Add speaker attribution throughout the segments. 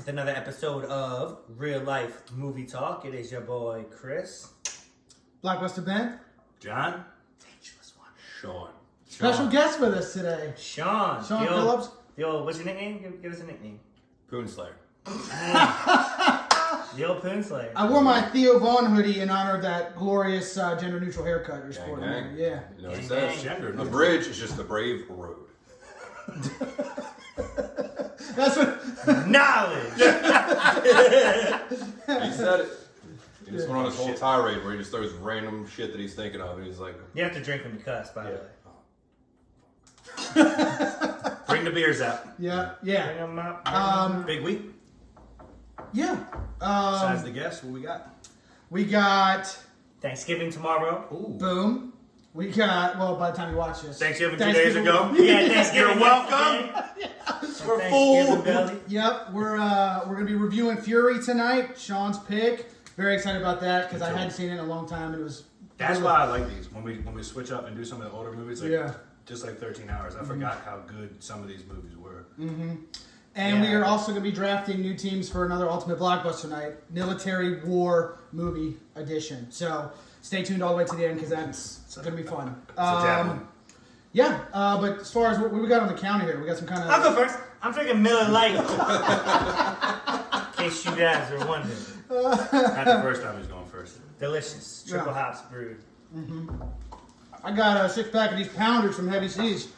Speaker 1: with another episode of Real Life Movie Talk. It is your boy Chris,
Speaker 2: Blockbuster Ben,
Speaker 3: John,
Speaker 1: Dangerous One,
Speaker 3: Sean.
Speaker 2: Special guest with us today,
Speaker 1: Sean
Speaker 2: Phillips.
Speaker 1: Yo, what's your nickname? Give us a nickname.
Speaker 3: Poonslayer.
Speaker 1: The old Poonslayer.
Speaker 2: I wore my Theo Vaughn hoodie in honor of that glorious gender-neutral haircut you're sporting.
Speaker 3: Gang.
Speaker 2: Yeah.
Speaker 3: You know what it
Speaker 1: Gang,
Speaker 3: says?
Speaker 1: gang.
Speaker 3: A bridge is just a brave road.
Speaker 2: That's what.
Speaker 1: Knowledge.
Speaker 3: He said it. He just went on this whole tirade where he just throws random shit that he's thinking of, and he's like,
Speaker 1: You have to drink when you cuss, by the way.
Speaker 3: bring the beers out.
Speaker 2: Yeah.
Speaker 1: Bring
Speaker 2: Yeah.
Speaker 1: them out.
Speaker 3: Big week.
Speaker 2: Yeah.
Speaker 3: Besides the guests, what we got?
Speaker 2: We got
Speaker 1: Thanksgiving tomorrow.
Speaker 3: Ooh.
Speaker 2: boom. We got by the time you watch this,
Speaker 3: Thanksgiving 2 days ago.
Speaker 1: Yeah, Thanksgiving.
Speaker 3: You're welcome. We're
Speaker 1: Thanksgiving,
Speaker 3: full.
Speaker 1: Billy.
Speaker 2: Yep, we're gonna be reviewing Fury tonight. Sean's pick. Very excited about that because I hadn't seen it in a long time and it was.
Speaker 4: That's why I like these. When we switch up and do some of the older movies, like
Speaker 2: Yeah.
Speaker 4: just like 13 Hours. I forgot how good some of these movies were.
Speaker 2: And we
Speaker 1: Yeah.
Speaker 2: are also going to be drafting new teams for another Ultimate Blockbuster Night, Military War Movie Edition. So stay tuned all the way to the end because that's going to be fun.
Speaker 4: It's a javelin.
Speaker 2: Yeah, but as far as what we got on the counter here, we got some kind of.
Speaker 1: I'll go first. I'm drinking Miller Lite. In case you guys are wondering.
Speaker 4: Not the first time he's going first.
Speaker 1: Delicious. Triple
Speaker 2: Yeah.
Speaker 1: hops brewed.
Speaker 2: I got a 6-pack of these pounders from Heavy Seas.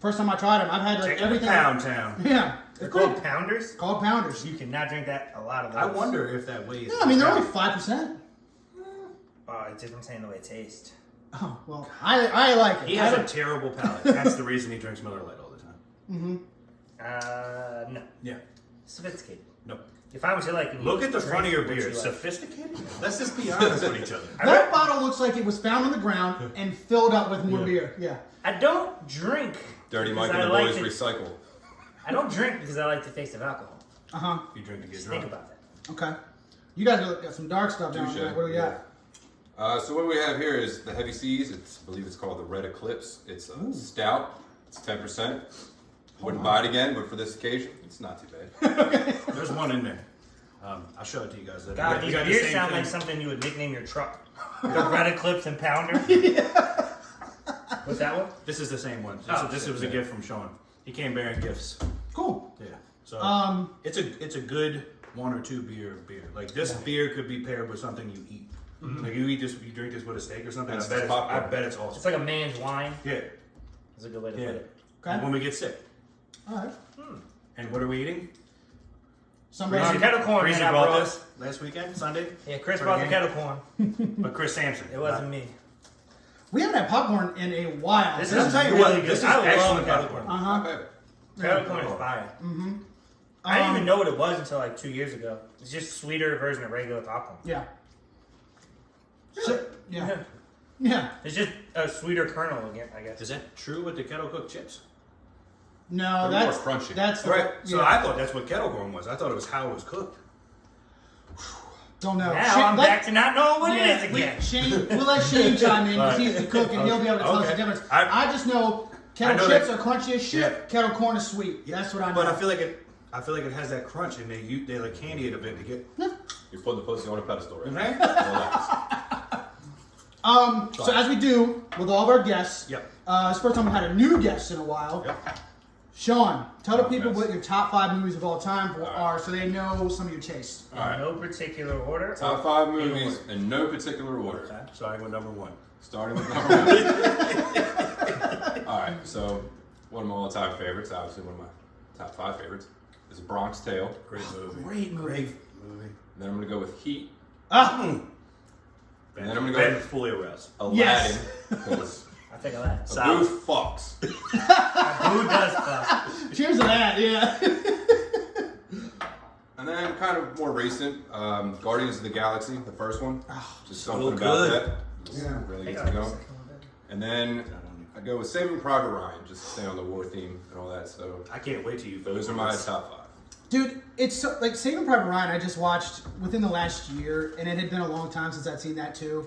Speaker 2: First time I tried them, I've had like
Speaker 4: Taking
Speaker 2: everything.
Speaker 4: Pound Town.
Speaker 2: Yeah,
Speaker 1: They're called pounders.
Speaker 2: called pounders.
Speaker 1: You cannot drink that. A lot of those.
Speaker 4: I wonder if that weighs.
Speaker 2: Yeah, I mean they're only 5%.
Speaker 1: Oh, it's just I'm saying the way it tastes.
Speaker 2: Oh well, I like it.
Speaker 4: He has a terrible palate. That's the reason he drinks Miller Lite all the time.
Speaker 1: No.
Speaker 4: Yeah.
Speaker 1: Sophisticated.
Speaker 4: Nope.
Speaker 1: If I was to like
Speaker 4: Look at the
Speaker 1: drink
Speaker 4: front of your
Speaker 1: what
Speaker 4: beer.
Speaker 1: you like.
Speaker 4: Sophisticated? Let's just be honest with each other.
Speaker 2: That bottle looks like it was found on the ground and filled up with more
Speaker 4: Yeah.
Speaker 2: beer. Yeah.
Speaker 1: I don't drink.
Speaker 3: Dirty
Speaker 1: because
Speaker 3: Mike and
Speaker 1: I
Speaker 3: the
Speaker 1: like
Speaker 3: boys
Speaker 1: to-
Speaker 3: recycle.
Speaker 1: I don't drink because I like the taste of alcohol.
Speaker 2: Uh huh.
Speaker 4: You drink to get
Speaker 1: Just
Speaker 4: drunk.
Speaker 1: think about that.
Speaker 2: Okay. You guys got some dark stuff down
Speaker 3: Touche.
Speaker 2: there. What do we got?
Speaker 3: So what we have here is the Heavy Seas. I believe it's called the Red Eclipse. It's stout. It's 10%. Wouldn't buy it again, but for this occasion, it's not too bad.
Speaker 4: There's one in there. I'll show it to you guys later.
Speaker 1: God,
Speaker 4: We
Speaker 1: these
Speaker 4: got the
Speaker 1: beers
Speaker 4: same
Speaker 1: sound
Speaker 4: thing.
Speaker 1: like something you would nickname your truck. The Red Eclipse and Pounder. What's that one?
Speaker 4: This is the same one.
Speaker 1: Oh,
Speaker 4: This was a gift from Sean. He came bearing gifts.
Speaker 2: Cool.
Speaker 4: Yeah. So it's a good 1 or 2 beer. Like this beer could be paired with something you eat. Like you drink this with a steak or something.
Speaker 3: That's
Speaker 4: I bet
Speaker 3: popcorn.
Speaker 4: it's awesome.
Speaker 1: It's like a man's wine.
Speaker 4: Yeah.
Speaker 1: That's a good way to
Speaker 4: Yeah.
Speaker 1: put it.
Speaker 2: Okay.
Speaker 4: When we get sick.
Speaker 2: All right.
Speaker 4: And what are we eating?
Speaker 2: Somebody.
Speaker 1: Breezy kettle corn,
Speaker 4: Breezy
Speaker 1: man, I
Speaker 4: brought
Speaker 1: brought.
Speaker 4: this last weekend, Sunday.
Speaker 1: Yeah, Chris
Speaker 4: For
Speaker 1: brought
Speaker 4: the
Speaker 1: the
Speaker 4: game.
Speaker 1: kettle corn.
Speaker 4: But Chris Sampson.
Speaker 1: It wasn't me.
Speaker 2: We haven't had popcorn in a while.
Speaker 1: This
Speaker 4: I'll
Speaker 1: is
Speaker 4: tell you
Speaker 1: really
Speaker 4: what,
Speaker 1: good.
Speaker 4: this is
Speaker 1: I love
Speaker 4: excellent
Speaker 1: kettle
Speaker 4: popcorn.
Speaker 1: corn.
Speaker 3: Not bad.
Speaker 1: Kettle corn is fire. I didn't even know what it was until like 2 years ago. It's just a sweeter version of regular popcorn.
Speaker 2: Yeah. So, yeah. Yeah.
Speaker 1: It's just a sweeter kernel again, I guess.
Speaker 4: Is that true with the kettle cooked chips?
Speaker 2: No,
Speaker 3: They're more
Speaker 2: that's
Speaker 3: crunchy.
Speaker 2: That's the,
Speaker 4: Right. So
Speaker 2: yeah.
Speaker 4: I thought that's what kettle corn was. I thought it was how it was cooked.
Speaker 2: Don't know.
Speaker 1: Now
Speaker 2: Shane-
Speaker 1: I'm
Speaker 2: let-
Speaker 1: back to not knowing what
Speaker 2: Yeah,
Speaker 1: it is again.
Speaker 2: we'll let Shane chime in because
Speaker 4: All right.
Speaker 2: he's the cook and he'll be able to tell us the
Speaker 4: Okay.
Speaker 2: difference.
Speaker 4: I
Speaker 2: I just know kettle
Speaker 4: know
Speaker 2: chips
Speaker 4: that-
Speaker 2: are crunchy as shit.
Speaker 4: Yeah.
Speaker 2: Kettle corn is sweet. That's what I know.
Speaker 4: But I feel like it has that crunch and they like candy it a bit to get.
Speaker 3: You're putting the pussy on a pedestal right now.
Speaker 4: Okay.
Speaker 3: Relax.
Speaker 2: So as we do with all of our guests,
Speaker 4: Yep.
Speaker 2: it's the first time we've had a new guest in a while.
Speaker 4: Yep.
Speaker 2: Sean, tell the
Speaker 3: Oh,
Speaker 2: people
Speaker 3: yes.
Speaker 2: what your top 5 movies of all time
Speaker 3: right.
Speaker 2: are so they know some of your tastes.
Speaker 1: In no particular order.
Speaker 3: Top 5 movies in no particular order.
Speaker 4: Okay. Starting with number 1.
Speaker 3: Starting with number 1. All right, so one of my all-time favorites, obviously one of my top 5 favorites, is Bronx Tale.
Speaker 4: Great movie.
Speaker 2: Great movie.
Speaker 4: Great movie.
Speaker 3: Then I'm going to go with Heat,
Speaker 2: Ah,
Speaker 3: and then I'm going to
Speaker 4: Ben
Speaker 3: go
Speaker 4: fully aroused.
Speaker 3: with Aladdin,
Speaker 2: Yes.
Speaker 3: because
Speaker 1: I think of that.
Speaker 4: Solid.
Speaker 3: Booth fucks.
Speaker 1: Who does fuck?
Speaker 2: cheers to that, yeah.
Speaker 3: And then kind of more recent, Guardians of the Galaxy, the first one. Just something about
Speaker 4: good.
Speaker 3: that. Just
Speaker 2: Yeah.
Speaker 3: really
Speaker 1: I
Speaker 3: gets
Speaker 1: think
Speaker 3: me
Speaker 1: I like the
Speaker 3: going.
Speaker 1: second one better.
Speaker 3: And then I go with Saving Private Ryan, just to stay on the war theme and all that. So
Speaker 4: I can't wait till you.
Speaker 3: those are my top 5.
Speaker 2: Dude, it's so, like Saving Private Ryan. I just watched within the last year, and it had been a long time since I'd seen that too.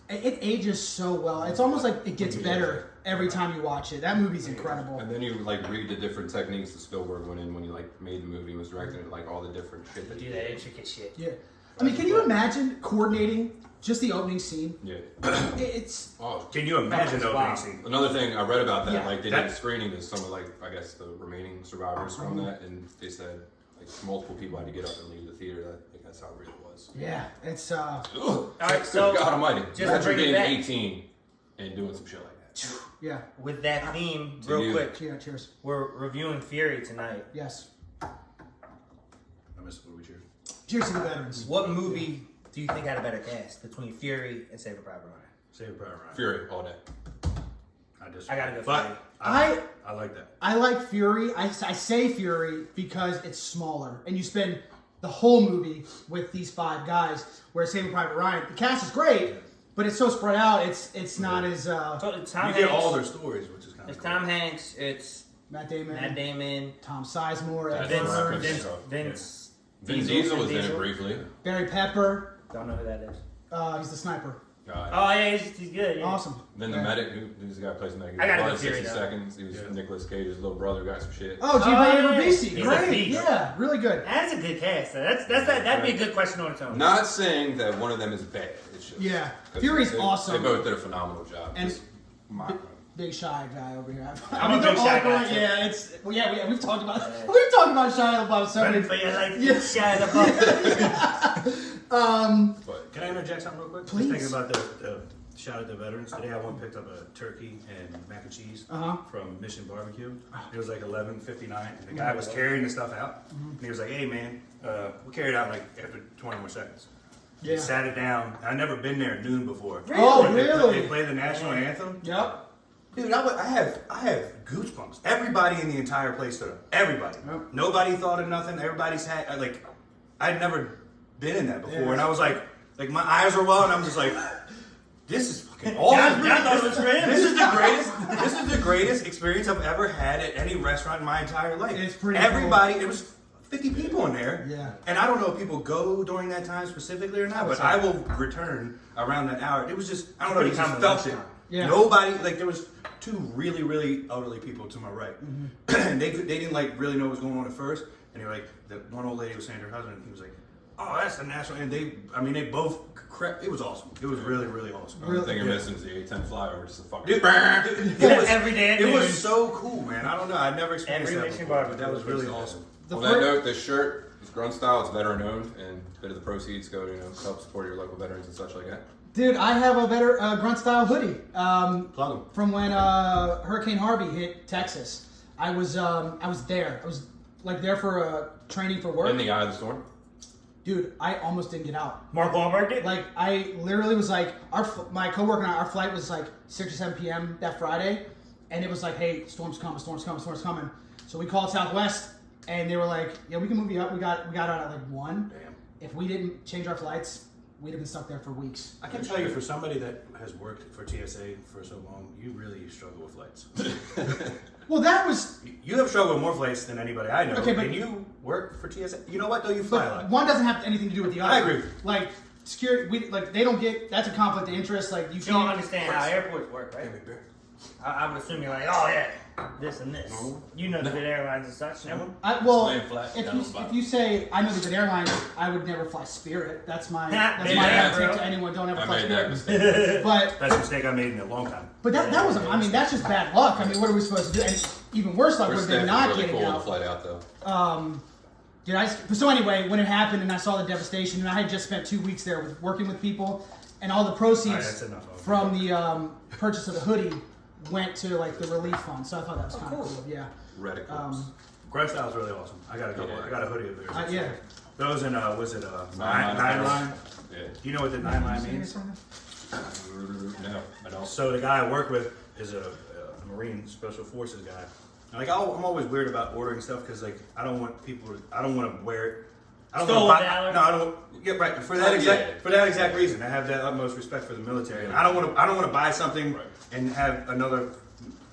Speaker 2: It ages so well. It's almost like it gets better every time you watch it. That movie's incredible.
Speaker 3: And then you like read the different techniques that Spielberg went in when he like made the movie and was directing it, like all the different shit that he
Speaker 1: Do that
Speaker 3: did.
Speaker 1: intricate shit.
Speaker 2: Yeah. I mean, can you imagine coordinating just the opening scene?
Speaker 3: Yeah.
Speaker 2: It's
Speaker 3: Oh,
Speaker 4: Can you imagine the
Speaker 1: Wow.
Speaker 4: opening scene?
Speaker 3: another thing I read about that,
Speaker 2: Yeah.
Speaker 3: like they
Speaker 4: That-
Speaker 3: did a screening to some of like I guess the remaining survivors from that, and they said like multiple people had to get up and leave the theater. Like that's how real it was.
Speaker 2: yeah, it's
Speaker 3: Ugh.
Speaker 1: All right, so
Speaker 3: God Almighty,
Speaker 1: just to
Speaker 3: imagine
Speaker 1: bring it
Speaker 3: being
Speaker 1: back.
Speaker 3: 18 and doing some shit like that.
Speaker 2: yeah.
Speaker 1: with that theme,
Speaker 3: To
Speaker 1: real
Speaker 3: you.
Speaker 1: quick,
Speaker 2: Cheers.
Speaker 1: we're reviewing Fury tonight.
Speaker 2: Yes.
Speaker 4: I missed what we cheered.
Speaker 2: Cheers to the veterans.
Speaker 1: What movie do you think had a better cast between Fury and Saving Private Ryan?
Speaker 4: Save it, Ryan.
Speaker 3: Fury all day.
Speaker 4: I
Speaker 1: gotta go
Speaker 4: but
Speaker 1: Fury.
Speaker 4: I like that.
Speaker 2: I like Fury. I say Fury because it's smaller, and you spend the whole movie with these 5 guys. Whereas Saving Private Ryan, the cast is great, but it's so spread out. It's not as
Speaker 1: So it's Tom
Speaker 4: You
Speaker 1: Hanks.
Speaker 4: get all their stories, which is kind
Speaker 1: It's
Speaker 4: of
Speaker 1: Tom Hanks. It's
Speaker 2: Matt Damon,
Speaker 1: Matt Damon.
Speaker 2: Tom Sizemore, Ed
Speaker 3: Vince-
Speaker 2: Burns,
Speaker 3: Vince-
Speaker 1: Vince.
Speaker 3: Vin Diesel was in it briefly.
Speaker 2: Barry Pepper.
Speaker 1: Don't know who that is.
Speaker 2: He's the sniper.
Speaker 1: Oh yeah, he's good. Yeah.
Speaker 2: Awesome.
Speaker 3: Then the
Speaker 2: Yeah.
Speaker 3: medic, who's the guy who plays the medic?
Speaker 1: I gotta
Speaker 3: He
Speaker 1: go
Speaker 3: was
Speaker 1: Fury,
Speaker 3: 60
Speaker 1: though.
Speaker 3: seconds. He was
Speaker 4: Yeah.
Speaker 3: Nicolas Cage's little brother. Got some shit.
Speaker 2: Oh, Giovanni
Speaker 1: yeah, yeah.
Speaker 2: Ribisi.
Speaker 1: He's a
Speaker 2: Great.
Speaker 1: beast.
Speaker 2: Yeah, really good.
Speaker 1: That's a good cast. That'd be a good question on its own.
Speaker 3: Not saying that one of them is bad. It's just
Speaker 2: Yeah.
Speaker 3: 'cause
Speaker 2: Fury's
Speaker 3: they,
Speaker 2: awesome.
Speaker 3: They both did a phenomenal job.
Speaker 2: And
Speaker 3: Just my-
Speaker 2: Big Shy guy over here.
Speaker 1: I'm a
Speaker 2: they're
Speaker 1: big
Speaker 2: all
Speaker 1: Shy guy,
Speaker 2: great.
Speaker 1: too.
Speaker 2: Yeah, it's we've talked about Shia LaBeouf so many.
Speaker 1: But you like
Speaker 2: Yeah.
Speaker 1: Shia LaBeouf.
Speaker 3: but
Speaker 4: Can I interject something real quick?
Speaker 2: Please.
Speaker 4: Just thinking about the shout at the veterans. Today I went and picked up a turkey and mac and cheese from Mission BBQ. It was like 11:59, and the guy was carrying the stuff out. And he was like, "Hey man, we'll carry it out like after 20 more seconds."
Speaker 2: Yeah.
Speaker 4: He sat it down. I'd never been there at noon before.
Speaker 2: Oh,
Speaker 4: They
Speaker 2: really?
Speaker 4: play the national anthem.
Speaker 2: Yep.
Speaker 4: Dude, I have goosebumps. Everybody in the entire place stood up. Everybody.
Speaker 2: Yep.
Speaker 4: Nobody thought of nothing. Everybody sat I'd never been in that before,
Speaker 2: Yeah.
Speaker 4: and I was like my eyes were well, and I'm just like, this is fucking awesome.
Speaker 1: John thought it was for him.
Speaker 4: This is the greatest. This is the greatest experience I've ever had at any restaurant in my entire life.
Speaker 2: It's pretty
Speaker 4: Everybody. It was 50 people in there.
Speaker 2: Yeah.
Speaker 4: And I don't know if people go during that time specifically or not, but I will return around that hour. It was just, I don't know, you
Speaker 1: Pretty
Speaker 4: just
Speaker 1: common
Speaker 4: felt it.
Speaker 1: lunchtime.
Speaker 2: Yeah.
Speaker 4: Nobody, there was 2 really, really elderly people to my right. And they didn't really know what was going on at first. And they were like, the one old lady was saying to her husband, and he was like, oh, that's the national. And they both crept. It was awesome. It was really, really awesome.
Speaker 3: the only thing you're missing is the A10 flyover. Just a fucking.
Speaker 4: Dude, it was,
Speaker 1: Every day at
Speaker 4: it
Speaker 1: noon.
Speaker 4: was so cool, man. I don't know. I'd never experienced
Speaker 1: Every
Speaker 4: that
Speaker 1: mission
Speaker 4: before,
Speaker 1: bar.
Speaker 4: but that was really awesome.
Speaker 3: On that note, this shirt is Grunt Style. It's veteran owned, and a bit of the proceeds go to help support your local veterans and such like that.
Speaker 2: Dude, I have a better Grunt Style hoodie
Speaker 4: Plug 'em.
Speaker 2: from when Hurricane Harvey hit Texas. I was there. I was there for training for work.
Speaker 3: In the eye of the storm.
Speaker 2: Dude, I almost didn't get out.
Speaker 1: Mark Wahlberg did.
Speaker 2: Like, I literally was like, my coworker and I, our flight was like 6 or 7 p.m. that Friday, and it was like, hey, storm's coming. So we called Southwest, and they were like, yeah, we can move you up. We got out at like 1.
Speaker 4: Damn.
Speaker 2: If we didn't change our flights, we'd have been stuck there for weeks.
Speaker 4: I can tell you, for somebody that has worked for TSA for so long, you really struggle with flights.
Speaker 2: Well, that was,
Speaker 4: You have struggled with more flights than anybody I know.
Speaker 2: Okay, but-
Speaker 4: and you work for TSA. You know what, though? You fly a
Speaker 2: but
Speaker 4: lot.
Speaker 2: one doesn't have anything to do with the other.
Speaker 4: I agree.
Speaker 2: Like, security, they don't get, that's a conflict of interest. Like, you
Speaker 1: You don't
Speaker 2: can't.
Speaker 1: understand how airports work, right? I would assume you're like, oh yeah, this and this. You know the good airlines and such, no?
Speaker 2: Well,
Speaker 3: Laying flat down the bottom.
Speaker 2: if you say I know the good airlines, I would never fly Spirit. That's my
Speaker 1: Yeah,
Speaker 2: attitude
Speaker 1: bro.
Speaker 2: to anyone. Don't ever
Speaker 3: I
Speaker 2: fly
Speaker 3: made that
Speaker 2: Spirit.
Speaker 3: mistake.
Speaker 2: But
Speaker 4: That's a mistake I made in a long time.
Speaker 2: that was, I mean, that's just bad luck. I mean, what are we supposed to do? And even worse luck
Speaker 3: We're
Speaker 2: would have been
Speaker 3: staff
Speaker 2: not
Speaker 3: was really
Speaker 2: getting
Speaker 3: cool on the
Speaker 2: out.
Speaker 3: flight out though.
Speaker 2: So anyway, when it happened and I saw the devastation, and I had just spent 2 weeks there working with people, and all the proceeds
Speaker 4: All right, that's enough.
Speaker 2: from the purchase of the hoodie went to the relief fund. So I thought that was kind of cool. Yeah.
Speaker 3: Red Eclipse.
Speaker 4: Grunt Style is really awesome. I got a couple.
Speaker 3: Yeah.
Speaker 4: I got a hoodie of theirs.
Speaker 2: Yeah.
Speaker 4: Those in was it
Speaker 3: Nine
Speaker 4: nine
Speaker 3: line.
Speaker 4: line?
Speaker 3: Yeah.
Speaker 4: Do you know what the 9 line means?
Speaker 3: No, I don't.
Speaker 4: So the guy I work with is a Marine Special Forces guy. And I'm always weird about ordering stuff because I don't want people. I don't want to wear it. I don't
Speaker 1: Stolen
Speaker 4: want
Speaker 1: valor?
Speaker 4: No, I don't. Yeah, right. For that exact reason, I have that utmost respect for the military. And I don't want to buy something and have another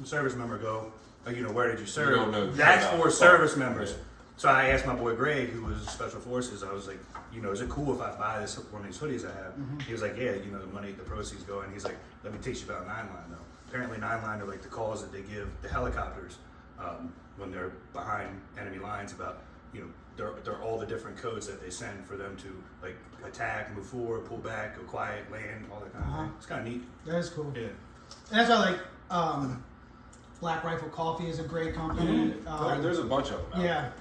Speaker 4: service member go, where did you serve?
Speaker 3: You don't know
Speaker 4: That's
Speaker 3: about
Speaker 4: for
Speaker 3: it.
Speaker 4: service members.
Speaker 3: Yeah.
Speaker 4: So I asked my boy Greg, who was Special Forces. I was like, is it cool if I buy one of these hoodies I have? He was like, yeah, the money, the proceeds go. And he's like, let me teach you about 9 line though. apparently 9line are like the calls that they give the helicopters when they're behind enemy lines about, they're all the different codes that they send for them to like attack, move forward, pull back, go quiet, land, all that kind of thing. It's kind of neat.
Speaker 2: That is cool.
Speaker 4: Yeah.
Speaker 2: And that's why Black Rifle Coffee is a great company.
Speaker 3: There's a bunch of them. Out
Speaker 2: Yeah.
Speaker 3: there,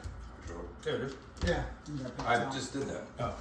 Speaker 3: for sure.
Speaker 4: There it is.
Speaker 2: Yeah.
Speaker 3: I just did that.
Speaker 4: Oh.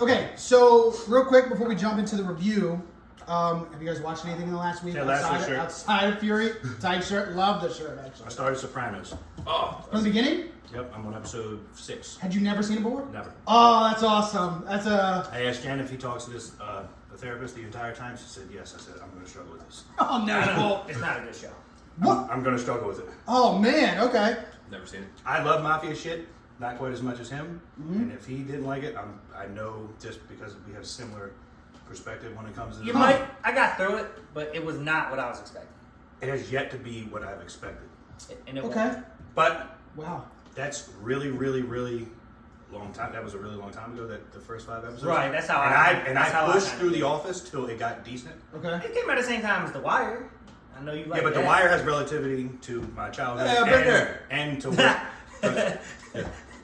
Speaker 2: Okay, so real quick before we jump into the review, have you guys watched anything in the last week?
Speaker 4: Yeah, last week's shirt.
Speaker 2: Outside of Fury? Tight shirt. Love the shirt, actually.
Speaker 4: I started Sopranos.
Speaker 2: From the beginning?
Speaker 4: Yep, I'm on episode 6.
Speaker 2: Had you never seen it before?
Speaker 4: Never.
Speaker 2: Oh, that's awesome.
Speaker 4: I asked Jen if he talks to this the therapist the entire time. She said yes. I said I'm going to struggle with this.
Speaker 2: Oh, no.
Speaker 1: Well, it's not a good show.
Speaker 2: What?
Speaker 4: I'm going to struggle with it.
Speaker 2: Oh, man. Okay.
Speaker 3: Never seen it.
Speaker 4: I love mafia shit, not quite as much as him. And if he didn't like it, I know just because we have similar perspective when it comes to
Speaker 1: You
Speaker 4: this.
Speaker 1: might. I got through it, but it was not what I was expecting.
Speaker 4: It has yet to be what I've expected.
Speaker 1: And it
Speaker 2: Okay.
Speaker 1: wasn't.
Speaker 4: But
Speaker 2: Wow.
Speaker 4: that's really, really, really long time. That was a really long time ago. That the first 5 episodes.
Speaker 1: Right, that's how
Speaker 4: and
Speaker 1: I- that's how I
Speaker 4: pushed
Speaker 1: kinda
Speaker 4: through
Speaker 1: did
Speaker 4: The
Speaker 1: it.
Speaker 4: Office till it got decent.
Speaker 2: Okay.
Speaker 1: It came at the same time as The Wire. I know you like
Speaker 4: Yeah, but
Speaker 1: that.
Speaker 4: The Wire has relativity to my childhood.
Speaker 3: Yeah, I've been there.
Speaker 4: And to what?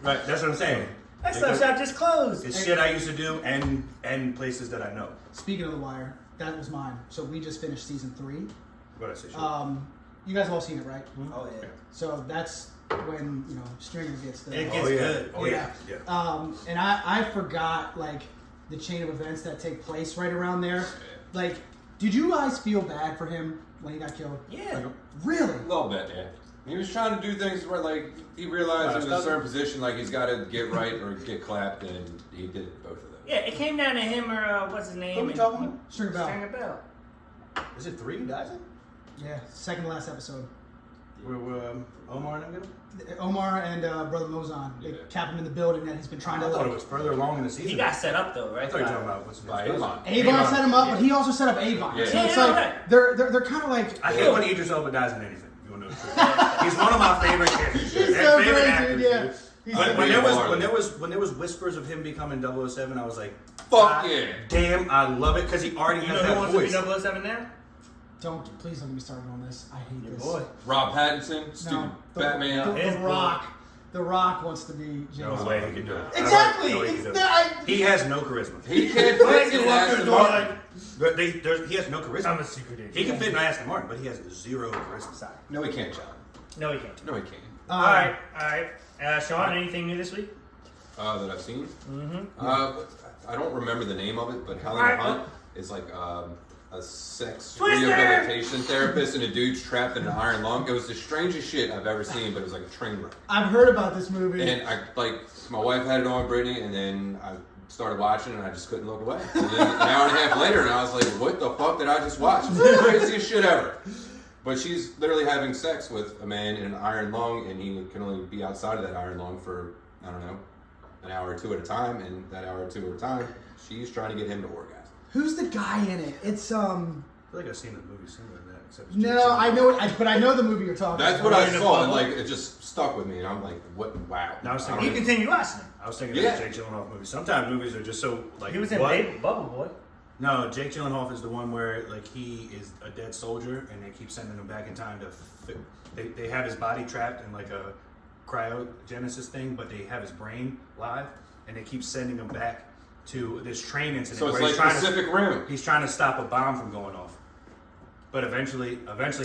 Speaker 4: Right, that's what I'm saying.
Speaker 1: That stuff shop just closed.
Speaker 4: It's shit I used to do and places that I know.
Speaker 2: Speaking of The Wire, that was mine. So we just finished season 3.
Speaker 4: What I say? Shit.
Speaker 2: You guys have all seen it, right?
Speaker 1: Oh yeah.
Speaker 2: So that's when, Stringer gets the...
Speaker 1: It gets good.
Speaker 4: Oh yeah. Yeah.
Speaker 2: And I forgot, like, the chain of events that take place right around there. Like, did you guys feel bad for him when he got killed?
Speaker 1: Yeah.
Speaker 2: Really?
Speaker 3: A little bit, yeah. He was trying to do things where, like, he realized in a certain position, like, he's got to get right or get clapped, and he did both of them.
Speaker 1: Yeah, it came down to him or what's his name?
Speaker 4: Who are we talking about?
Speaker 2: Stringer Bell.
Speaker 1: Stringer Bell.
Speaker 4: Is it 3 guys?
Speaker 2: Yeah, second to last episode.
Speaker 4: Were Omar and them good?
Speaker 2: Omar and Brother Mozon, they
Speaker 3: Yeah.
Speaker 2: cap him in the building that he's been trying to...
Speaker 4: I thought it was further along in the season.
Speaker 1: He got set up though, right?
Speaker 4: I thought you were talking about what's his
Speaker 3: By
Speaker 4: name?
Speaker 3: Avon.
Speaker 2: Avon set him up, but he also set up Avon.
Speaker 3: Yeah.
Speaker 2: So it's
Speaker 1: Yeah,
Speaker 2: like,
Speaker 1: right.
Speaker 2: they're kind of like...
Speaker 4: I hate when Idris Elba dies in anything. You want to know the truth? He's one of my favorite characters.
Speaker 2: He's
Speaker 4: Favorite
Speaker 2: so great,
Speaker 4: actors,
Speaker 2: dude, yeah. He's so
Speaker 4: When
Speaker 3: great.
Speaker 4: there was whispers of him becoming 007, I was like,
Speaker 3: Fuck yeah.
Speaker 4: damn, I love it because he already
Speaker 1: You
Speaker 4: has
Speaker 1: know who
Speaker 4: that
Speaker 1: wants to be
Speaker 4: voice.
Speaker 1: 007 now?
Speaker 2: Please don't get me started on this. I hate this.
Speaker 4: Boy,
Speaker 3: Rob Pattinson, stupid Batman.
Speaker 1: His
Speaker 2: The Rock. The Rock wants to be James
Speaker 4: no
Speaker 2: Bond.
Speaker 4: way he can do it.
Speaker 2: Exactly.
Speaker 4: No way he
Speaker 2: It's
Speaker 4: can do it.
Speaker 2: not-
Speaker 4: He has no charisma.
Speaker 3: He can't fit in Aston Martin.
Speaker 4: He has no charisma.
Speaker 1: I'm a secret agent.
Speaker 4: He can fit in Aston Martin, but he has zero charisma.
Speaker 1: Sorry.
Speaker 3: No, he can't, John.
Speaker 1: No, he can't.
Speaker 3: No, he can't.
Speaker 1: All right. Sean, anything new this week?
Speaker 3: That I've seen? I don't remember the name of it, but Helena
Speaker 1: Alright.
Speaker 3: Hunt is like a sex
Speaker 1: Twister!
Speaker 3: rehabilitation therapist, and a dude's trapped in an iron lung. It was the strangest shit I've ever seen, but it was like a train wreck.
Speaker 2: I've heard about this movie.
Speaker 3: And my wife had it on, Brittany, and then I started watching, and I just couldn't look away. And then an hour and a half later, and I was like, what the fuck did I just watch? It's the craziest shit ever. But she's literally having sex with a man in an iron lung, and he can only be outside of that iron lung for, I don't know, an hour or two at a time, and that hour or two at a time, she's trying to get him to orgasm.
Speaker 2: Who's the guy in it? It's
Speaker 4: I feel like I've seen the movie similar to that, except it's
Speaker 2: No,
Speaker 4: Jake
Speaker 2: I know it, but I know the movie you're talking
Speaker 3: That's
Speaker 2: about.
Speaker 3: what I
Speaker 1: in the
Speaker 3: saw, and
Speaker 1: bubble?
Speaker 3: like it just stuck with me, and I'm like, what? Wow.
Speaker 4: Now I was
Speaker 3: I
Speaker 4: thinking-
Speaker 1: You
Speaker 3: don't
Speaker 1: continue watching it.
Speaker 4: I was thinking
Speaker 3: Yeah.
Speaker 4: of the Jake Gyllenhaal movie. Sometimes movies are just so like.
Speaker 1: He was in
Speaker 4: what?
Speaker 1: Bubble Boy.
Speaker 4: No, Jake Gyllenhaal is the one where like he is a dead soldier and they keep sending him back in time to. They have his body trapped in like a cryogenesis thing, but they have his brain live, and they keep sending him back to this train incident.
Speaker 3: So it's
Speaker 4: where
Speaker 3: like
Speaker 4: he's trying
Speaker 3: Pacific Rim.
Speaker 4: He's trying to stop a bomb from going off, but eventually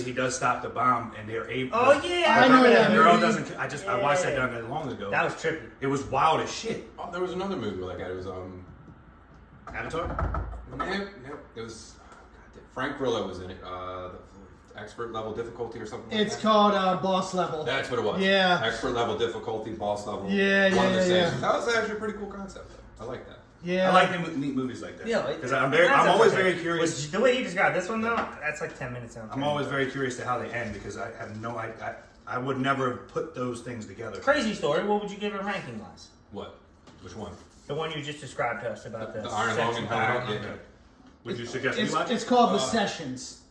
Speaker 4: he does stop the bomb, and they're able.
Speaker 1: Oh yeah,
Speaker 2: I know
Speaker 1: remember
Speaker 2: that
Speaker 4: The girl
Speaker 2: movie.
Speaker 4: doesn't. I watched that done that long ago.
Speaker 1: That was trippy.
Speaker 4: It was wild as shit.
Speaker 3: Oh, there was another movie like that. It was
Speaker 4: Avatar.
Speaker 3: no, it was Frank Grillo was in it. The expert level difficulty or something.
Speaker 2: It's
Speaker 3: like that.
Speaker 2: called Boss Level.
Speaker 3: That's what it was.
Speaker 2: Yeah.
Speaker 3: Expert level difficulty, boss level.
Speaker 2: Yeah,
Speaker 3: one of the
Speaker 2: yeah,
Speaker 3: same.
Speaker 2: yeah.
Speaker 3: That was actually a pretty cool concept. I like that.
Speaker 2: Yeah.
Speaker 4: I like neat movies like that.
Speaker 1: Yeah,
Speaker 4: because I'm always very curious.
Speaker 1: The way you described this one though, that's like 10 minutes in.
Speaker 4: I'm always very curious to how they end because I have no. I would never have put those things together.
Speaker 1: Crazy story. What would you give it ranking wise?
Speaker 3: What? Which one?
Speaker 1: The one you just described to us about
Speaker 3: The Iron Lung and Helena Hunt. Yeah.
Speaker 4: Would you suggest we watch?
Speaker 2: It's called The Sessions.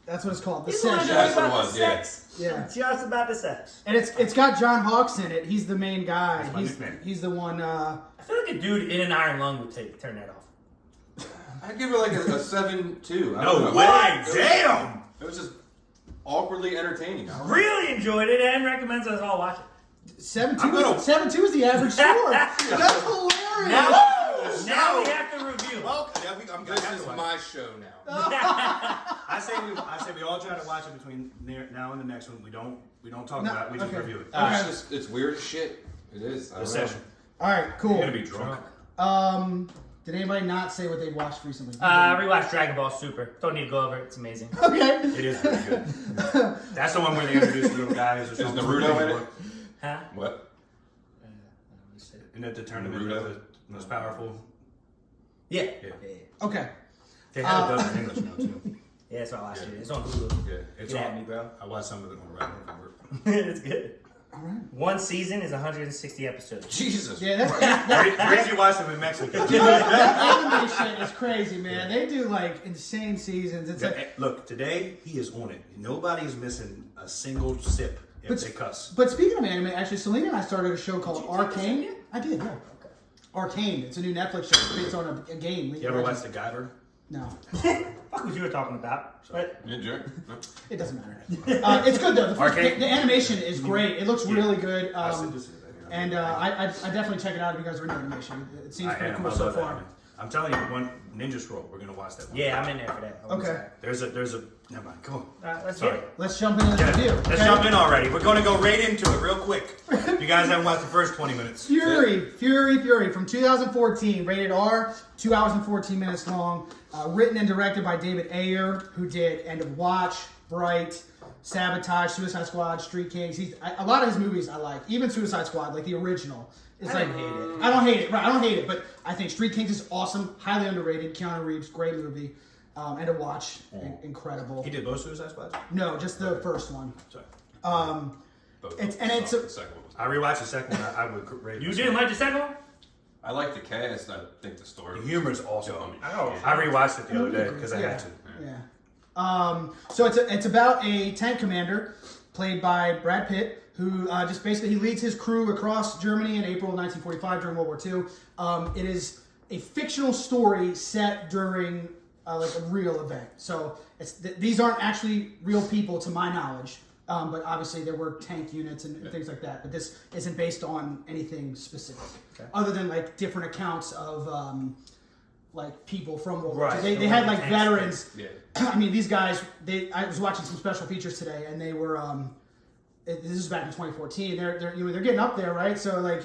Speaker 2: That's what it's called. The
Speaker 1: You wanna
Speaker 2: Sessions.
Speaker 1: know
Speaker 3: That's what it
Speaker 1: about
Speaker 3: was,
Speaker 1: the
Speaker 3: yeah.
Speaker 1: sex?
Speaker 2: Yeah.
Speaker 1: Just about the sex.
Speaker 2: And it's got John Hawkes in it. He's the main guy.
Speaker 4: That's my nickname.
Speaker 2: He's the one.
Speaker 1: I feel like a dude in an iron lung would turn that off.
Speaker 3: I'd give it like a 7.2.
Speaker 4: No way! Damn!
Speaker 3: It was just awkwardly entertaining.
Speaker 1: Really enjoyed it and recommends us all watch it.
Speaker 2: 7.2 is the average score. That's hilarious.
Speaker 1: Now we have to review.
Speaker 4: Well, I'm
Speaker 3: This is my show now.
Speaker 4: I say we all try to watch it between now and the next one. We don't talk about it. We just review it.
Speaker 3: It's weird as shit. It is.
Speaker 4: The session.
Speaker 2: All right, cool.
Speaker 4: You're gonna be drunk.
Speaker 2: Did anybody not say what they watched recently?
Speaker 1: I rewatched Dragon Ball Super. Don't need to go over it. It's amazing.
Speaker 2: Okay.
Speaker 4: It is pretty good. That's the one where they introduce the little guys.
Speaker 3: Is Naruto in it?
Speaker 1: Huh?
Speaker 3: What?
Speaker 4: Isn't it the tournament of the most powerful?
Speaker 1: Yeah.
Speaker 2: Okay.
Speaker 4: They have it done in English now too.
Speaker 1: Yeah, that's why I watched it. It's on Hulu.
Speaker 4: Yeah, it's
Speaker 1: Get
Speaker 4: on
Speaker 1: at me, bro.
Speaker 4: I watched some of it on the right.
Speaker 1: It's good.
Speaker 2: All right.
Speaker 1: One season is 160 episodes.
Speaker 3: Jesus.
Speaker 2: Yeah, that
Speaker 4: Crazy watch them in Mexico.
Speaker 2: anime shit is crazy, man. They do like insane seasons. It's like,
Speaker 4: Look, today he is on it. Nobody's missing a single sip if they cuss.
Speaker 2: but speaking of anime, actually, Selena and I started a show called Arcane. I did, yeah. Okay. Arcane. It's a new Netflix show based on a game.
Speaker 4: You ever watch The Guyver?
Speaker 2: No.
Speaker 1: Fuck what you were talking about. But
Speaker 3: You jerk? No.
Speaker 2: It doesn't matter. It's good though. The animation is great. It looks really good. And I definitely check it out if you guys are into animation. It seems pretty cool so far.
Speaker 4: I'm telling you, one Ninja Scroll. We're gonna watch that one.
Speaker 1: yeah, I'm in there for that.
Speaker 2: Okay.
Speaker 4: There's a. Never mind. Come on.
Speaker 1: Let's
Speaker 4: Sorry.
Speaker 1: get it.
Speaker 2: Let's jump into the review.
Speaker 4: Let's jump in already. We're going to go right into it real quick. You guys haven't watched the first 20 minutes.
Speaker 2: Fury from 2014, rated R, 2 hours and 14 minutes long. Written and directed by David Ayer, who did End of Watch, Bright, Sabotage, Suicide Squad, Street Kings. A lot of his movies I like. Even Suicide Squad, like the original. It's
Speaker 1: I
Speaker 2: like,
Speaker 1: don't hate it.
Speaker 2: I don't hate it. Right, I don't hate it, but I think Street Kings is awesome, highly underrated. Keanu Reeves, great movie. End of Watch, incredible.
Speaker 4: He did both Suicide Squads?
Speaker 2: No, just the first one.
Speaker 4: Sorry.
Speaker 2: It's
Speaker 3: the second one was.
Speaker 4: I rewatched the second one. I would rate
Speaker 1: You
Speaker 4: the
Speaker 1: didn't like the second one?
Speaker 3: I like the cast. I think the story.
Speaker 4: The humor's awesome.
Speaker 1: Oh.
Speaker 4: I rewatched it the other day because I had to.
Speaker 2: Yeah. So it's about a tank commander played by Brad Pitt who just basically he leads his crew across Germany in April of 1945 during World War II. It is a fictional story set during like a real event. So these aren't actually real people to my knowledge. But obviously there were tank units and things like that. But this isn't based on anything specific, other than like different accounts of like people from World War II. They had like veterans.
Speaker 3: Yeah.
Speaker 2: I mean, these guys. I was watching some special features today, and they were. This is back in 2014. They're getting up there, right? So like,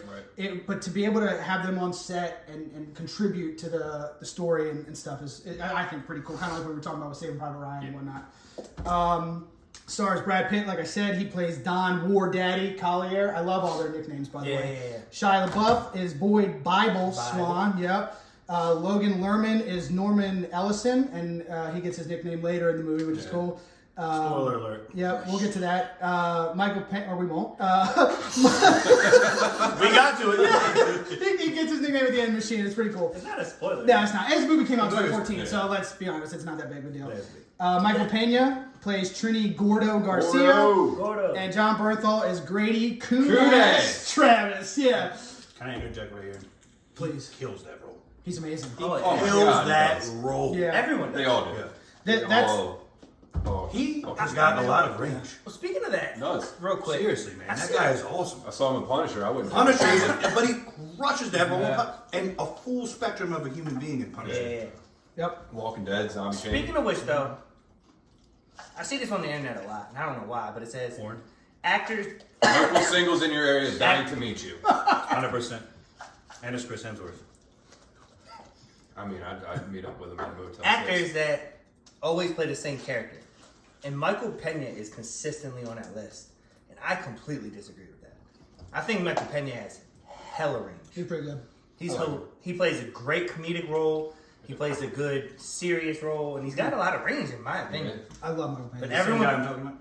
Speaker 2: but to be able to have them on set and contribute to the story and stuff is I think pretty cool. Kind of like what we were talking about with Saving Private Ryan and whatnot. Stars Brad Pitt, like I said, he plays Don War Daddy Collier. I love all their nicknames, by the way.
Speaker 1: Yeah.
Speaker 2: Shia LaBeouf is Boyd Bible Swan. Yep. Logan Lerman is Norman Ellison, and he gets his nickname later in the movie, which is cool.
Speaker 4: Spoiler alert.
Speaker 2: Yeah, we'll get to that. Michael Peña, or we won't.
Speaker 4: We got to it.
Speaker 2: He gets his nickname at the end of the machine. It's pretty cool.
Speaker 1: It's not a spoiler.
Speaker 2: No, it's not. This movie came out in
Speaker 4: It is,
Speaker 2: 2014,
Speaker 4: yeah.
Speaker 2: so let's be honest, it's not that big of a deal.
Speaker 4: It is.
Speaker 2: Michael Peña plays Trini Gordo Garcia.
Speaker 1: Gordo.
Speaker 2: And Jon Bernthal is Grady Kunis. Travis, yeah.
Speaker 4: Can I interject right here?
Speaker 2: Please.
Speaker 4: Kills that role.
Speaker 2: He's amazing.
Speaker 1: Oh,
Speaker 3: Oh,
Speaker 1: yeah.
Speaker 3: my
Speaker 4: Kills
Speaker 3: God,
Speaker 4: that
Speaker 3: he does.
Speaker 4: role.
Speaker 2: Yeah.
Speaker 1: Everyone
Speaker 3: They
Speaker 1: does.
Speaker 3: all do.
Speaker 4: Yeah.
Speaker 2: That's
Speaker 4: He's got a lot of range.
Speaker 1: Well, speaking of that,
Speaker 3: Nuts.
Speaker 1: real quick.
Speaker 4: Seriously, man.
Speaker 1: I
Speaker 4: That
Speaker 1: see
Speaker 4: guy
Speaker 1: it.
Speaker 4: is awesome.
Speaker 3: I saw him in Punisher. I wouldn't.
Speaker 4: Punisher, but he crushes that role.
Speaker 3: Yeah.
Speaker 4: And a full spectrum of a human being in Punisher.
Speaker 1: Yeah.
Speaker 2: Yep.
Speaker 3: Walking Dead, Zombie Chain.
Speaker 1: Speaking of which, though, I see this on the internet a lot, and I don't know why, but it says
Speaker 4: Porn.
Speaker 1: actors.
Speaker 3: Local singles in your area dying to meet you.
Speaker 4: 100%. And it's Chris Hemsworth.
Speaker 3: I mean, I'd meet up with him at a motel.
Speaker 1: Actors that always play the same character. And Michael Peña is consistently on that list. And I completely disagree with that. I think Michael Peña has hella range.
Speaker 2: He's pretty good.
Speaker 1: He plays a great comedic role. He plays a good serious role. And he's got a lot of range, in my opinion.
Speaker 2: I love Michael Peña.
Speaker 1: But
Speaker 4: Same
Speaker 1: everyone.
Speaker 4: guy I'm talking about?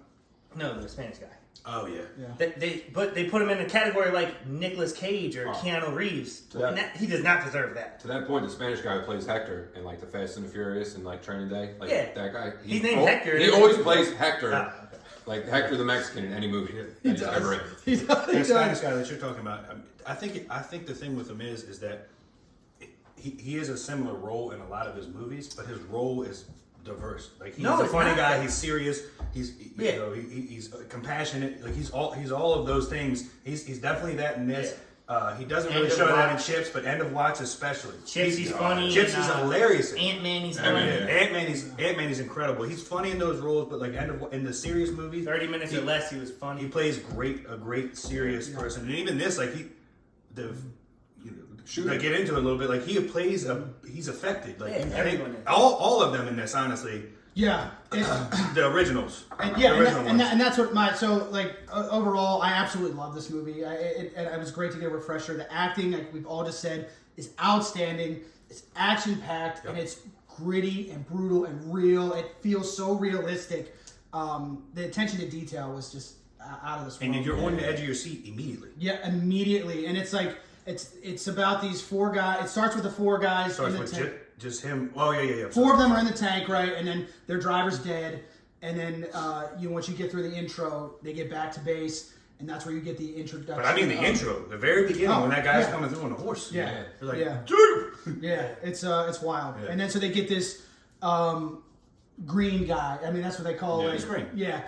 Speaker 1: No, the Spanish guy.
Speaker 4: Oh, yeah.
Speaker 1: They put him in a category like Nicolas Cage or Keanu Reeves.
Speaker 3: Yeah.
Speaker 1: And he does not deserve that.
Speaker 3: To that point, the Spanish guy who plays Hector in like the Fast and the Furious and like Training Day, like
Speaker 1: Yeah.
Speaker 3: that guy.
Speaker 1: He's named Hector.
Speaker 3: He always plays Hector,
Speaker 1: Ah, okay.
Speaker 3: like Hector the Mexican in any movie that he's ever in.
Speaker 2: He does.
Speaker 4: The Spanish guy that you're talking about, I think the thing with him is that he has a similar role in a lot of his movies, but his role is diverse. Like he's
Speaker 1: No,
Speaker 4: a
Speaker 1: it's
Speaker 4: funny
Speaker 1: not.
Speaker 4: guy. He's serious. He's he's compassionate. Like he's all of those things. He's definitely that in this. He doesn't really
Speaker 1: End of
Speaker 4: show that in
Speaker 1: Watch.
Speaker 4: Chips, but End of Watch especially.
Speaker 1: Chips, he's funny.
Speaker 4: Chips
Speaker 1: and,
Speaker 4: is hilarious.
Speaker 1: Ant-Man, he's
Speaker 3: I
Speaker 1: funny.
Speaker 3: mean,
Speaker 4: Ant-Man is incredible. He's funny in those roles, but like in the serious movies,
Speaker 1: 30 minutes or less, he was funny.
Speaker 4: he plays a great serious person. And even this, like
Speaker 3: Shooter.
Speaker 4: like get into it a little bit. Like he plays he's affected. Like
Speaker 1: Yeah,
Speaker 4: I think
Speaker 1: everyone is.
Speaker 4: all of them in this, honestly,
Speaker 2: Yeah.
Speaker 4: the originals.
Speaker 2: And yeah,
Speaker 4: the original ones.
Speaker 2: and that's what overall, I absolutely love this movie. It was great to get a refresher. The acting, like we've all just said, is outstanding. It's action packed and it's gritty and brutal and real. It feels so realistic. The attention to detail was just out of this world.
Speaker 4: And you're on the edge of your seat immediately.
Speaker 2: Yeah, immediately, and it's like it's about these 4 guys. It starts with the 4 guys
Speaker 4: Starts
Speaker 2: in the
Speaker 4: with
Speaker 2: tank.
Speaker 4: just him. Oh yeah.
Speaker 2: 4 of them are in the tank, right? And then their driver's dead. And then once you get through the intro, they get back to base, and that's where you get the introduction.
Speaker 4: But I mean the intro, the very beginning when that guy's coming through on the horse.
Speaker 2: Yeah.
Speaker 4: They're like,
Speaker 2: Yeah.
Speaker 4: dude.
Speaker 2: Yeah, it's wild.
Speaker 4: Yeah.
Speaker 2: And then so they get this green guy. I mean, that's what they call it.
Speaker 4: he's green.
Speaker 2: Yeah.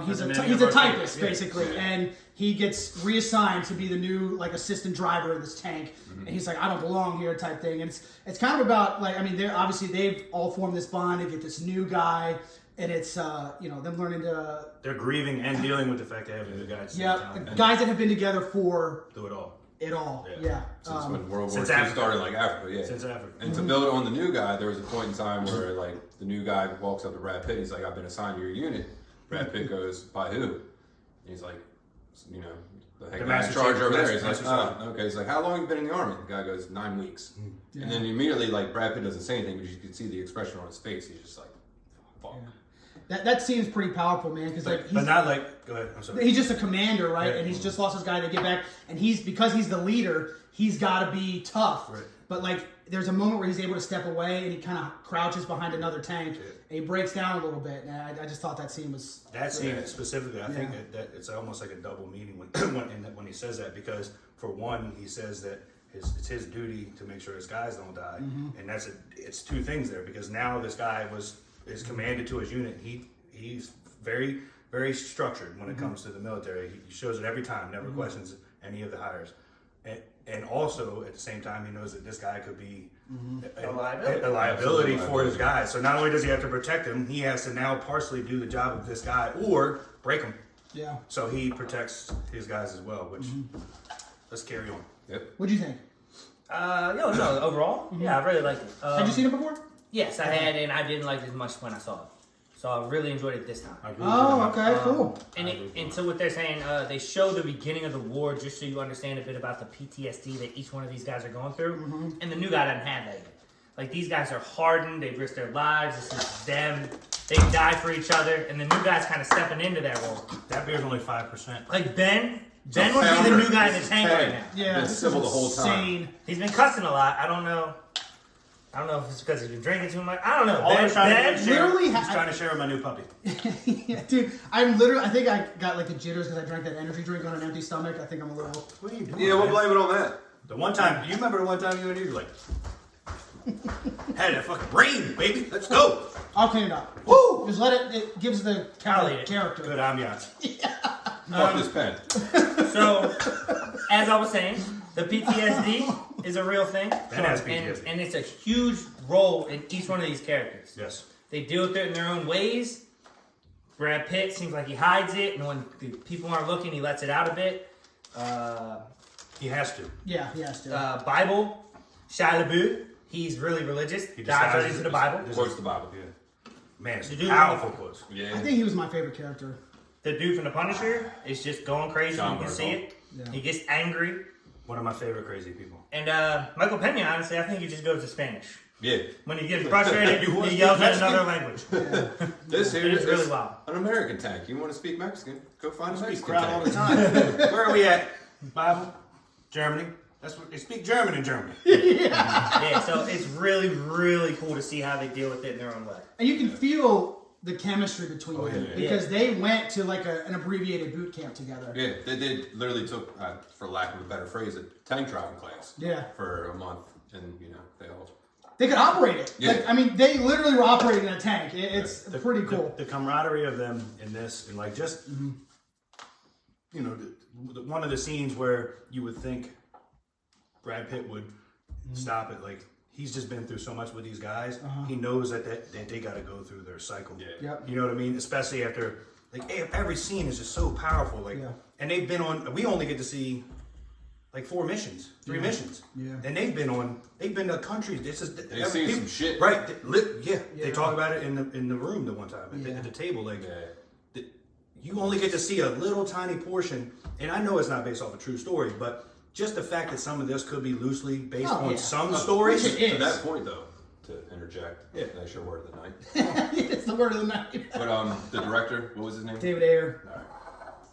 Speaker 2: He's
Speaker 4: That's the
Speaker 2: a
Speaker 4: name
Speaker 2: he's
Speaker 4: of
Speaker 2: a
Speaker 4: our
Speaker 2: typist
Speaker 4: team. Yeah.
Speaker 2: basically, and he gets reassigned to be the new assistant driver of this tank. And he's like, I don't belong here, type thing. And it's kind of about they've all formed this bond. They get this new guy, and it's them learning to
Speaker 4: They're grieving and dealing with the fact they have a new guy. at the same time.
Speaker 2: guys that have been together for
Speaker 4: Do it all.
Speaker 2: it all.
Speaker 4: Yeah.
Speaker 2: Yeah.
Speaker 3: Since when World War
Speaker 4: Since
Speaker 3: II
Speaker 4: Africa.
Speaker 3: started, like Africa, yeah.
Speaker 4: Since Africa.
Speaker 3: And to build on the new guy, there was a point in time where like the new guy walks up to Brad Pitt. He's like, "I've been assigned to your unit." Brad Pitt goes, "By who?" And he's like, the head
Speaker 4: The
Speaker 3: guy in
Speaker 4: Master
Speaker 3: charge
Speaker 4: Chief.
Speaker 3: over there. He's
Speaker 4: Master
Speaker 3: like,
Speaker 4: Chief.
Speaker 3: "Oh, okay." He's like, "How long have you been in the army?" The guy goes, 9 weeks. And then immediately, like Brad Pitt doesn't say anything, but you can see the expression on his face. He's just like, "Fuck."
Speaker 2: That seems pretty powerful, man. Because
Speaker 4: But not like. Go ahead. I'm sorry.
Speaker 2: he's just a commander, right?
Speaker 4: Yeah.
Speaker 2: And he's just lost his guy to get back. And because he's the leader, he's got to be tough.
Speaker 4: Right.
Speaker 2: But there's a moment where he's able to step away and he kind of crouches behind another tank and he breaks down a little bit. And I just thought that scene was
Speaker 4: That scene specifically, I think that it's almost like a double meaning when he says that, because for one, he says that it's his duty to make sure his guys don't die, and it's 2 things there, because now this guy is commanded to his unit. He's very, very structured when it comes to the military. He shows it every time, never questions any of the hires. And also, at the same time, he knows that this guy could be a liability for his guys. So not only does he have to protect him, he has to now partially do the job of this guy or break him.
Speaker 2: Yeah.
Speaker 4: So he protects his guys as well, which let's carry on.
Speaker 3: Yep.
Speaker 2: What'd you think?
Speaker 1: No, overall, yeah, I really liked it.
Speaker 2: Had you seen it before?
Speaker 1: Yes, I had, and I didn't like it as much when I saw it. So I really enjoyed it this time.
Speaker 4: I agree with
Speaker 2: Oh,
Speaker 4: you.
Speaker 2: okay, cool.
Speaker 1: And so what they're saying, they show the beginning of the war just so you understand a bit about the PTSD that each one of these guys are going through. And the new guy doesn't have that yet. Like, these guys are hardened, they've risked their lives, this is them, they die for each other, and the new guy's kind of stepping into that role.
Speaker 4: That beer's only 5%.
Speaker 1: Like, Ben would be the new guy in the tank right now.
Speaker 2: Yeah,
Speaker 3: Been civil the whole time.
Speaker 2: insane.
Speaker 1: He's been cussing a lot. I don't know if it's because he's been drinking too much. I don't know.
Speaker 4: All I'm trying to do is
Speaker 2: literally
Speaker 4: he's trying to share my new puppy.
Speaker 2: Yeah, dude, I think I got the jitters because I drank that energy drink on an empty stomach. I think I'm a little.
Speaker 4: What are you doing?
Speaker 3: Yeah, we'll blame it on that.
Speaker 4: The one time, you remember the one time you and you were like, had that fucking brain, baby. Let's go.
Speaker 2: I'll clean it up. Woo! Just let it gives the
Speaker 1: I'll eat it.
Speaker 2: character.
Speaker 4: Good ambiance.
Speaker 3: Fuck this pen.
Speaker 1: So, as I was saying, the PTSD is a real thing.
Speaker 4: has PTSD.
Speaker 1: And it's a huge role in each one of these characters.
Speaker 4: Yes.
Speaker 1: They deal with it in their own ways. Brad Pitt seems like he hides it, and when the people aren't looking, he lets it out a bit.
Speaker 4: He has to.
Speaker 2: Yeah, he has to.
Speaker 1: Bible, Shia LaBeouf, he's really religious.
Speaker 4: He
Speaker 1: Dives right
Speaker 4: disguises
Speaker 1: into the Bible.
Speaker 3: Quotes the Bible.
Speaker 4: Yeah. Man, it's
Speaker 1: The dude-
Speaker 4: powerful quotes.
Speaker 3: Yeah.
Speaker 2: I think he was my favorite character.
Speaker 1: The dude from The Punisher is just going crazy.
Speaker 3: Jon
Speaker 1: You can see
Speaker 3: Bernthal.
Speaker 1: it.
Speaker 2: Yeah.
Speaker 1: He gets angry.
Speaker 4: One of my favorite crazy people.
Speaker 1: And Michael Peña, honestly, I think he just goes to Spanish.
Speaker 3: Yeah.
Speaker 1: When he gets frustrated,
Speaker 4: You want
Speaker 1: he
Speaker 4: to
Speaker 1: yells
Speaker 4: speak
Speaker 1: in another language.
Speaker 3: This here
Speaker 1: It's
Speaker 3: is
Speaker 1: really wild.
Speaker 3: an American tank. You want to speak Mexican? Go find a
Speaker 4: Speak
Speaker 3: Mexican
Speaker 4: crowd all the
Speaker 3: tank.
Speaker 4: time. Where are we at? Bible? Germany? That's what they speak German in Germany.
Speaker 1: Yeah, so it's really, really cool to see how they deal with it in their own way.
Speaker 2: And you can feel the chemistry between them
Speaker 3: yeah.
Speaker 2: because they went to like an abbreviated boot camp together.
Speaker 3: Yeah, they literally took, for lack of a better phrase, a tank driving class.
Speaker 2: Yeah.
Speaker 3: For a month. and they all.
Speaker 2: They could operate it.
Speaker 3: Yeah.
Speaker 2: Like, I mean, they literally were operating in a tank. It's pretty cool.
Speaker 4: The camaraderie of them in this, and like just, one of the scenes where you would think Brad Pitt would stop it, like he's just been through so much with these guys. He knows that they got to go through their cycle.
Speaker 3: Yeah.
Speaker 2: Yep.
Speaker 4: You know what I mean? Especially after, like, every scene is just so powerful. Like, and they've been on. We only get to see like 4 missions, 3 missions. Yeah. And they've been to countries. This is
Speaker 3: They've seen some shit.
Speaker 4: Right. They talk about it in the room the one time at the table. Like, you only get to see a little tiny portion. And I know it's not based off a true story, but just the fact that some of this could be loosely based on some stories.
Speaker 3: To that point, though, to interject, that's your word of the night.
Speaker 2: It's the word of the night.
Speaker 3: But the director, what was his name?
Speaker 2: David Ayer.
Speaker 3: All right.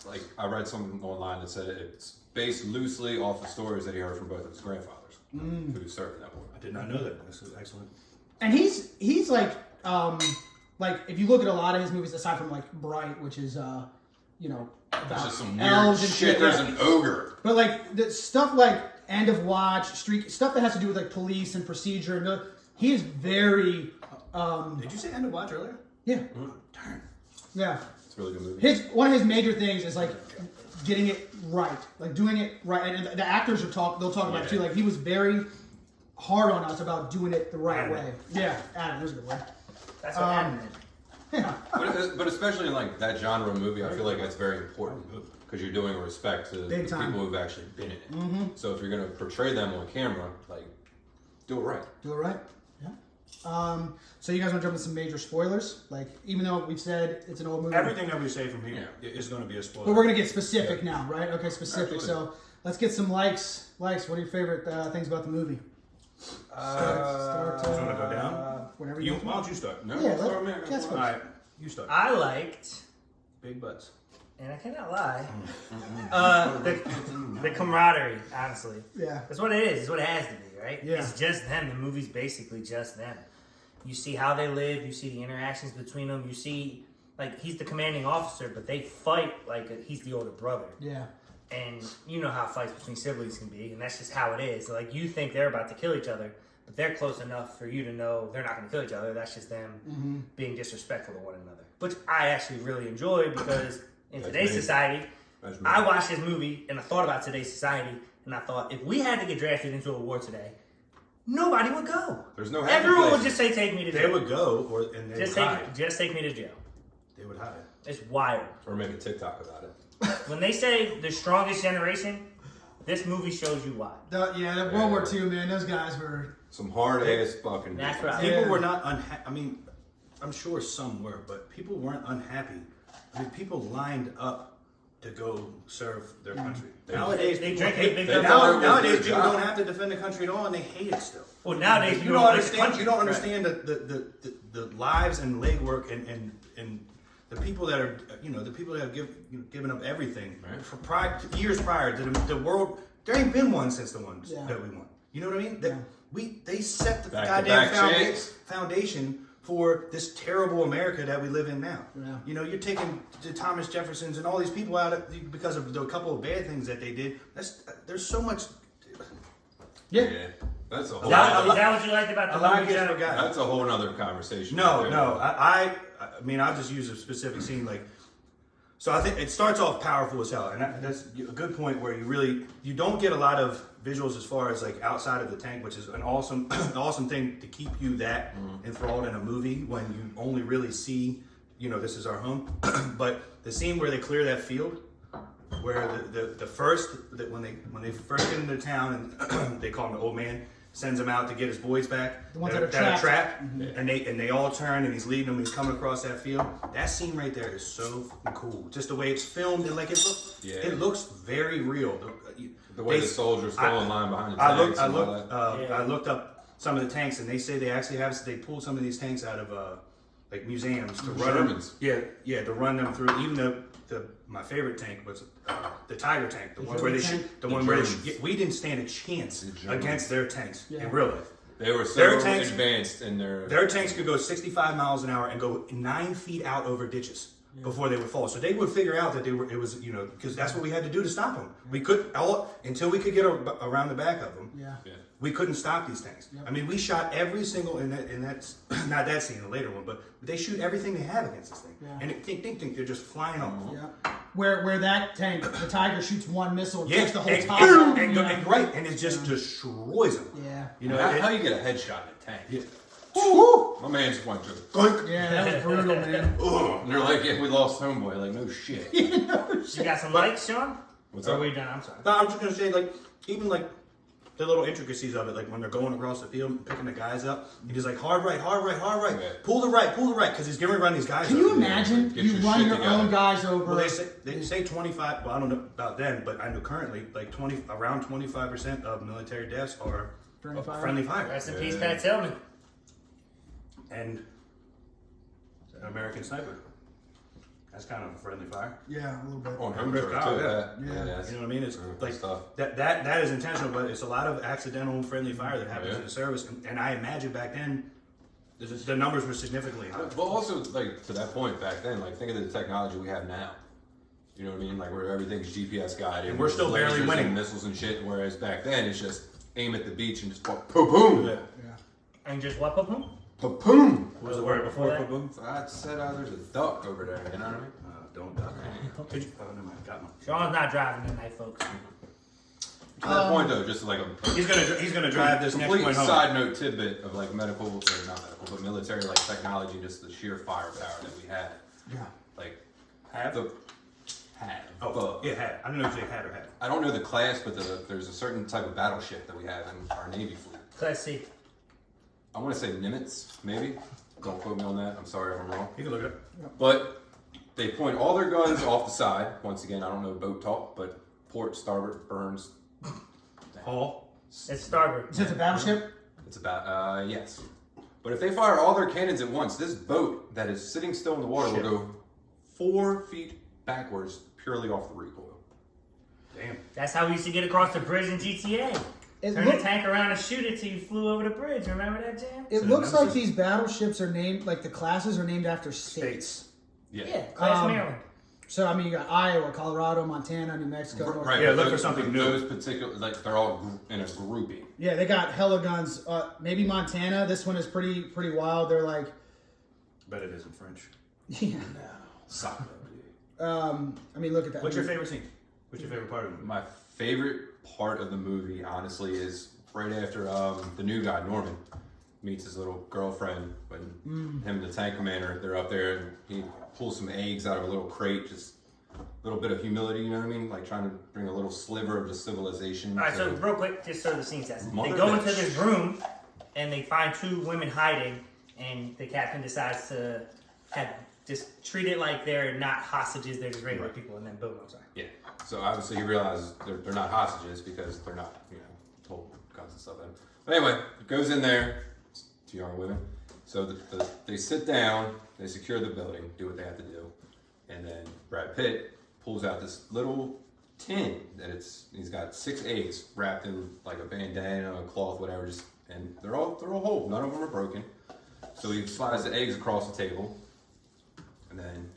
Speaker 3: Like, I read something online that said it's based loosely off of stories that he heard from both of his grandfathers who served in that war.
Speaker 4: I did not know that. This is excellent.
Speaker 2: And he's like if you look at a lot of his movies aside from like Bright, which is about
Speaker 3: There's just some
Speaker 2: elves
Speaker 3: weird
Speaker 2: and
Speaker 3: shit. There's an ogre.
Speaker 2: But like the stuff like End of Watch, Street stuff that has to do with like police and procedure, and he is very.
Speaker 4: Did you say End of Watch earlier?
Speaker 2: Yeah.
Speaker 4: Darn.
Speaker 2: Yeah.
Speaker 3: It's a really good movie.
Speaker 2: One of his major things is like getting it right, like doing it right, and the actors they'll talk about it too. Like he was very hard on us about doing it the right way. Yeah, Adam, there's a good word.
Speaker 1: That's what Adam did.
Speaker 2: Yeah.
Speaker 3: But especially in like that genre of movie, I feel like that's very important because you're doing respect to the people who've actually been in it. Mm-hmm. So if you're gonna portray them on camera, like do it right.
Speaker 2: Do it right. Yeah. So you guys want to jump into some major spoilers? Like even though we've said it's an old movie,
Speaker 4: everything that we say from here is going to be a spoiler.
Speaker 2: but we're gonna get specific now, right? Okay, specific.
Speaker 3: Absolutely.
Speaker 2: So let's get some likes. Likes. What are your favorite things about the movie? Start.
Speaker 4: Do you want to go down?
Speaker 2: Whenever
Speaker 4: Why don't you start?
Speaker 3: No,
Speaker 2: Yeah,
Speaker 3: start me.
Speaker 2: that's
Speaker 4: All
Speaker 2: fine.
Speaker 4: right, you start.
Speaker 1: I liked,
Speaker 4: Big butts.
Speaker 1: and I cannot lie, the camaraderie, honestly.
Speaker 2: Yeah.
Speaker 1: That's what it is. It's what it has to be, right?
Speaker 2: Yeah.
Speaker 1: It's just them. The movie's basically just them. You see how they live. You see the interactions between them. You see, like, he's the commanding officer, but they fight like he's the older brother.
Speaker 2: Yeah.
Speaker 1: And you know how fights between siblings can be, and that's just how it is. Like, you think they're about to kill each other, but they're close enough for you to know they're not going to kill each other. That's just them being disrespectful to one another, which I actually really enjoy because in today's society, I watched this movie and I thought about today's society, and I thought if we had to get drafted into a war today, nobody would go.
Speaker 3: There's no happy
Speaker 1: Everyone
Speaker 3: places.
Speaker 1: would just say, "Take me to jail."
Speaker 4: They would go, and they would hide.
Speaker 1: Just take me to jail.
Speaker 4: They would hide.
Speaker 1: It's wild.
Speaker 3: Or make a TikTok about it.
Speaker 1: When they say the strongest generation, this movie shows you why.
Speaker 2: The World War II, man, those guys were.
Speaker 3: Some hard ass fucking.
Speaker 1: That's right.
Speaker 4: People were not unhappy. I mean, I'm sure some were, but people weren't unhappy. I mean, people lined up to go serve their country. Nowadays,
Speaker 1: they
Speaker 4: people
Speaker 1: drink
Speaker 4: hate-
Speaker 1: big
Speaker 4: they-
Speaker 1: beer.
Speaker 4: nowadays people don't have to defend the country at all, and they hate it still.
Speaker 1: Well, nowadays
Speaker 4: You
Speaker 1: people
Speaker 4: don't
Speaker 1: like the
Speaker 4: understand.
Speaker 1: country.
Speaker 4: You don't understand the lives and legwork and the people that are the people that have given up everything for years prior to the world. There ain't been one since the ones that we won. You know what I mean? They set the goddamn foundation for this terrible America that we live in now. Yeah. You know, you're taking the Thomas Jeffersons and all these people out because of a couple of bad things that they did. There's so much.
Speaker 2: Yeah.
Speaker 3: That's a whole.
Speaker 1: Is that what you liked about the movie?
Speaker 3: That's a whole other conversation.
Speaker 4: No. I mean, I'll just use a specific scene. Like, so I think it starts off powerful as hell, and that's a good point where you don't get a lot of visuals as far as like outside of the tank, which is an awesome thing to keep you that enthralled in a movie when you only really see, this is our home. But the scene where they clear that field, where when they first get into town and they call him the old man, sends him out to get his boys back.
Speaker 2: The ones
Speaker 4: that
Speaker 2: that
Speaker 4: are
Speaker 2: are
Speaker 4: trapped, and they all turn, and he's leading them. He's coming across that field. That scene right there is so fucking cool. Just the way it's filmed, and like it looks very real.
Speaker 3: The way the soldiers fall in line behind the tanks.
Speaker 4: I looked up some of the tanks, and they say they actually they pulled some of these tanks out of like museums to run them. To run them through. Even my favorite tank was the Tiger tank, the one where we didn't stand a chance against their tanks in real life.
Speaker 3: They were so advanced in
Speaker 4: their tanks could go 65 miles an hour and go 9 feet out over ditches before they would fall. So they would figure out that it was because that's what we had to do to stop them. We could until we could get around the back of them. we couldn't stop these things.
Speaker 2: Yep.
Speaker 4: I mean, we shot every single, and that's not that scene, the later one, but they shoot everything they have against this thing.
Speaker 2: Yeah.
Speaker 4: And think, they're just flying off.
Speaker 2: Yeah. Where that tank, the Tiger shoots one missile,
Speaker 4: Yeah,
Speaker 2: takes the whole
Speaker 4: and,
Speaker 2: top
Speaker 4: and,
Speaker 2: off.
Speaker 4: and right, and it just destroys them.
Speaker 2: Yeah.
Speaker 4: You know,
Speaker 3: how you get a headshot in a tank?
Speaker 4: Yeah.
Speaker 2: Woo!
Speaker 3: My man just went to
Speaker 2: Yeah, that was brutal, man.
Speaker 3: and they're like, yeah, we lost homeboy. Like, no shit.
Speaker 1: You got some likes, Sean?
Speaker 3: What's
Speaker 1: Or
Speaker 3: up?
Speaker 1: are we done? I'm sorry.
Speaker 4: No, I'm just gonna say, like, even like the little intricacies of it, like when they're going across the field and picking the guys up, and he's like, hard right,
Speaker 3: Yeah.
Speaker 4: pull the right, because he's going to run these guys.
Speaker 2: Can
Speaker 4: over.
Speaker 2: you imagine
Speaker 3: Get
Speaker 2: you
Speaker 3: your
Speaker 2: run
Speaker 3: shit
Speaker 2: your
Speaker 3: together.
Speaker 2: own guys over?
Speaker 4: Well, they say 25. Well, I don't know about then, but I know currently, like around 25% of military deaths are friendly fire.
Speaker 1: Rest in peace, Pat Tillman.
Speaker 4: And an American sniper. That's kind of a friendly fire.
Speaker 2: Yeah, a little bit.
Speaker 3: On home
Speaker 4: Chris
Speaker 3: turf,
Speaker 4: Kyle,
Speaker 3: too.
Speaker 4: yeah.
Speaker 3: Yeah, that's-
Speaker 4: You know what I mean? It's
Speaker 3: good
Speaker 4: like
Speaker 3: stuff.
Speaker 4: that is intentional, but it's a lot of accidental friendly fire that happens
Speaker 3: Yeah.
Speaker 4: in the service. And I imagine back then, the numbers were significantly higher.
Speaker 3: But also, like, to that point back then, like, think of the technology we have now. You know what I mean? Like, where everything's GPS guided.
Speaker 4: And we're still barely
Speaker 3: lasers
Speaker 4: winning.
Speaker 3: and missiles and shit, whereas back then, it's just aim at the beach and just boom,
Speaker 4: Yeah.
Speaker 1: And just what, boom?
Speaker 3: boom.
Speaker 4: What was the
Speaker 1: word
Speaker 4: word
Speaker 1: before that?
Speaker 4: boom?
Speaker 3: I said there's a duck over there, you know what I mean?
Speaker 4: Don't duck. Did you? Oh, never mind. Got one.
Speaker 1: Sean's not driving tonight, folks.
Speaker 3: To that point, though, just like a
Speaker 4: He's gonna drive this next
Speaker 3: complete
Speaker 4: point home.
Speaker 3: side note tidbit of like medical, or not medical, but military like technology, just the sheer firepower that we had.
Speaker 2: Yeah.
Speaker 3: Like,
Speaker 4: Have?
Speaker 3: but
Speaker 4: Yeah, had. I don't know if they had or had.
Speaker 3: I don't know the class, but there's a certain type of battleship that we have in our Navy fleet.
Speaker 1: Class C.
Speaker 3: I want to say Nimitz, maybe. Don't quote me on that. I'm sorry if I'm wrong.
Speaker 4: You can look it up.
Speaker 3: But they point all their guns off the side. Once again, I don't know boat talk, but port, starboard, burns.
Speaker 4: Paul.
Speaker 1: It's starboard.
Speaker 2: Is it the battleship?
Speaker 3: It's about, yes. But if they fire all their cannons at once, this boat that is sitting still in the water will go 4 feet backwards purely off the recoil.
Speaker 4: Damn.
Speaker 1: That's how we used to get across the bridge in GTA.
Speaker 2: It
Speaker 1: Turn
Speaker 2: look-
Speaker 1: the tank around and shoot it till you flew over the bridge. Remember that, Jam?
Speaker 2: It
Speaker 4: So
Speaker 2: looks
Speaker 4: Nemesis-
Speaker 2: like these battleships are named, like the classes are named after states.
Speaker 1: Yeah, Class Maryland.
Speaker 2: So, I mean, you got Iowa, Colorado, Montana, New Mexico. North
Speaker 3: Right.
Speaker 4: Yeah,
Speaker 3: but
Speaker 4: look for
Speaker 3: those-
Speaker 4: something new.
Speaker 3: Those particular, like, they're all in a grouping.
Speaker 2: Yeah, they got hella guns. Maybe Montana. This one is pretty wild. They're like,
Speaker 4: Bet it is in French.
Speaker 2: yeah.
Speaker 3: Soccer.
Speaker 2: I mean, look at that.
Speaker 4: What's your favorite scene? What's your favorite part of the movie?
Speaker 3: My favorite part of the movie, honestly, is right after the new guy, Norman, meets his little girlfriend. When him and the tank commander, they're up there, and he pulls some eggs out of a little crate. Just a little bit of humility, you know what I mean? Like trying to bring a little sliver of the civilization.
Speaker 1: All right, so
Speaker 3: to-
Speaker 1: real quick, just so the scene sets. They
Speaker 3: Mother
Speaker 1: go into
Speaker 3: bitch.
Speaker 1: this room and they find 2 women hiding, and the captain decides to just treat it like they're not hostages, they're just regular people, and then boom, I'm sorry.
Speaker 3: Yeah. So obviously he realizes they're not hostages because they're not, told guns and stuff. But anyway, it goes in there. 2 young women. So they sit down, they secure the building, do what they have to do, and then Brad Pitt pulls out this little tin that he's got 6 eggs wrapped in like a bandana, a cloth, whatever, and they're all whole. None of them are broken. So he slides the eggs across the table, and then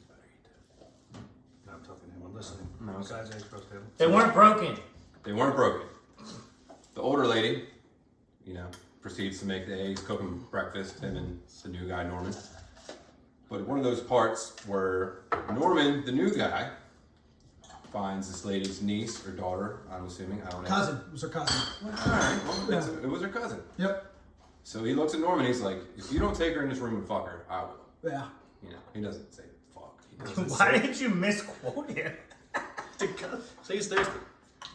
Speaker 4: No, I'm talking to him. I'm listening.
Speaker 3: No, okay.
Speaker 4: Besides eggs across the table.
Speaker 1: They weren't broken.
Speaker 3: they weren't broken. The older lady, proceeds to make the eggs, cook them breakfast, him and the new guy, Norman. But one of those parts where Norman, the new guy, finds this lady's niece or daughter, I'm assuming, I don't know.
Speaker 2: cousin? It was her cousin.
Speaker 3: Alright, well, it was her cousin.
Speaker 2: Yep.
Speaker 3: So he looks at Norman, he's like, if you don't take her in this room and fuck her, I will.
Speaker 2: Yeah.
Speaker 3: He doesn't say fuck. He doesn't
Speaker 1: Why
Speaker 3: say
Speaker 1: did you misquote him?
Speaker 4: Say he's thirsty.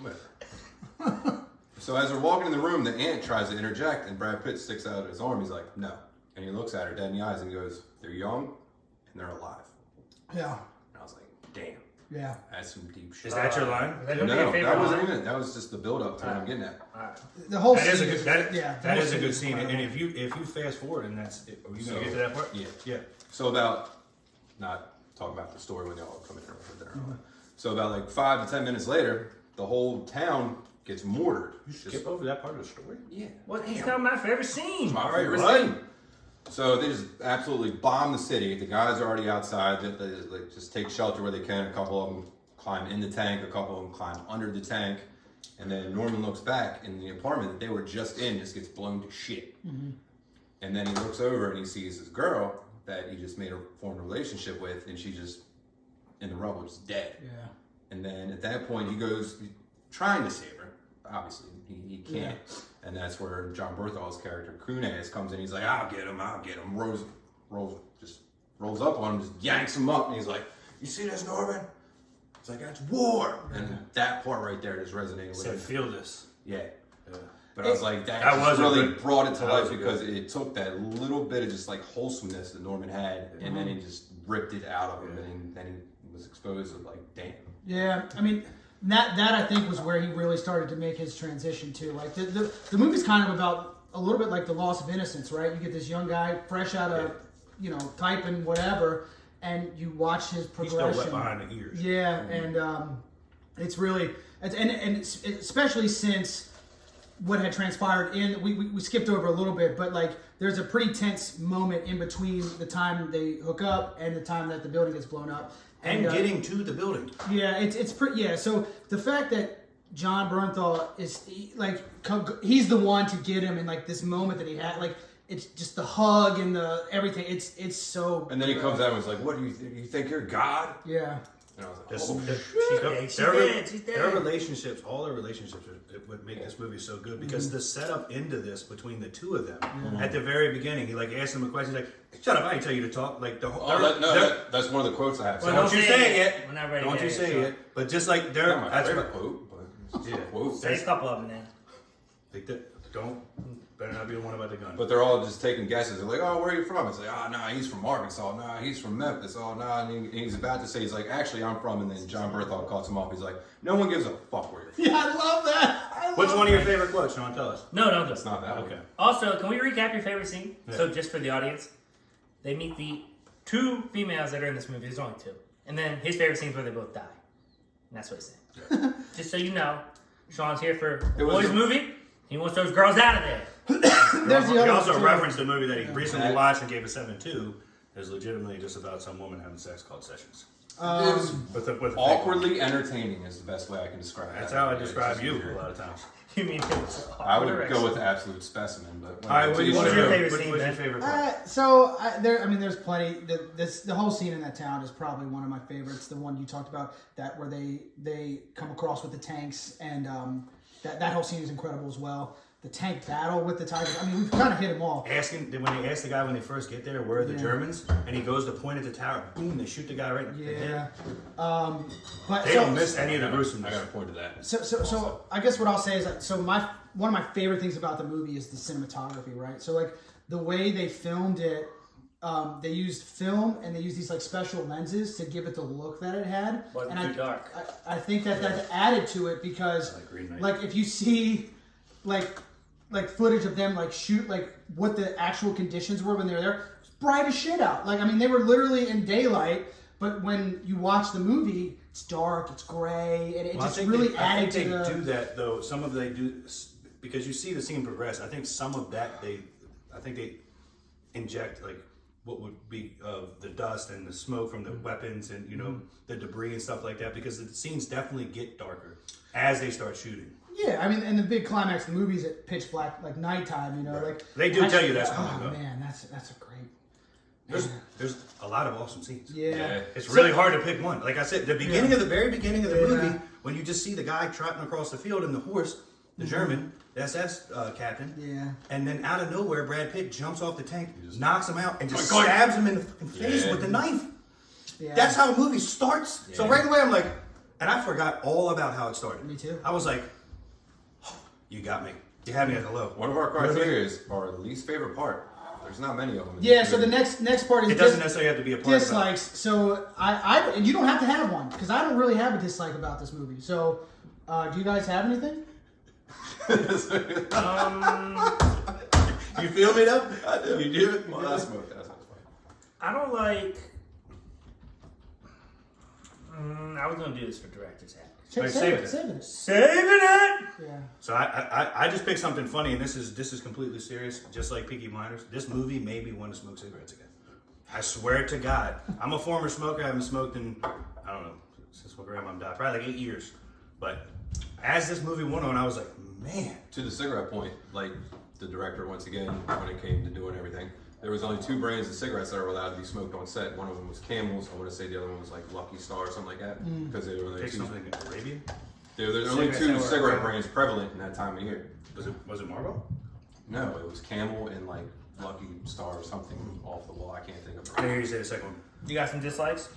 Speaker 3: whatever. So as they're walking in the room, the aunt tries to interject, and Brad Pitt sticks out his arm. He's like, no. And he looks at her dead in the eyes and goes, they're young and they're alive.
Speaker 2: Yeah.
Speaker 3: And I was like, damn,
Speaker 2: Yeah.
Speaker 3: that's some deep shit.
Speaker 4: Is that your line?
Speaker 1: Is that gonna be
Speaker 3: No,
Speaker 1: your favorite
Speaker 3: that wasn't
Speaker 1: line?
Speaker 3: even it. That was just the build up to what I'm getting at.
Speaker 2: The whole
Speaker 4: That is a
Speaker 2: scene
Speaker 4: good. That,
Speaker 2: yeah. the
Speaker 4: that
Speaker 2: whole
Speaker 4: is a good
Speaker 2: is
Speaker 4: scene. And
Speaker 2: incredible.
Speaker 4: if you fast forward, and that's it, are you
Speaker 3: So-
Speaker 4: gonna get to that part?
Speaker 3: Yeah.
Speaker 4: Yeah.
Speaker 3: So about, not talking about the story when they all come in for dinner. and all that. So about like 5 to 10 minutes later, the whole town gets mortared.
Speaker 4: Skip over that part of the story.
Speaker 3: Yeah.
Speaker 1: What? He's talking about my favorite scene.
Speaker 3: My
Speaker 4: All right,
Speaker 3: favorite
Speaker 4: right.
Speaker 3: scene. So they just absolutely bomb the city. The guys are already outside. They just take shelter where they can. A couple of them climb in the tank. A couple of them climb under the tank. And then Norman looks back, and the apartment that they were just in just gets blown to shit. And then he looks over and he sees his girl that he just formed a relationship with, and she just in the rubble, just dead.
Speaker 2: Yeah.
Speaker 3: And then at that point, he goes trying to save her. Obviously, he can't. Yeah. And that's where Jon Bernthal's character, Kunes, comes in. He's like, I'll get him. Rolls up on him, just yanks him up, and he's like, you see this, Norman? It's like, that's war. And that part right there just resonated with
Speaker 4: Said,
Speaker 3: me.
Speaker 4: feel this.
Speaker 3: Yeah. But I was like, that just really brought it to life because it took that little bit of just like wholesomeness that Norman had, and then he just ripped it out of him, and then he was exposed to like, damn.
Speaker 2: Yeah, I mean, that I think was where he really started to make his transition too. Like the movie's kind of about a little bit like the loss of innocence, right? You get this young guy fresh out of typing whatever, and you watch his progression.
Speaker 4: He's still wet behind the ears.
Speaker 2: Yeah, and it's really and especially since what had transpired we skipped over a little bit, but like there's a pretty tense moment in between the time they hook up and the time that the building gets blown up.
Speaker 4: And getting to the building.
Speaker 2: Yeah, it's pretty. Yeah, so the fact that Jon Bernthal is he's the one to get him in like this moment that he had, like it's just the hug and the everything. It's so.
Speaker 3: And then he comes out and is like, "What do you think you're God?"
Speaker 2: Yeah.
Speaker 3: And I was like,
Speaker 4: their relationships, all their relationships, would make this movie so good because the setup into this between the two of them at the very beginning, he like asked him a question, he's like, "Shut up! I didn't tell you to talk." Like the whole.
Speaker 3: That's one of the quotes I have.
Speaker 4: Well, don't you say it yet.
Speaker 1: We're not ready.
Speaker 4: Don't you say it. But just like they're
Speaker 3: not my favorite quote, but it's a quote.
Speaker 1: Say a couple of them then.
Speaker 4: Like that. Don't. Better not be the one about the gun.
Speaker 3: But they're all just taking guesses. They're like, "Oh, where are you from?" It's like, "Oh, nah, he's from Arkansas. Nah, he's from Memphis. Oh, nah." And he's about to say, he's like, "Actually, I'm from." And then Jon Bernthal cuts him off. He's like, "No one gives a fuck where you're from."
Speaker 2: Yeah, I love that.
Speaker 4: Which one of your favorite quotes, Sean? Tell us.
Speaker 1: No,
Speaker 3: It's not that
Speaker 4: okay.
Speaker 3: one.
Speaker 1: Also, can we recap your favorite scene?
Speaker 4: Yeah.
Speaker 1: So, just for the audience, they meet the two females that are in this movie. There's only two. And then his favorite scene is where they both die. And that's what he's saying.
Speaker 3: Yeah.
Speaker 1: Just so you know, Sean's here for a boys movie. He wants those girls out of there.
Speaker 4: He also referenced the movie that he recently watched and gave a 7.2. Is legitimately just about some woman having sex called Sessions.
Speaker 3: It was awkwardly entertaining is the best way I can describe it.
Speaker 4: That's how I describe you a lot of times.
Speaker 1: You mean it was
Speaker 3: I would go with the absolute specimen, but
Speaker 4: all right, what's your favorite scene?
Speaker 1: What's
Speaker 4: your favorite part?
Speaker 2: There's plenty. The whole scene in that town is probably one of my favorites. The one you talked about, that where they come across with the tanks, and that whole scene is incredible as well. The tank battle with the Tigers. I mean, we've kind of hit them all.
Speaker 4: When they ask the guy when they first get there, where are the Germans? And he goes to point at the tower. Boom! They shoot the guy right in the head.
Speaker 2: But
Speaker 4: they don't miss any of the gruesomeness.
Speaker 3: I got to point to that.
Speaker 2: So I guess what I'll say is that one of my favorite things about the movie is the cinematography, right? So like the way they filmed it, they used film and they used these like special lenses to give it the look that it had.
Speaker 1: Wasn't too dark.
Speaker 2: I think that added to it because like if you see like footage of them like shoot like what the actual conditions were when they were there, it's bright as shit out. Like I mean they were literally in daylight, but when you watch the movie, it's dark, it's gray, and it just really added to the.
Speaker 4: They do that though. Some of they do because you see the scene progress. I think some of that they inject like what would be the dust and the smoke from the weapons and the debris and stuff like that because the scenes definitely get darker as they start shooting.
Speaker 2: Yeah, I mean, and the big climax of the movie is at pitch black, like nighttime. Like
Speaker 4: they do tell you that's coming up.
Speaker 2: Oh man, that's a great.
Speaker 4: There's a lot of awesome scenes.
Speaker 2: Yeah.
Speaker 4: It's really hard to pick one. Like I said, the very beginning of the movie, when you just see the guy trotting across the field and the horse, the German, the SS captain.
Speaker 2: Yeah.
Speaker 4: And then out of nowhere, Brad Pitt jumps off the tank, knocks him out, and just stabs him in the face with the knife. Yeah. That's how the movie starts. Yeah. So right away, I'm like, and I forgot all about how it started.
Speaker 2: Me too.
Speaker 4: I was like, oh, you got me. You had me at hello.
Speaker 3: One of our criteria is our least favorite part. There's not many of them.
Speaker 2: Yeah, so the next part is
Speaker 4: it doesn't necessarily have to be a part
Speaker 2: dislikes. So I and you don't have to have one because I don't really have a dislike about this movie. So do you guys have anything?
Speaker 4: You feel me though?
Speaker 3: I do.
Speaker 4: You do?
Speaker 3: Well, that's funny.
Speaker 1: I don't like. I was gonna do this for director's hat.
Speaker 2: Saving it.
Speaker 1: Saving it.
Speaker 2: Yeah.
Speaker 4: So I just picked something funny, and this is completely serious, just like Peaky Blinders. This movie made me want to smoke cigarettes again. I swear to God, I'm a former smoker. I haven't smoked in I don't know since my grandma died, probably like 8 years. But as this movie went on, I was like, man.
Speaker 3: To the cigarette point, like the director once again, when it came to doing everything, there was only 2 brands of cigarettes that are allowed to be smoked on set. One of them was Camels. I want to say the other one was like Lucky Star or something like that, because they were
Speaker 4: Take
Speaker 3: two.
Speaker 4: something Arabian?
Speaker 3: There's only 2 cigarette brands prevalent in that time of year.
Speaker 4: Was it Marlboro?
Speaker 3: No, it was Camel and like Lucky Star or something off the wall. I can't think of
Speaker 4: I
Speaker 3: it.
Speaker 4: hear you say the second one.
Speaker 1: You got some dislikes?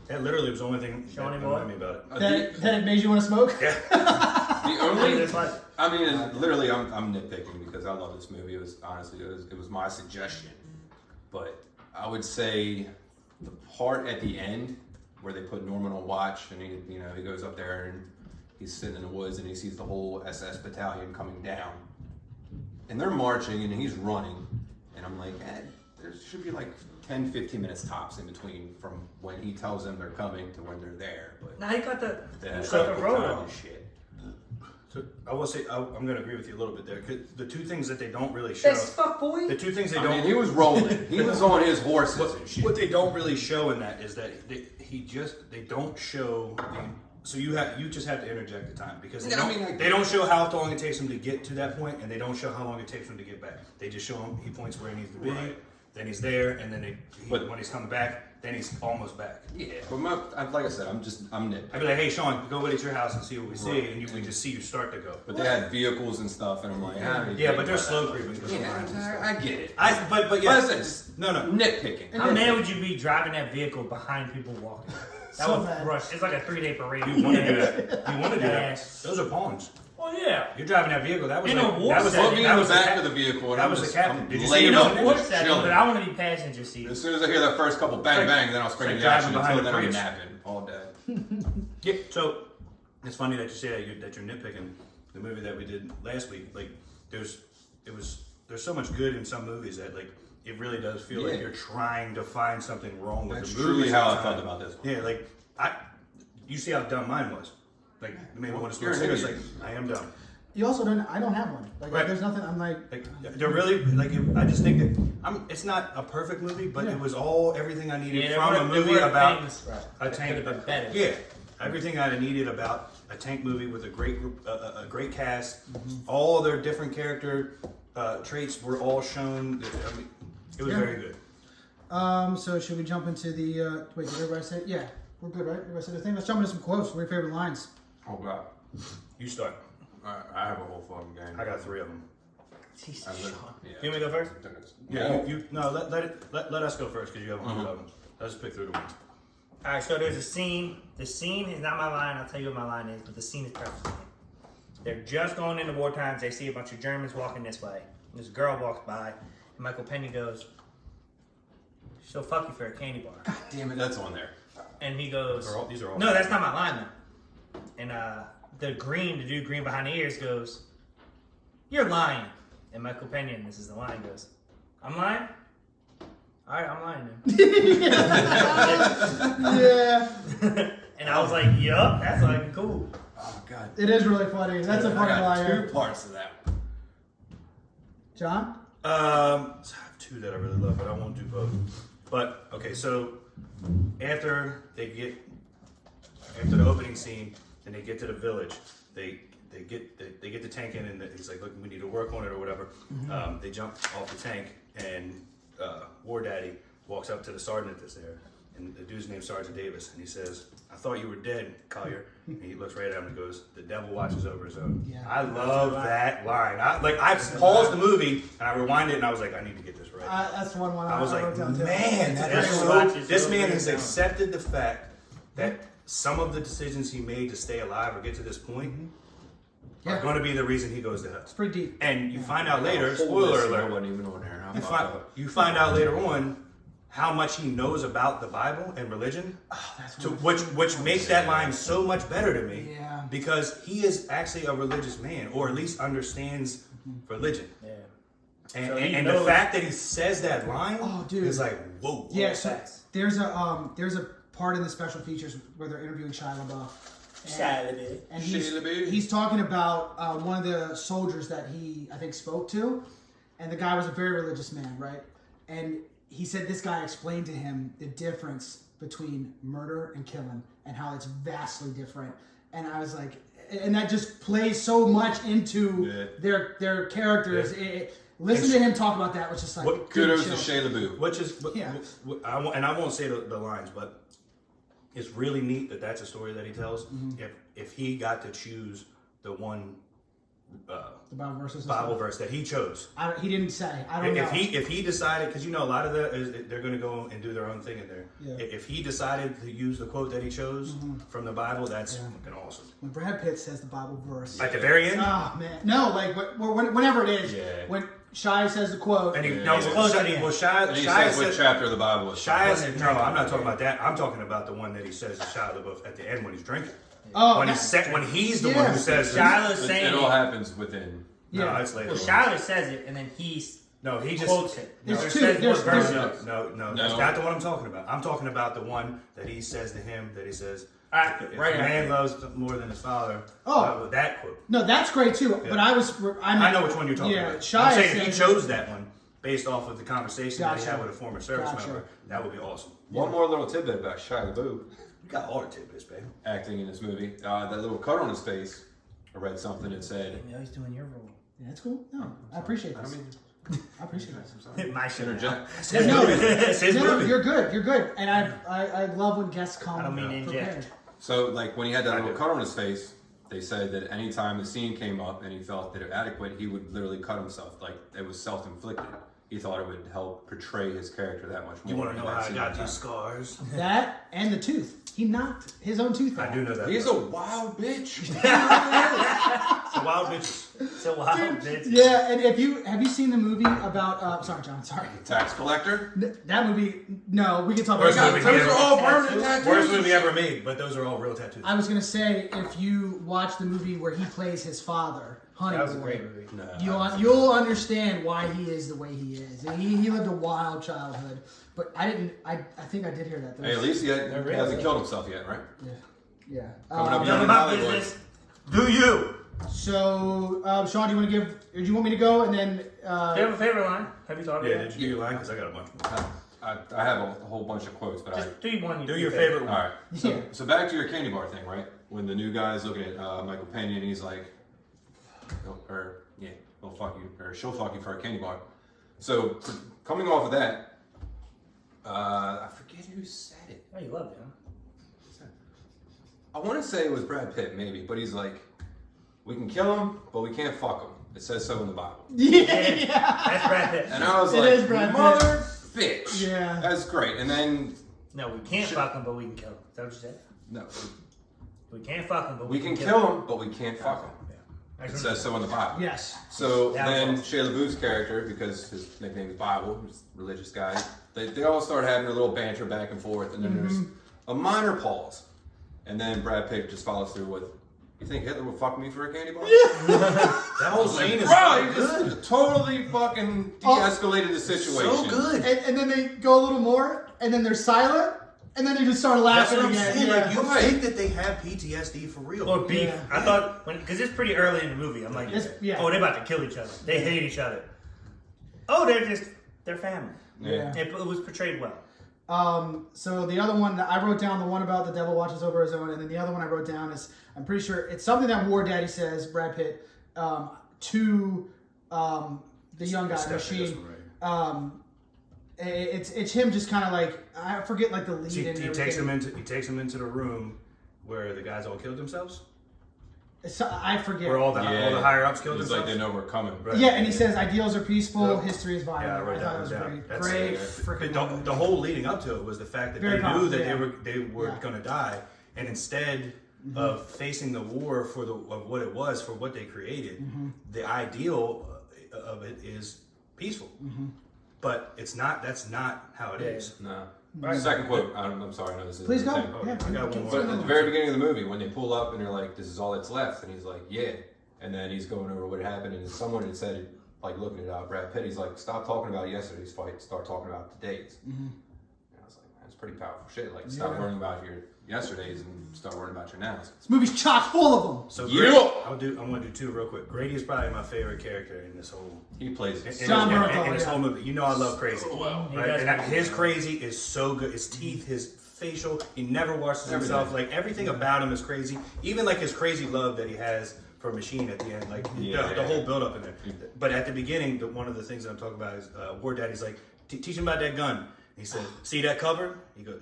Speaker 4: That literally was the only thing
Speaker 1: Show
Speaker 4: that
Speaker 1: any more?
Speaker 4: reminded me about it.
Speaker 2: That it made you want to smoke?
Speaker 4: Yeah.
Speaker 3: The only,
Speaker 1: Dislike?
Speaker 3: I mean, literally, I'm nitpicking because I love this movie. It was honestly, it was my suggestion, but I would say the part at the end where they put Norman on watch and he goes up there and he's sitting in the woods and he sees the whole SS battalion coming down, and they're marching and he's running, and I'm like, there should be like 10, 15 minutes tops in between from when he tells them they're coming to when they're there. But
Speaker 1: Now he got the
Speaker 3: circle
Speaker 1: road
Speaker 3: time
Speaker 1: on.
Speaker 3: and shit.
Speaker 4: So I will say I'm going to agree with you a little bit there. 'Cause the 2 things that they don't really show.
Speaker 1: That's fuck boy.
Speaker 4: The 2 things they
Speaker 3: I
Speaker 4: don't.
Speaker 3: mean, he was rolling. He was on his horses and shit.
Speaker 4: What they don't really show in that is that they don't show the. So you just have to interject the time because they don't show how long it takes him to get to that point, and they don't show how long it takes him to get back. They just show him he points where he needs to be, then he's there, and then when he's coming back, then he's almost back.
Speaker 3: Yeah, but like I said, I'm nitpicking.
Speaker 4: I'd be like, hey Sean, go over to your house and see what we see, and we just see you start to go.
Speaker 3: But they had vehicles and stuff, and I'm like,
Speaker 4: Yeah, but they're slow creeping.
Speaker 3: Yeah, I get it.
Speaker 4: But yeah,
Speaker 3: But I said, just
Speaker 4: no.
Speaker 3: nitpicking.
Speaker 1: How mad would you be driving that vehicle behind people walking? That
Speaker 2: So
Speaker 1: would
Speaker 2: mad.
Speaker 1: rush. It's like a 3-day parade.
Speaker 4: You want to do that? You want to do that?
Speaker 1: Yes.
Speaker 4: Those are pawns.
Speaker 1: Oh yeah.
Speaker 4: You're driving that vehicle. That was
Speaker 1: In
Speaker 4: like,
Speaker 1: a war
Speaker 4: that was
Speaker 1: setting.
Speaker 3: Put me
Speaker 4: that
Speaker 3: in the
Speaker 4: was
Speaker 3: back of the vehicle, and
Speaker 4: that
Speaker 3: I'm
Speaker 4: was
Speaker 3: just
Speaker 4: the captain.
Speaker 3: I'm
Speaker 4: Did you see
Speaker 3: laying
Speaker 4: him?
Speaker 3: up,
Speaker 4: No,
Speaker 1: What's
Speaker 3: just
Speaker 1: that?
Speaker 3: chilling.
Speaker 1: But I want to be passenger seat.
Speaker 3: As soon as I hear that first couple bang bang, then I'll spring
Speaker 4: like
Speaker 3: into action
Speaker 4: driving
Speaker 3: until
Speaker 4: behind
Speaker 3: then
Speaker 4: the
Speaker 3: I'm
Speaker 4: Prius.
Speaker 3: napping all day.
Speaker 4: Yeah. So it's funny that you say that you're nitpicking the movie that we did last week. Like there's so much good in some movies that like it really does feel like you're trying to find something wrong with
Speaker 3: That's
Speaker 4: the movie.
Speaker 3: truly how I
Speaker 4: sometimes.
Speaker 3: felt about this one.
Speaker 4: Yeah, like you see how dumb mine was. Like maybe one of
Speaker 3: You're
Speaker 4: the
Speaker 3: an
Speaker 4: cigarettes. Like
Speaker 3: idiot.
Speaker 4: I am dumb.
Speaker 2: You also don't. I don't have one. Like
Speaker 4: Right.
Speaker 2: there's nothing. I'm like.
Speaker 4: Like they're really like. I just think that it's not a perfect movie, but it was everything I needed from a movie about a tank.
Speaker 1: Could have been better.
Speaker 4: Yeah, everything I needed about a tank movie with a great group, a great cast. All their different character traits were all shown. I mean, it was very good.
Speaker 2: So should we jump into the? Wait, did everybody say? Yeah, we're good, right? Everybody said the thing. Let's jump into some quotes. What are your favorite lines?
Speaker 3: Oh god,
Speaker 4: You start.
Speaker 3: I have a whole fucking game.
Speaker 4: I got 3 of them.
Speaker 1: Jesus,
Speaker 3: I
Speaker 1: Sean.
Speaker 3: live-
Speaker 1: You want me to go first?
Speaker 4: Yeah, you no. Let us go first because you have 100 of them. Let's pick through the ones.
Speaker 1: All right, so there's a scene. The scene is not my line. I'll tell you what my line is, but the scene is perfect. They're just going into war times. They see a bunch of Germans walking this way. This girl walks by, and Michael Peña goes, "She'll fuck you for a candy bar."
Speaker 3: Damn it, that's on there.
Speaker 1: And he goes,
Speaker 4: These are all.
Speaker 1: "No, that's not my line though." And the dude green behind the ears goes, "You're lying." And Michael Peña, and this is the line, goes, "I'm lying? All right, I'm lying then."
Speaker 2: Yeah,
Speaker 1: And I was like, yup, that's like cool.
Speaker 3: Oh god,
Speaker 2: it is really funny. That's a
Speaker 3: I
Speaker 2: funny
Speaker 3: got
Speaker 2: line.
Speaker 3: 2 parts of that.
Speaker 2: John?
Speaker 4: I have 2 that I really love, but I won't do both. But okay, so after the opening scene and they get to the village, they get the tank in, and he's like, "Look, we need to work on it or whatever." They jump off the tank, and War Daddy walks up to the sergeant that's there, and the dude's named Sergeant Davis, and he says, "I thought you were dead, Collier." And he looks right at him and goes, "The devil watches over his own."
Speaker 2: Yeah.
Speaker 4: I love that line. I paused the movie and I rewinded it, and I was like, "I need to get this right."
Speaker 2: That's one
Speaker 4: I was like,
Speaker 2: wrote down too.
Speaker 4: man, that
Speaker 1: Yeah,
Speaker 4: is
Speaker 1: so
Speaker 4: so.
Speaker 1: watches
Speaker 4: This
Speaker 1: over
Speaker 4: man
Speaker 1: his
Speaker 4: has
Speaker 1: own.
Speaker 4: accepted the fact that some of the decisions he made to stay alive or get to this point
Speaker 2: Yeah.
Speaker 4: are going to be the reason he goes to hell.
Speaker 2: It's pretty deep.
Speaker 4: And you find out later,
Speaker 3: Whole
Speaker 4: spoiler
Speaker 3: list, I
Speaker 4: alert,
Speaker 3: wasn't even on there.
Speaker 4: you find out later on how much he knows about the Bible and religion,
Speaker 2: That's
Speaker 4: which makes that line so much better to me.
Speaker 2: Yeah.
Speaker 4: Because he is actually a religious man, or at least understands religion.
Speaker 1: Yeah.
Speaker 4: And,
Speaker 1: So he
Speaker 4: and the
Speaker 1: knows-
Speaker 4: fact that he says that line
Speaker 2: Oh, dude.
Speaker 4: is like, whoa.
Speaker 2: Yeah, so
Speaker 1: facts.
Speaker 2: there's a part in the special features where they're interviewing Shia LaBeouf. And
Speaker 3: Shia LaBeouf.
Speaker 2: he's talking about one of the soldiers that he, I think, spoke to. And the guy was a very religious man, right? And he said this guy explained to him the difference between murder and killing and how it's vastly different. And I was like, and that just plays so much into their characters.
Speaker 4: Yeah.
Speaker 2: Listen to him talk about that, which is like
Speaker 3: Kudos to Shia LaBeouf.
Speaker 4: And I won't say the lines, but it's really neat that that's a story that he tells. If he got to choose the one
Speaker 2: the Bible
Speaker 4: verse that he chose,
Speaker 2: he didn't say. I don't know.
Speaker 4: If he decided, because a lot of they're going to go and do their own thing in there.
Speaker 2: Yeah.
Speaker 4: If he decided to use the quote that he chose from the Bible, that's fucking awesome.
Speaker 2: When Brad Pitt says the Bible verse
Speaker 4: At the very end.
Speaker 2: Oh man, no, like whenever it is.
Speaker 3: Yeah.
Speaker 2: When Shia says the quote,
Speaker 4: And he
Speaker 3: Shia says what chapter of the Bible is.
Speaker 4: Shia said, no, I'm not talking about that. I'm talking about the one that he says to Shia LaBeouf at the end when he's drinking.
Speaker 2: Oh,
Speaker 4: when he's the one who says
Speaker 1: Shiloh's saying
Speaker 3: it all happens within.
Speaker 4: No, it's later.
Speaker 1: Well, Shiloh says it, and then he
Speaker 4: just
Speaker 1: quotes it.
Speaker 2: There's two.
Speaker 4: No, that's not the one I'm talking about. I'm talking about the one that he says to him, that he says, if a man loves more than his father, that quote.
Speaker 2: No, that's great too.
Speaker 4: Yeah.
Speaker 2: But
Speaker 4: I know which one you're talking about.
Speaker 2: Shia
Speaker 4: I'm saying if he chose that one based off of the conversation that he
Speaker 2: Gotcha.
Speaker 4: had with a former service member, that would be awesome.
Speaker 3: One more little tidbit about Shia LaBeouf
Speaker 4: You got all the tidbits, baby.
Speaker 3: acting in this movie. That little cut on his face. I read something that said,
Speaker 1: Yeah, he's doing your role.
Speaker 2: Yeah, that's cool. No, I appreciate this. I appreciate this.
Speaker 1: My shit.
Speaker 4: It's his movie. It's his movie.
Speaker 2: You're good. You're good. And I love when guests come.
Speaker 1: I don't mean
Speaker 2: prepared.
Speaker 1: inject.
Speaker 3: So, like, when he had that little cut on his face, they said that anytime the scene came up and he felt that it adequate, he would literally cut himself. Like, it was self-inflicted. He thought it would help portray his character that much more.
Speaker 4: You want to know how I got these scars?
Speaker 2: That and the tooth. He knocked his own tooth out.
Speaker 4: I do know that.
Speaker 3: He's a wild bitch.
Speaker 4: It's a wild bitch.
Speaker 1: It's a wild bitch.
Speaker 2: Yeah, and have you seen the movie about? Sorry, John. Sorry.
Speaker 3: Tax collector?
Speaker 2: That movie. No, we can talk
Speaker 4: Worst
Speaker 2: about
Speaker 4: movie
Speaker 2: that.
Speaker 3: Those are all permanent tattoos.
Speaker 4: Worst movie ever made, but those are all real tattoos.
Speaker 2: I was gonna say if you watch the movie where he plays his father, Honey
Speaker 1: That was a
Speaker 2: Boy,
Speaker 1: great movie.
Speaker 2: you'll understand why he is the way he is. He lived a wild childhood, but I didn't. I think I did hear that.
Speaker 3: Hey, at least he hasn't killed himself yet, right?
Speaker 2: Yeah.
Speaker 3: Coming up
Speaker 1: None of my business.
Speaker 4: Do you?
Speaker 2: So, Sean, do you want to give? Or do you want me to go and then?
Speaker 1: Do you have a favorite line? Have you thought of
Speaker 4: Yeah,
Speaker 1: it?
Speaker 4: did you do your line? Because I got a bunch more.
Speaker 3: I have a whole bunch of quotes, but
Speaker 1: Just do one.
Speaker 4: Do your favorite
Speaker 3: All
Speaker 4: one.
Speaker 3: right. So back to your candy bar thing, right? When the new guy's looking at Michael Peña and he's like, well, fuck you, or she'll fuck you for a candy bar. So coming off of that, I forget who said it.
Speaker 1: Oh, you love it, huh?
Speaker 3: I want to say it was Brad Pitt, maybe, but he's like, we can kill him, but we can't fuck him. It says so in the Bible.
Speaker 2: Yeah.
Speaker 1: That's Brad Pitt.
Speaker 3: And I was
Speaker 2: It
Speaker 3: like,
Speaker 2: is Brad Pitt.
Speaker 3: mother bitch.
Speaker 2: Yeah.
Speaker 3: That's great. And then,
Speaker 1: No, we can't fuck him, but we can kill him. Is that what you said?
Speaker 3: no,
Speaker 1: We can't fuck him, but
Speaker 3: we can kill him, but we can't fuck him.
Speaker 1: Yeah.
Speaker 3: It says so in the Bible.
Speaker 2: Yes.
Speaker 3: So
Speaker 1: That
Speaker 3: then
Speaker 1: was
Speaker 3: Shia LaBeouf's character, because his nickname is Bible, he's a religious guy, they all start having a little banter back and forth, and then there's a minor pause. And then Brad Pitt just follows through with, you think Hitler would fuck me for a candy bar?
Speaker 4: That whole scene is
Speaker 3: Bro, he just totally fucking de-escalated the situation.
Speaker 4: so good.
Speaker 2: And then they go a little more, and then they're silent, and then they just start
Speaker 4: That's
Speaker 2: laughing
Speaker 4: what I'm
Speaker 2: again.
Speaker 4: saying.
Speaker 2: Yeah.
Speaker 4: Like, you think that they have PTSD for real.
Speaker 1: Or beef.
Speaker 2: Yeah.
Speaker 1: I thought, because it's pretty early in the movie. I'm like,
Speaker 2: Yeah.
Speaker 1: oh, they're about to kill each other. They hate each other. Oh, they're family.
Speaker 3: Yeah.
Speaker 1: It was portrayed well.
Speaker 2: So the other one that I wrote down, the one about the devil watches over his own, and then the other one I wrote down is, I'm pretty sure it's something that War Daddy says, Brad Pitt, to the young guy, Machine. It's him just kind of like, I forget like the lead
Speaker 4: He
Speaker 2: and
Speaker 4: takes
Speaker 2: everything.
Speaker 4: him into the room where the guys all killed themselves.
Speaker 2: I forget.
Speaker 4: Where all the higher ups killed
Speaker 3: It's
Speaker 4: themselves.
Speaker 3: like they know we're coming.
Speaker 4: Right.
Speaker 2: Yeah, and he says ideals are peaceful,
Speaker 4: Yeah.
Speaker 2: history is violent.
Speaker 4: Yeah, I wrote
Speaker 2: I
Speaker 4: that
Speaker 2: thought it
Speaker 4: one
Speaker 2: was
Speaker 4: down.
Speaker 2: great.
Speaker 4: That's
Speaker 2: Great
Speaker 4: it.
Speaker 2: freaking
Speaker 4: The
Speaker 2: moment.
Speaker 4: whole leading up to it was the fact that
Speaker 2: Very
Speaker 4: they knew
Speaker 2: powerful,
Speaker 4: that
Speaker 2: yeah.
Speaker 4: they were
Speaker 2: Yeah.
Speaker 4: going to die, and instead of facing the war of what it was for what they created, the ideal of it is peaceful. But it's not. That's not how it is.
Speaker 3: No. Second quote. I'm sorry. No, this is
Speaker 2: Please
Speaker 3: the
Speaker 2: go.
Speaker 3: same.
Speaker 2: Yeah,
Speaker 4: I got one
Speaker 3: But
Speaker 4: more.
Speaker 3: at the very beginning of the movie, when they pull up and they're like, "This is all that's left," and he's like, "Yeah," and then he's going over what happened, and someone had said, like, looking at Brad Pitt, he's like, "Stop talking about yesterday's fight. Start talking about today's." And I was like, "That's pretty powerful shit. Like, stop worrying about your yesterdays and start worrying about your nows."
Speaker 2: This movie's chock full of them.
Speaker 4: So
Speaker 3: Yeah.
Speaker 4: Grady, I want to do two real quick. Grady is probably my favorite character in this whole.
Speaker 3: He plays it.
Speaker 2: Jon Bernthal,
Speaker 4: in this
Speaker 2: yeah.
Speaker 4: whole movie. You know I love Crazy.
Speaker 3: Oh, wow.
Speaker 1: He
Speaker 4: Right?
Speaker 1: does
Speaker 4: And
Speaker 1: have
Speaker 4: his Crazy is so good. His teeth, his facial. He never washes himself. Like everything about him is crazy. Even like his crazy love that he has for Machine at the end, like the whole build up in there. But at the beginning, one of the things that I'm talking about is War Daddy's like, teach him about that gun. He said, see that cover? He goes,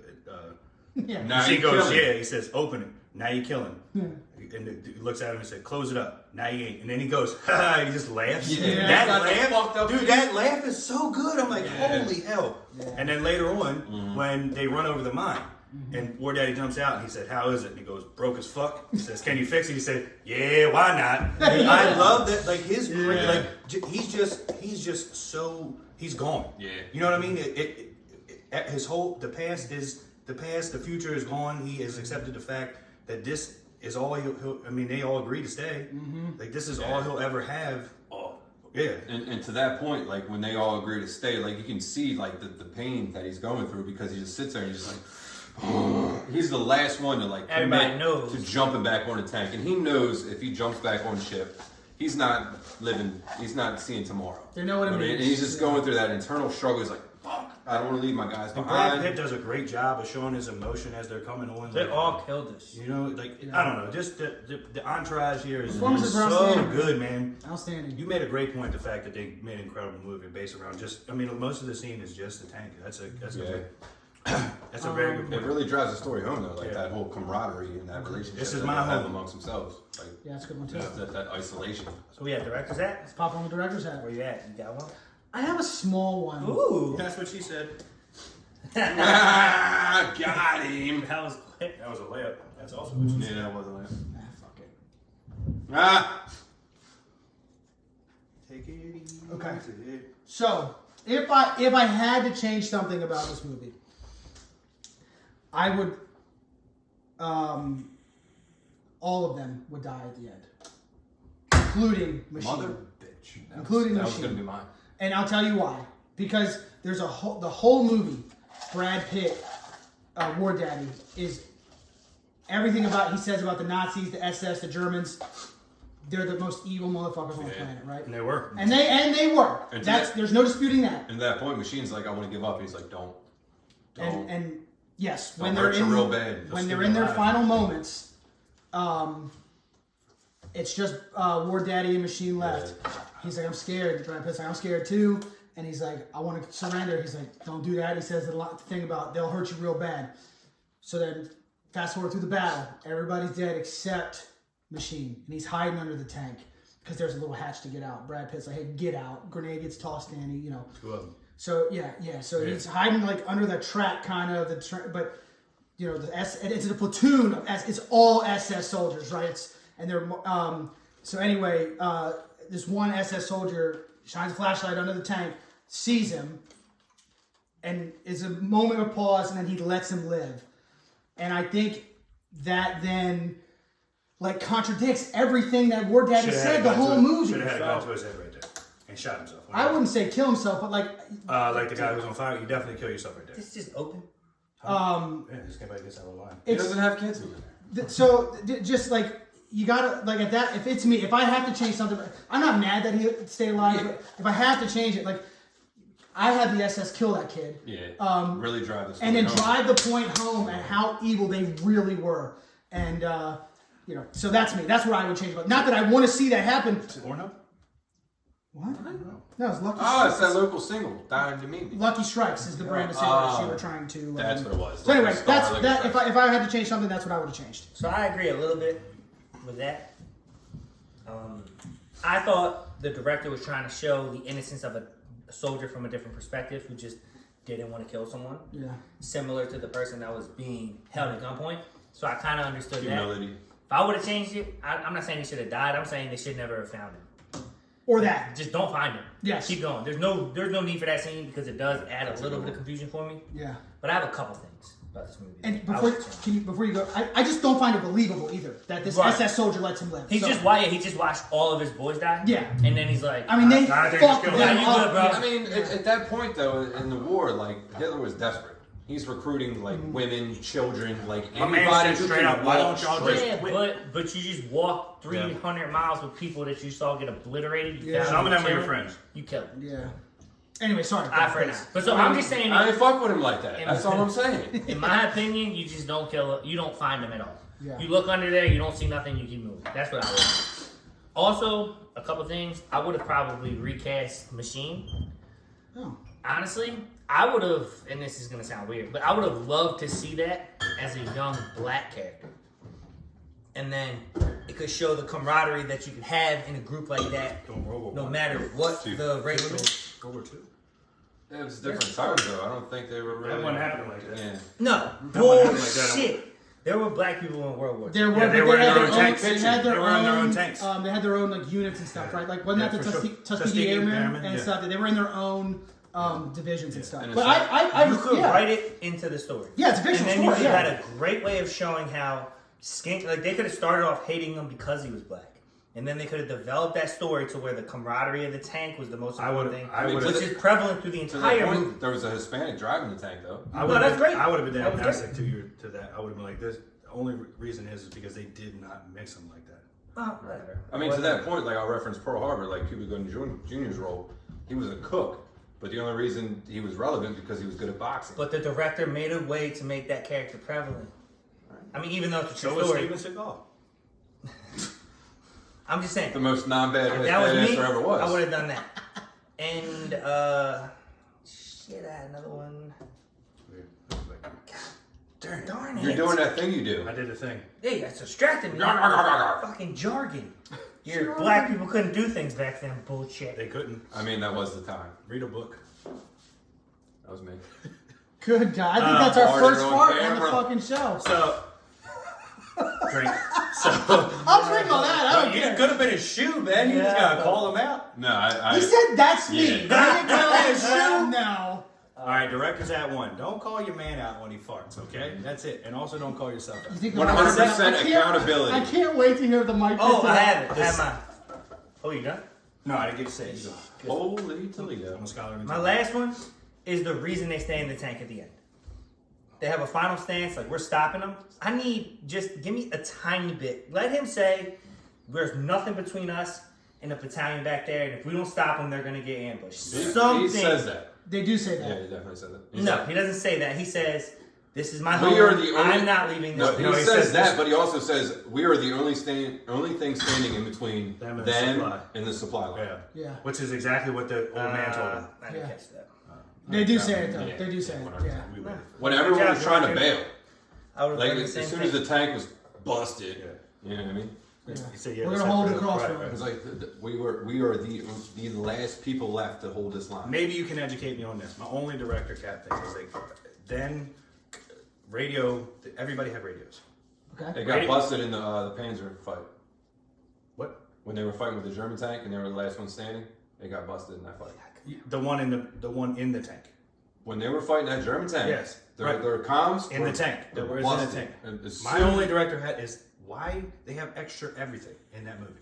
Speaker 2: Yeah.
Speaker 4: he goes, yeah. He says, open it. Now you kill him. Yeah. And he looks at him and said, close it up. Now you ain't. And then he goes, ha, he just laughs.
Speaker 3: Yeah.
Speaker 4: That laugh, dude, that laugh is so good. I'm like, holy hell. Yeah. And then later on, when they run over the mine, and War Daddy jumps out and he said, how is it? And he goes, broke as fuck. He says, can you fix it? He said, yeah, why not? I love that, like his, like he's just so, he's gone. Yeah. You know what I mean? His whole, the past, the future is gone. He has accepted the fact that this is all he'll I mean, they all agree to stay. Like this is all he'll ever have. Yeah.
Speaker 3: And to that point, like when they all agree to stay, like you can see like the pain that he's going through because he just sits there and he's just like, he's the last one to like commit to jumping back on the tank, and he knows if he jumps back on the ship, he's not living, he's not seeing tomorrow.
Speaker 2: They know what it means.
Speaker 3: And he's just going through that internal struggle. He's like, fuck, I don't want to leave my guys behind.
Speaker 4: Brad Pitt does a great job of showing his emotion as they're coming on.
Speaker 1: They all killed us.
Speaker 4: You know, like I don't know, just the entourage here is
Speaker 2: so
Speaker 4: good, man.
Speaker 2: Outstanding.
Speaker 4: You made a great point. The fact that they made an incredible movie based around just, I mean, most of the scene is just the tank. That's a very good point.
Speaker 3: It really drives the story home though, like that whole camaraderie and that relationship
Speaker 4: this is
Speaker 3: that
Speaker 4: my
Speaker 3: they have
Speaker 4: home
Speaker 3: amongst themselves. Like,
Speaker 2: yeah, that's a good one too.
Speaker 3: That isolation.
Speaker 1: So we have director's hat?
Speaker 2: Let's pop on the director's hat.
Speaker 1: Where you at? You got one?
Speaker 2: I have a small one.
Speaker 1: Ooh.
Speaker 4: That's what she said.
Speaker 3: Got him.
Speaker 1: That was quick.
Speaker 4: That was a layup. That's also what she said.
Speaker 3: Yeah, that was a layup.
Speaker 2: Fuck it.
Speaker 4: Take it easy.
Speaker 2: Okay. So, if I had to change something about this movie, I would, all of them would die at the end, including Machine.
Speaker 3: Mother bitch.
Speaker 2: Including
Speaker 3: that
Speaker 2: Machine.
Speaker 3: was gonna be mine.
Speaker 2: And I'll tell you why. Because there's the whole movie, Brad Pitt, War Daddy, is everything about he says about the Nazis, the SS, the Germans. They're the most evil motherfuckers on the planet, right?
Speaker 4: And they were.
Speaker 2: And they were.
Speaker 3: And
Speaker 2: There's no disputing that.
Speaker 3: And at that point, Machine's like, I want to give up. And he's like, don't.
Speaker 2: And yes,
Speaker 3: Don't
Speaker 2: when they're
Speaker 3: hurt you real bad.
Speaker 2: when they're in their final moments, it's just War Daddy and Machine left.
Speaker 3: Yeah.
Speaker 2: He's like, I'm scared. Brad Pitt's like, I'm scared too. And he's like, I want to surrender. He's like, don't do that. He says the thing about they'll hurt you real bad. So then, fast forward through the battle, everybody's dead except Machine, and he's hiding under the tank because there's a little hatch to get out. Brad Pitt's like, hey, get out. Grenade gets tossed in, you know.
Speaker 4: Two of them.
Speaker 2: So so he's hiding like under the track, kind of but you know it's a platoon of it's all SS soldiers, right? So anyway, this one SS soldier shines a flashlight under the tank, sees him, and it's a moment of pause, and then he lets him live. And I think that then like contradicts everything that War Daddy said the whole movie.
Speaker 4: Should have had a gun to his head right there and shot himself.
Speaker 2: I wouldn't say kill himself, but like
Speaker 4: the guy who's on fire, you definitely kill yourself right there.
Speaker 1: It's just open.
Speaker 4: Yeah, this guy gets out of line.
Speaker 3: He doesn't have kids in there.
Speaker 2: So just like you gotta like at that. If it's me, if I have to change something, I'm not mad that he stayed alive. But if I have to change it, like I had the SS kill that kid.
Speaker 3: Yeah. Really drive this.
Speaker 2: And then drive the point home at how evil they really were. And you know, so that's me. That's what I would change. But not that I want to see that happen.
Speaker 4: Or no?
Speaker 2: What? No, it's Lucky Strikes.
Speaker 3: Oh, it's that local single, Down to Meet Me.
Speaker 2: Lucky Strikes is the brand of cigarettes you were trying to.
Speaker 3: That's what it was.
Speaker 2: So anyway, that's that. If I had to change something, that's what I would have changed.
Speaker 1: So I agree a little bit with that. I thought the director was trying to show the innocence of a soldier from a different perspective who just didn't want to kill someone.
Speaker 2: Yeah.
Speaker 1: Similar to the person that was being held at gunpoint. So I kind of understood
Speaker 3: Humility.
Speaker 1: that. If I would have changed it, I'm not saying he should have died. I'm saying they should never have found him.
Speaker 2: Or that.
Speaker 1: Just don't find him.
Speaker 2: Yes.
Speaker 1: Keep going. There's no need for that scene because it does add a little bit of confusion for me.
Speaker 2: Yeah.
Speaker 1: But I have a couple things about this movie.
Speaker 2: And before you go, I just don't find it believable either that this SS soldier lets him live.
Speaker 1: He just watched all of his boys die.
Speaker 2: Yeah.
Speaker 1: And then he's like,
Speaker 2: I mean, they fucked them up.
Speaker 1: bro.
Speaker 3: I mean, at that point though, in the war, like Hitler was desperate. He's recruiting like women, children, like anybody
Speaker 4: straight up. Why don't y'all just
Speaker 1: but you just walk 300 miles with people that you saw get obliterated.
Speaker 4: Some of them are your friends.
Speaker 1: You kill them.
Speaker 2: Yeah. Anyway, sorry.
Speaker 1: Eye for an eye. But so I'm just saying.
Speaker 3: I ain't fuck with him like that. That's all I'm saying.
Speaker 1: In my opinion, you just don't kill. You don't find him at all.
Speaker 2: Yeah.
Speaker 1: You look under there, you don't see nothing, you keep moving. That's what I would do. Also, a couple things. I would have probably recast Machine.
Speaker 2: Oh.
Speaker 1: Honestly, I would have, and this is going to sound weird, but I would have loved to see that as a young black character. And then it could show the camaraderie that you could have in a group like that, no matter what the racial.
Speaker 4: World War II.
Speaker 3: It was different times though. I don't think they were really.
Speaker 4: That wasn't happening like that.
Speaker 3: Yeah.
Speaker 1: No,
Speaker 4: wasn't like that.
Speaker 1: bullshit. There were black people in World War II.
Speaker 2: There were,
Speaker 4: Yeah, they
Speaker 2: but
Speaker 4: were
Speaker 2: they
Speaker 4: in
Speaker 2: had
Speaker 4: their
Speaker 2: their
Speaker 4: own
Speaker 2: own.
Speaker 4: tank
Speaker 2: They
Speaker 4: fiction.
Speaker 2: had their
Speaker 4: They were in
Speaker 2: own.
Speaker 4: their own tanks.
Speaker 2: They had their own like units and stuff, right? Like wasn't
Speaker 4: Yeah,
Speaker 2: that the
Speaker 4: for sure.
Speaker 2: Tuskegee Airmen
Speaker 4: Airmen,
Speaker 2: and
Speaker 4: yeah.
Speaker 2: stuff? They were in their own divisions and stuff.
Speaker 3: And
Speaker 2: But
Speaker 3: it's
Speaker 2: I
Speaker 1: You could
Speaker 2: yeah.
Speaker 1: write it into the story.
Speaker 2: Yeah, it's a fictional
Speaker 1: And then
Speaker 2: story.
Speaker 1: you
Speaker 2: Yeah.
Speaker 1: had a great way of showing how skink. Like they could have started off hating him because he was black, and then they could have developed that story to where the camaraderie of the tank was the most important thing,
Speaker 3: I would've-
Speaker 1: which is prevalent through the
Speaker 3: To
Speaker 1: entire
Speaker 3: that
Speaker 1: movie.
Speaker 3: point, there was a Hispanic driving the tank though.
Speaker 4: I would
Speaker 1: that's great.
Speaker 4: I would have been
Speaker 1: That was
Speaker 4: agnostic to that. I would have been like, this. The only reason is because they did not mix them like that.
Speaker 1: Oh, whatever.
Speaker 3: I mean, to that point, like I'll reference Pearl Harbor, like Cuba Gooding Jr.'s role. He was a cook, but the only reason he was relevant because he was good at boxing.
Speaker 1: But the director made a way to make that character prevalent. I mean, even though it's a
Speaker 4: So
Speaker 1: true
Speaker 4: was
Speaker 1: story,
Speaker 4: Steven Seagal.
Speaker 1: I'm just saying.
Speaker 3: the most non-badass
Speaker 1: If that was me,
Speaker 3: there ever was.
Speaker 1: I would have done that. And shit, I had another one. Darn it!
Speaker 3: You're doing that thing you do.
Speaker 4: I did a thing.
Speaker 1: Hey, that's distracting me. Fucking jargon. Your black people couldn't do things back then. Bullshit.
Speaker 4: They couldn't
Speaker 3: I mean, that was the time.
Speaker 4: read a book.
Speaker 3: That was me.
Speaker 2: Good God. I think that's our
Speaker 3: Farted
Speaker 2: first
Speaker 3: on
Speaker 2: fart on the
Speaker 3: camera.
Speaker 2: fucking show.
Speaker 4: So drink. So
Speaker 2: I'll drink on that. I don't
Speaker 4: you
Speaker 2: care.
Speaker 4: could have been his shoe, man. You just
Speaker 1: Yeah,
Speaker 4: gotta call him out.
Speaker 3: No, I
Speaker 2: He said that's me.
Speaker 3: Yeah.
Speaker 2: They didn't call it a show. No.
Speaker 4: All right, directors at one. Don't call your man out when he farts, okay? That's it. And also don't call yourself out.
Speaker 2: You think
Speaker 3: 100%
Speaker 2: I can't-
Speaker 3: accountability.
Speaker 2: I can't wait to hear the mic.
Speaker 1: Oh,
Speaker 2: pick
Speaker 1: I
Speaker 2: it
Speaker 1: have
Speaker 2: up.
Speaker 1: it. I have mine. Oh, you done?
Speaker 4: No, I didn't get to say it.
Speaker 3: Holy Toledo.
Speaker 4: I'm a scholar. in
Speaker 1: My
Speaker 4: time.
Speaker 1: last one is the reason they stay in the tank at the end. They have a final stance, like we're stopping them. I need just give me a tiny bit. Let him say there's nothing between us and the battalion back there, and if we don't stop them, they're gonna get ambushed.
Speaker 3: He says that.
Speaker 2: They do say
Speaker 3: Yeah,
Speaker 2: that.
Speaker 3: he definitely said that. He
Speaker 1: No,
Speaker 3: said-
Speaker 1: he doesn't say that. He says, "This is my home.
Speaker 3: We are the only.
Speaker 1: I'm not leaving this."
Speaker 3: No, he
Speaker 4: No, he
Speaker 3: says
Speaker 4: says
Speaker 3: that,
Speaker 4: this-
Speaker 3: but he also says we are the only thing standing in between
Speaker 4: Them
Speaker 3: them
Speaker 4: and the supply.
Speaker 3: and the supply line.
Speaker 4: Yeah.
Speaker 2: Yeah.
Speaker 4: Which is exactly what the old man told him.
Speaker 1: I didn't
Speaker 2: Yeah.
Speaker 1: catch that.
Speaker 2: They do say it though.
Speaker 3: Yeah.
Speaker 2: They do say it.
Speaker 3: 100%.
Speaker 2: Yeah.
Speaker 4: We waited.
Speaker 3: When everyone
Speaker 1: Good
Speaker 3: was
Speaker 1: job,
Speaker 3: trying to
Speaker 1: director.
Speaker 3: bail,
Speaker 1: I would have
Speaker 3: like
Speaker 1: done the
Speaker 3: as
Speaker 1: same
Speaker 3: soon
Speaker 1: thing.
Speaker 3: as the tank was busted,
Speaker 4: Yeah.
Speaker 3: you know what I mean?
Speaker 2: Yeah.
Speaker 4: He said, yeah,
Speaker 2: We're
Speaker 4: that's
Speaker 2: gonna hold
Speaker 4: it.
Speaker 2: the cross
Speaker 4: Right,
Speaker 2: for
Speaker 4: right.
Speaker 3: It was like we are the last people left to hold this line.
Speaker 4: Maybe you can educate me on this. My only director cat thing is like, then radio. Everybody had radios.
Speaker 2: Okay.
Speaker 3: They got
Speaker 4: Radio-
Speaker 3: busted in the Panzer fight
Speaker 4: What?
Speaker 3: when they were fighting with the German tank and they were the last one standing. They got busted in that fight.
Speaker 4: The one in the tank.
Speaker 3: When they were fighting that German tank,
Speaker 4: Yes,
Speaker 3: their,
Speaker 4: right.
Speaker 3: their comms
Speaker 4: In
Speaker 3: were,
Speaker 4: the tank.
Speaker 3: they
Speaker 4: That
Speaker 3: were
Speaker 4: was in the
Speaker 3: busted.
Speaker 4: tank.
Speaker 3: And as
Speaker 4: My
Speaker 3: soon-
Speaker 4: only director hat is why they have extra everything in that movie.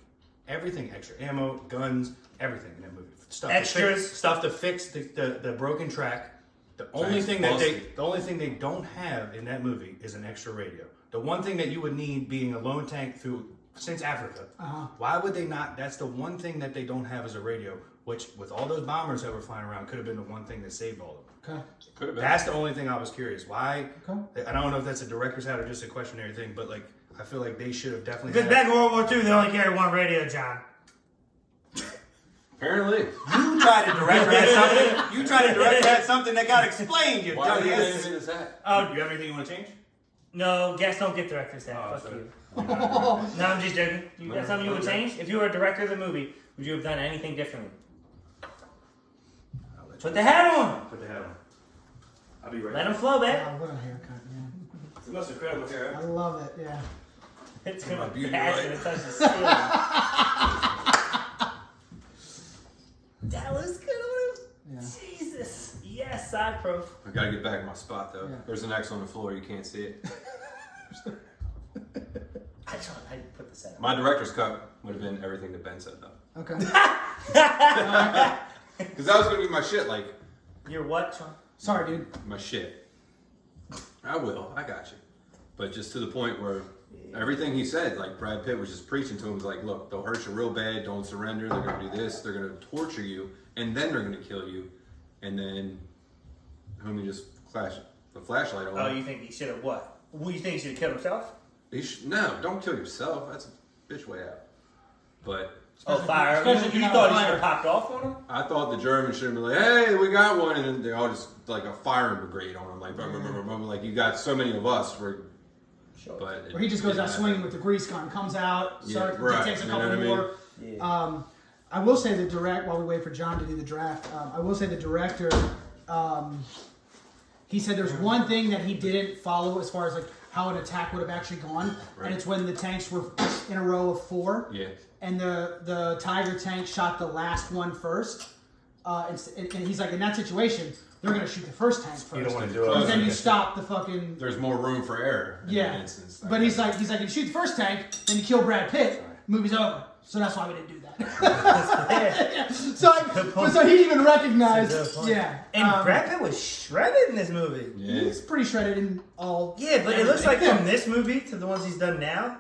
Speaker 4: Everything extra. Ammo, guns, everything in that movie. Stuff
Speaker 1: Extras.
Speaker 4: To fix the broken track. The only
Speaker 3: Track's
Speaker 4: thing
Speaker 3: busted.
Speaker 4: they don't have in that movie is an extra radio. The one thing that you would need being a lone tank since Africa. Why would they not? That's the one thing that they don't have as a radio, which with all those bombers that were flying around could have been the one thing that saved all of them.
Speaker 2: Okay.
Speaker 3: Could have been.
Speaker 4: That's the only thing I was curious. Why?
Speaker 2: Okay.
Speaker 4: I don't know if that's a director's hat or just a questionary thing, but like I feel like they should have definitely.
Speaker 1: Because back in World War II, they only carried one radio, John.
Speaker 3: Apparently.
Speaker 4: You tried to direct at something. You tried to direct at something that got explained. You
Speaker 3: Why do you
Speaker 4: dumbass.
Speaker 3: think it's that?
Speaker 1: Oh,
Speaker 4: You have anything you want to change?
Speaker 1: no, guests don't get director's hat.
Speaker 4: Oh,
Speaker 1: Fuck
Speaker 4: sorry.
Speaker 1: you. No, I'm just joking. You got something you would change? If you were a director of the movie, would you have done anything differently?
Speaker 4: I'll let you
Speaker 1: Put the hat on.
Speaker 4: put the hat on. I'll be right
Speaker 1: Let
Speaker 4: back.
Speaker 1: him flow,
Speaker 2: I
Speaker 1: man.
Speaker 2: love a haircut. Yeah.
Speaker 4: It's the most incredible hair.
Speaker 2: I love it. Yeah.
Speaker 1: It's
Speaker 3: My
Speaker 1: gonna
Speaker 3: beauty
Speaker 1: pass
Speaker 3: right.
Speaker 1: and touch the skin. That looks good on him.
Speaker 2: Yeah.
Speaker 1: Jesus. Yes, side pro.
Speaker 3: I gotta get back in my spot though.
Speaker 2: Yeah.
Speaker 3: There's an X on the floor, you can't see it.
Speaker 1: I put this out.
Speaker 3: My director's cut would have been everything that Ben said though.
Speaker 2: Okay.
Speaker 3: Because that was gonna be my shit, like
Speaker 1: You're what, Sean?
Speaker 2: Sorry, dude.
Speaker 3: my shit. I got you. But just to the point where everything he said, like Brad Pitt was just preaching to him, was like, look, they'll hurt you real bad, don't surrender, they're gonna do this, they're gonna torture you, and then they're gonna kill you. and then homie just flashed the flashlight on.
Speaker 1: Oh, you think he should have what? Well, you think he should have killed himself?
Speaker 3: No, don't kill yourself. That's a bitch way out. But
Speaker 1: Fire!
Speaker 2: especially if
Speaker 1: You
Speaker 2: you're
Speaker 1: thought
Speaker 2: not
Speaker 1: he
Speaker 2: on
Speaker 1: should have popped off on him?
Speaker 3: I thought the Germans should have been like, "Hey, we got one," and then they all just like a firing brigade on him, like, like you got so many of us. But
Speaker 2: Or he just goes out swinging with the grease gun, comes out, takes a couple more.
Speaker 1: Yeah.
Speaker 2: I will say while we wait for John to do the draft, I will say the director, he said there's one thing that he didn't follow as far as like how an attack would have actually gone, and it's when the tanks were in a row of 4.
Speaker 3: Yeah.
Speaker 2: And the Tiger tank shot the last one first. And he's like, in that situation, they're going to shoot the first tank first.
Speaker 4: You don't want to do it.
Speaker 2: Because then you stop the fucking...
Speaker 3: There's more room for error in that instance.
Speaker 2: But he's like, if you shoot the first tank, then you kill Brad Pitt, movie's over. So that's why we didn't do that. So he even recognized... Yeah.
Speaker 1: And Brad Pitt was shredded in this movie.
Speaker 3: Yeah.
Speaker 2: He's pretty shredded in all...
Speaker 1: Yeah, but it looks like from this movie to the ones he's done now,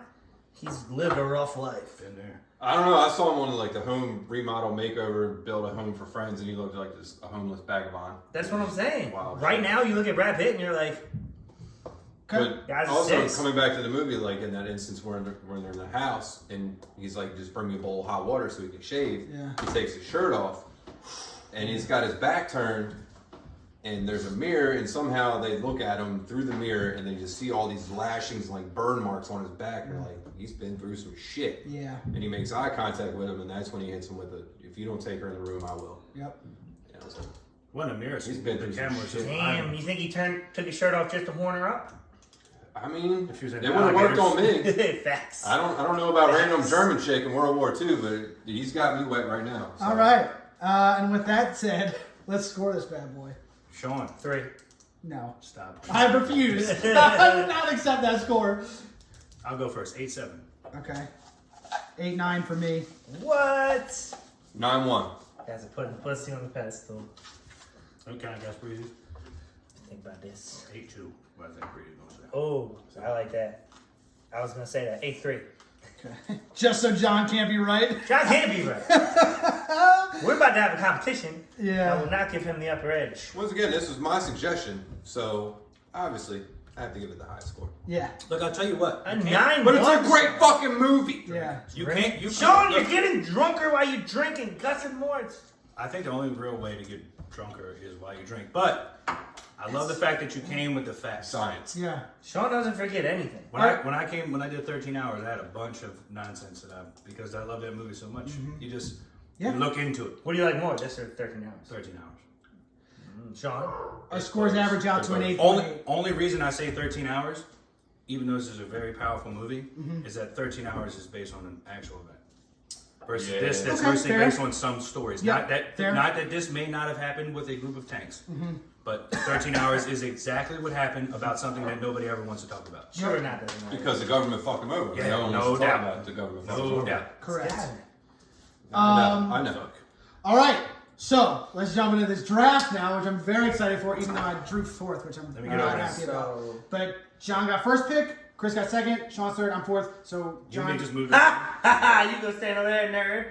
Speaker 1: he's lived a rough life.
Speaker 4: Been there.
Speaker 3: I don't know. I saw him on like the home remodel makeover, build a home for friends, and he looked like just a homeless vagabond.
Speaker 1: That's what I'm saying.
Speaker 3: Wow.
Speaker 1: Right now, you look at Brad Pitt and you're like,
Speaker 3: But
Speaker 1: Guys,
Speaker 3: also
Speaker 1: 6.
Speaker 3: coming back to the movie, like in that instance where they're in the house, and he's like, "Just bring me a bowl of hot water so he can shave."
Speaker 2: Yeah.
Speaker 3: He takes his shirt off, and he's got his back turned, and there's a mirror, and somehow they look at him through the mirror, and they just see all these lashings, like burn marks on his back. And they're like, he's been through some shit.
Speaker 2: Yeah.
Speaker 3: And he makes eye contact with him, and that's when he hits him with the, "If you don't take her in the room, I will."
Speaker 2: Yep.
Speaker 3: And I was like,
Speaker 4: When a mirror,
Speaker 3: He's been through
Speaker 4: the
Speaker 3: some
Speaker 4: camera.
Speaker 3: shit.
Speaker 1: damn, you think he took his shirt off just to horn her up?
Speaker 3: I mean,
Speaker 4: If he was in
Speaker 3: it would have worked on me.
Speaker 1: Facts.
Speaker 3: I don't know about random German chick in World War II, but he's got me wet right now. So.
Speaker 2: All right. And with that said, let's score this bad boy.
Speaker 4: Sean,
Speaker 1: 3.
Speaker 2: No.
Speaker 4: stop.
Speaker 2: I refuse. I would not accept that score.
Speaker 4: I'll go first. 8-7.
Speaker 2: Okay. 8-9 for me.
Speaker 1: What?
Speaker 3: 9-1.
Speaker 1: Guys are putting pussy on the pedestal.
Speaker 4: Okay, I guess Breezy.
Speaker 1: Think about this.
Speaker 4: 8-2. What I think Breezy gonna say.
Speaker 1: Oh, I like that. I was gonna say that. 8-3.
Speaker 2: Okay. Just so John can't be right.
Speaker 1: John can't be right. We're about to have a competition.
Speaker 2: Yeah.
Speaker 1: I will not give him the upper edge.
Speaker 3: Once again, this was my suggestion, so obviously I have to give it the highest score.
Speaker 2: Yeah.
Speaker 4: Look, I'll tell you what.
Speaker 1: A 9.
Speaker 3: But it's a great fucking movie.
Speaker 2: Yeah.
Speaker 4: You can't. You
Speaker 1: Sean,
Speaker 4: look,
Speaker 1: you're getting drunker while you're drinking. Cussing more.
Speaker 4: I think the only real way to get drunker is while you drink. But I love the fact that you came with the facts.
Speaker 3: Science.
Speaker 2: Yeah.
Speaker 1: Sean doesn't forget anything.
Speaker 4: When I did 13 hours, I had a bunch of nonsense because I love that movie so much. You just you look into it.
Speaker 1: What do you like more, this or 13 hours?
Speaker 4: 13 hours.
Speaker 1: Sean?
Speaker 2: Our scores average out to an 8.8.
Speaker 4: Only reason I say 13 hours, even though this is a very powerful movie, is that 13 hours is based on an actual event. Versus this that's
Speaker 2: Okay,
Speaker 4: mostly
Speaker 2: fair.
Speaker 4: based on some stories.
Speaker 2: Yep, fair.
Speaker 4: Not that this may not have happened with a group of tanks. But 13 hours is exactly what happened about something that nobody ever wants to talk about.
Speaker 1: Sure or not, doesn't matter.
Speaker 3: Because the government fucked him over.
Speaker 4: Yeah,
Speaker 3: no one
Speaker 4: no
Speaker 3: wants to talk
Speaker 4: doubt.
Speaker 3: about the government fucked him
Speaker 4: No
Speaker 3: over.
Speaker 4: doubt.
Speaker 2: Correct.
Speaker 3: I know.
Speaker 2: All right. So let's jump into this draft now, which I'm very excited for, even though I drew fourth, which I'm
Speaker 4: Let me
Speaker 2: not
Speaker 4: get over
Speaker 2: happy
Speaker 4: this.
Speaker 2: about. But John got first pick, Chris got second, Sean's third, I'm fourth. So
Speaker 4: You
Speaker 2: John,
Speaker 4: may just move it.
Speaker 1: Ha ha ha! You go stand over there, nerd.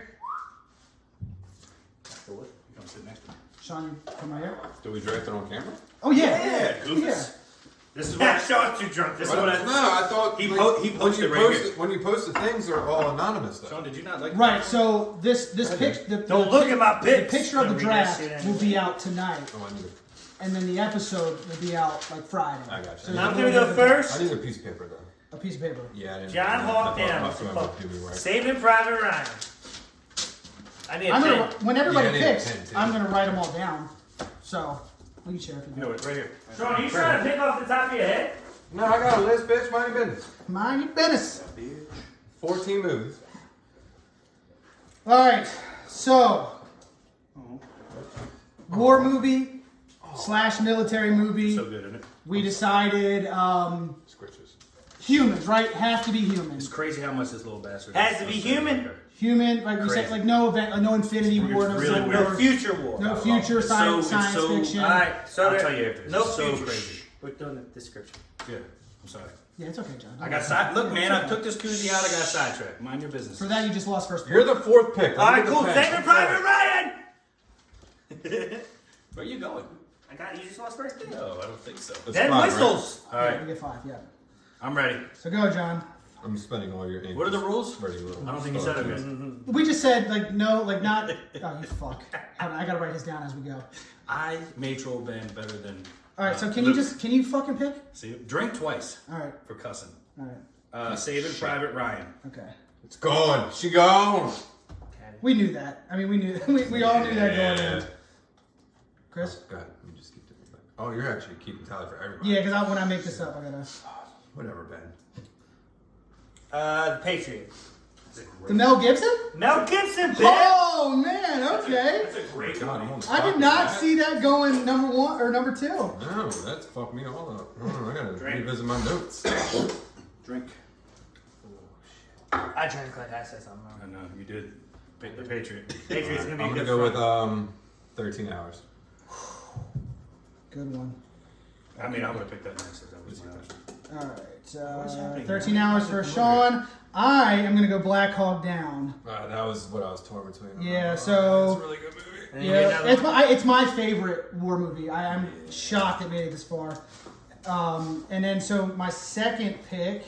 Speaker 4: You come sit next to me.
Speaker 2: Sean, you come right here.
Speaker 3: Do we draft it on camera?
Speaker 2: Oh yeah,
Speaker 4: Yeah, goofus. This is
Speaker 1: Yeah,
Speaker 4: what
Speaker 1: Sean's too drunk.
Speaker 4: This
Speaker 1: This
Speaker 4: is
Speaker 1: one.
Speaker 4: what
Speaker 3: No, I thought
Speaker 4: He
Speaker 3: like,
Speaker 4: posted
Speaker 3: when you
Speaker 4: right
Speaker 3: post
Speaker 4: here.
Speaker 3: it, when you post the things, they're all anonymous though.
Speaker 4: Sean, did you not like
Speaker 2: Right. So this picture,
Speaker 1: Don't look at my
Speaker 2: the
Speaker 1: pics.
Speaker 2: picture of the
Speaker 1: Don't read that
Speaker 2: draft
Speaker 1: shit
Speaker 2: will
Speaker 1: anyway.
Speaker 2: be out tonight,
Speaker 3: Oh, I need
Speaker 2: and then the episode will be out like Friday.
Speaker 3: I got you.
Speaker 2: So
Speaker 1: I'm
Speaker 2: there's
Speaker 1: gonna
Speaker 2: a
Speaker 1: go
Speaker 2: little bit of
Speaker 1: first.
Speaker 3: I need a piece of paper though.
Speaker 2: A piece of paper.
Speaker 3: Yeah, I didn't.
Speaker 1: John Hawk
Speaker 3: I
Speaker 1: down.
Speaker 3: thought my phone would do me right.
Speaker 1: Saving Private Ryan. I need a
Speaker 2: I'm
Speaker 1: pen.
Speaker 2: gonna when everybody
Speaker 3: Yeah, I need a
Speaker 2: picks,
Speaker 3: pen, too.
Speaker 2: I'm gonna write them all down. So we can share if you
Speaker 4: You know it, right here.
Speaker 1: Sean, you trying to pick off the top of your head?
Speaker 3: No, I got a list, bitch. Mind your business.
Speaker 2: Mind your business.
Speaker 3: 14 movies.
Speaker 2: All right. So war movie / military movie.
Speaker 4: So good, isn't it?
Speaker 2: We decided
Speaker 3: Scriptures.
Speaker 2: humans, right? Have to be
Speaker 4: It's
Speaker 2: humans.
Speaker 4: crazy how much this little bastard
Speaker 1: Has to be human.
Speaker 2: Human, like we said,
Speaker 4: Crazy.
Speaker 2: like no event, no Infinity
Speaker 4: It's
Speaker 2: War, no
Speaker 4: really
Speaker 2: Civil
Speaker 4: weird.
Speaker 1: No
Speaker 2: War,
Speaker 1: future war.
Speaker 2: no future
Speaker 4: It's
Speaker 2: science,
Speaker 4: so-
Speaker 2: science
Speaker 4: it's so-
Speaker 2: fiction.
Speaker 1: Alright, so
Speaker 4: I'll
Speaker 1: there-
Speaker 4: tell you after.
Speaker 1: No
Speaker 4: It's so
Speaker 1: future.
Speaker 4: crazy.
Speaker 1: We're doing the description.
Speaker 4: Yeah, I'm sorry.
Speaker 2: Yeah, it's okay, John.
Speaker 4: I got side. Look, man, I took this koozie out. I got sidetracked. Mind your business.
Speaker 2: For that, you just lost first pick.
Speaker 3: You're the fourth pick.
Speaker 1: All right, cool. Saving Private Ryan.
Speaker 4: Where you going?
Speaker 1: I got you. Just lost first pick.
Speaker 4: No, I don't think so.
Speaker 3: That's
Speaker 1: Then
Speaker 3: five,
Speaker 1: whistles.
Speaker 4: All
Speaker 2: You
Speaker 4: right,
Speaker 2: get 5, yeah.
Speaker 4: I'm ready.
Speaker 2: So go, John.
Speaker 3: I'm spending all your ink.
Speaker 4: What are the rules?
Speaker 3: Ready rules.
Speaker 4: I don't think you said it good.
Speaker 2: We just said, like, no, like, not... Oh, you fuck. I gotta write this down as we go.
Speaker 4: I may troll band better than.
Speaker 2: All right, so can you fucking pick?
Speaker 4: See, drink twice
Speaker 2: All right,
Speaker 4: for cussing.
Speaker 2: all right.
Speaker 4: Saving Private Ryan.
Speaker 2: Okay.
Speaker 3: It's gone. She gone.
Speaker 2: We knew that. I mean, we knew. We all knew that going in. Chris?
Speaker 3: God, let me just keep doing that. Oh, you're actually keeping tally for everybody.
Speaker 2: Yeah, because when I make this up, I gotta...
Speaker 3: Whatever, Ben.
Speaker 1: The Patriot.
Speaker 2: The Mel Gibson?
Speaker 1: Mel Gibson, bitch.
Speaker 2: Oh, man, okay.
Speaker 4: That's a great
Speaker 3: God, I'm on the
Speaker 2: I
Speaker 3: top
Speaker 2: did
Speaker 3: of
Speaker 2: not
Speaker 3: that.
Speaker 2: see that going number 1 or number 2.
Speaker 3: No, that's fucked me all up. I gotta revisit my notes.
Speaker 4: Drink.
Speaker 1: I drank like I said something wrong.
Speaker 4: I know, you did. The Patriot.
Speaker 1: Patriot's gonna be
Speaker 3: I'm
Speaker 1: a
Speaker 3: gonna
Speaker 1: good
Speaker 3: go
Speaker 1: front.
Speaker 3: with 13 hours.
Speaker 2: Good one.
Speaker 4: I mean, I'm going to pick that next if that was my option.
Speaker 2: All right,
Speaker 4: happening?
Speaker 2: 13 hours for Sean. I am going to go Black Hawk Down.
Speaker 3: That was what I was torn between.
Speaker 2: Yeah, so...
Speaker 3: It's a really good movie.
Speaker 1: And then you get
Speaker 2: Yeah,
Speaker 1: another
Speaker 2: it's my favorite war movie. I'm shocked it made it this far. And then, so my second pick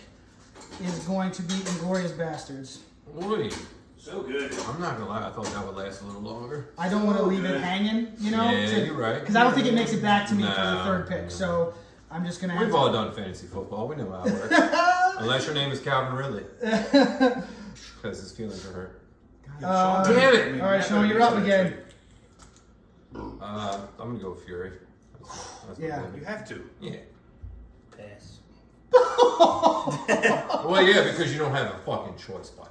Speaker 2: is going to be Inglourious Bastards.
Speaker 3: Boy,
Speaker 4: So good.
Speaker 3: I'm not gonna lie, I thought that would last a little longer.
Speaker 2: I don't want to leave it hanging, you know?
Speaker 3: Yeah, you're right.
Speaker 2: Because I don't think it makes it back to me for the
Speaker 3: No.
Speaker 2: third pick. So I'm just going to have
Speaker 3: We've
Speaker 2: to...
Speaker 3: all done fantasy football. We know how it works. Unless your name is Calvin Ridley. Because his feelings are hurt. Damn it!
Speaker 2: All right, Sean, you're up again.
Speaker 3: I'm gonna go with Fury. That's
Speaker 2: Yeah.
Speaker 3: my baby.
Speaker 4: You have to.
Speaker 3: Yeah.
Speaker 1: pass.
Speaker 3: Well, yeah, because you don't have a fucking choice, bud.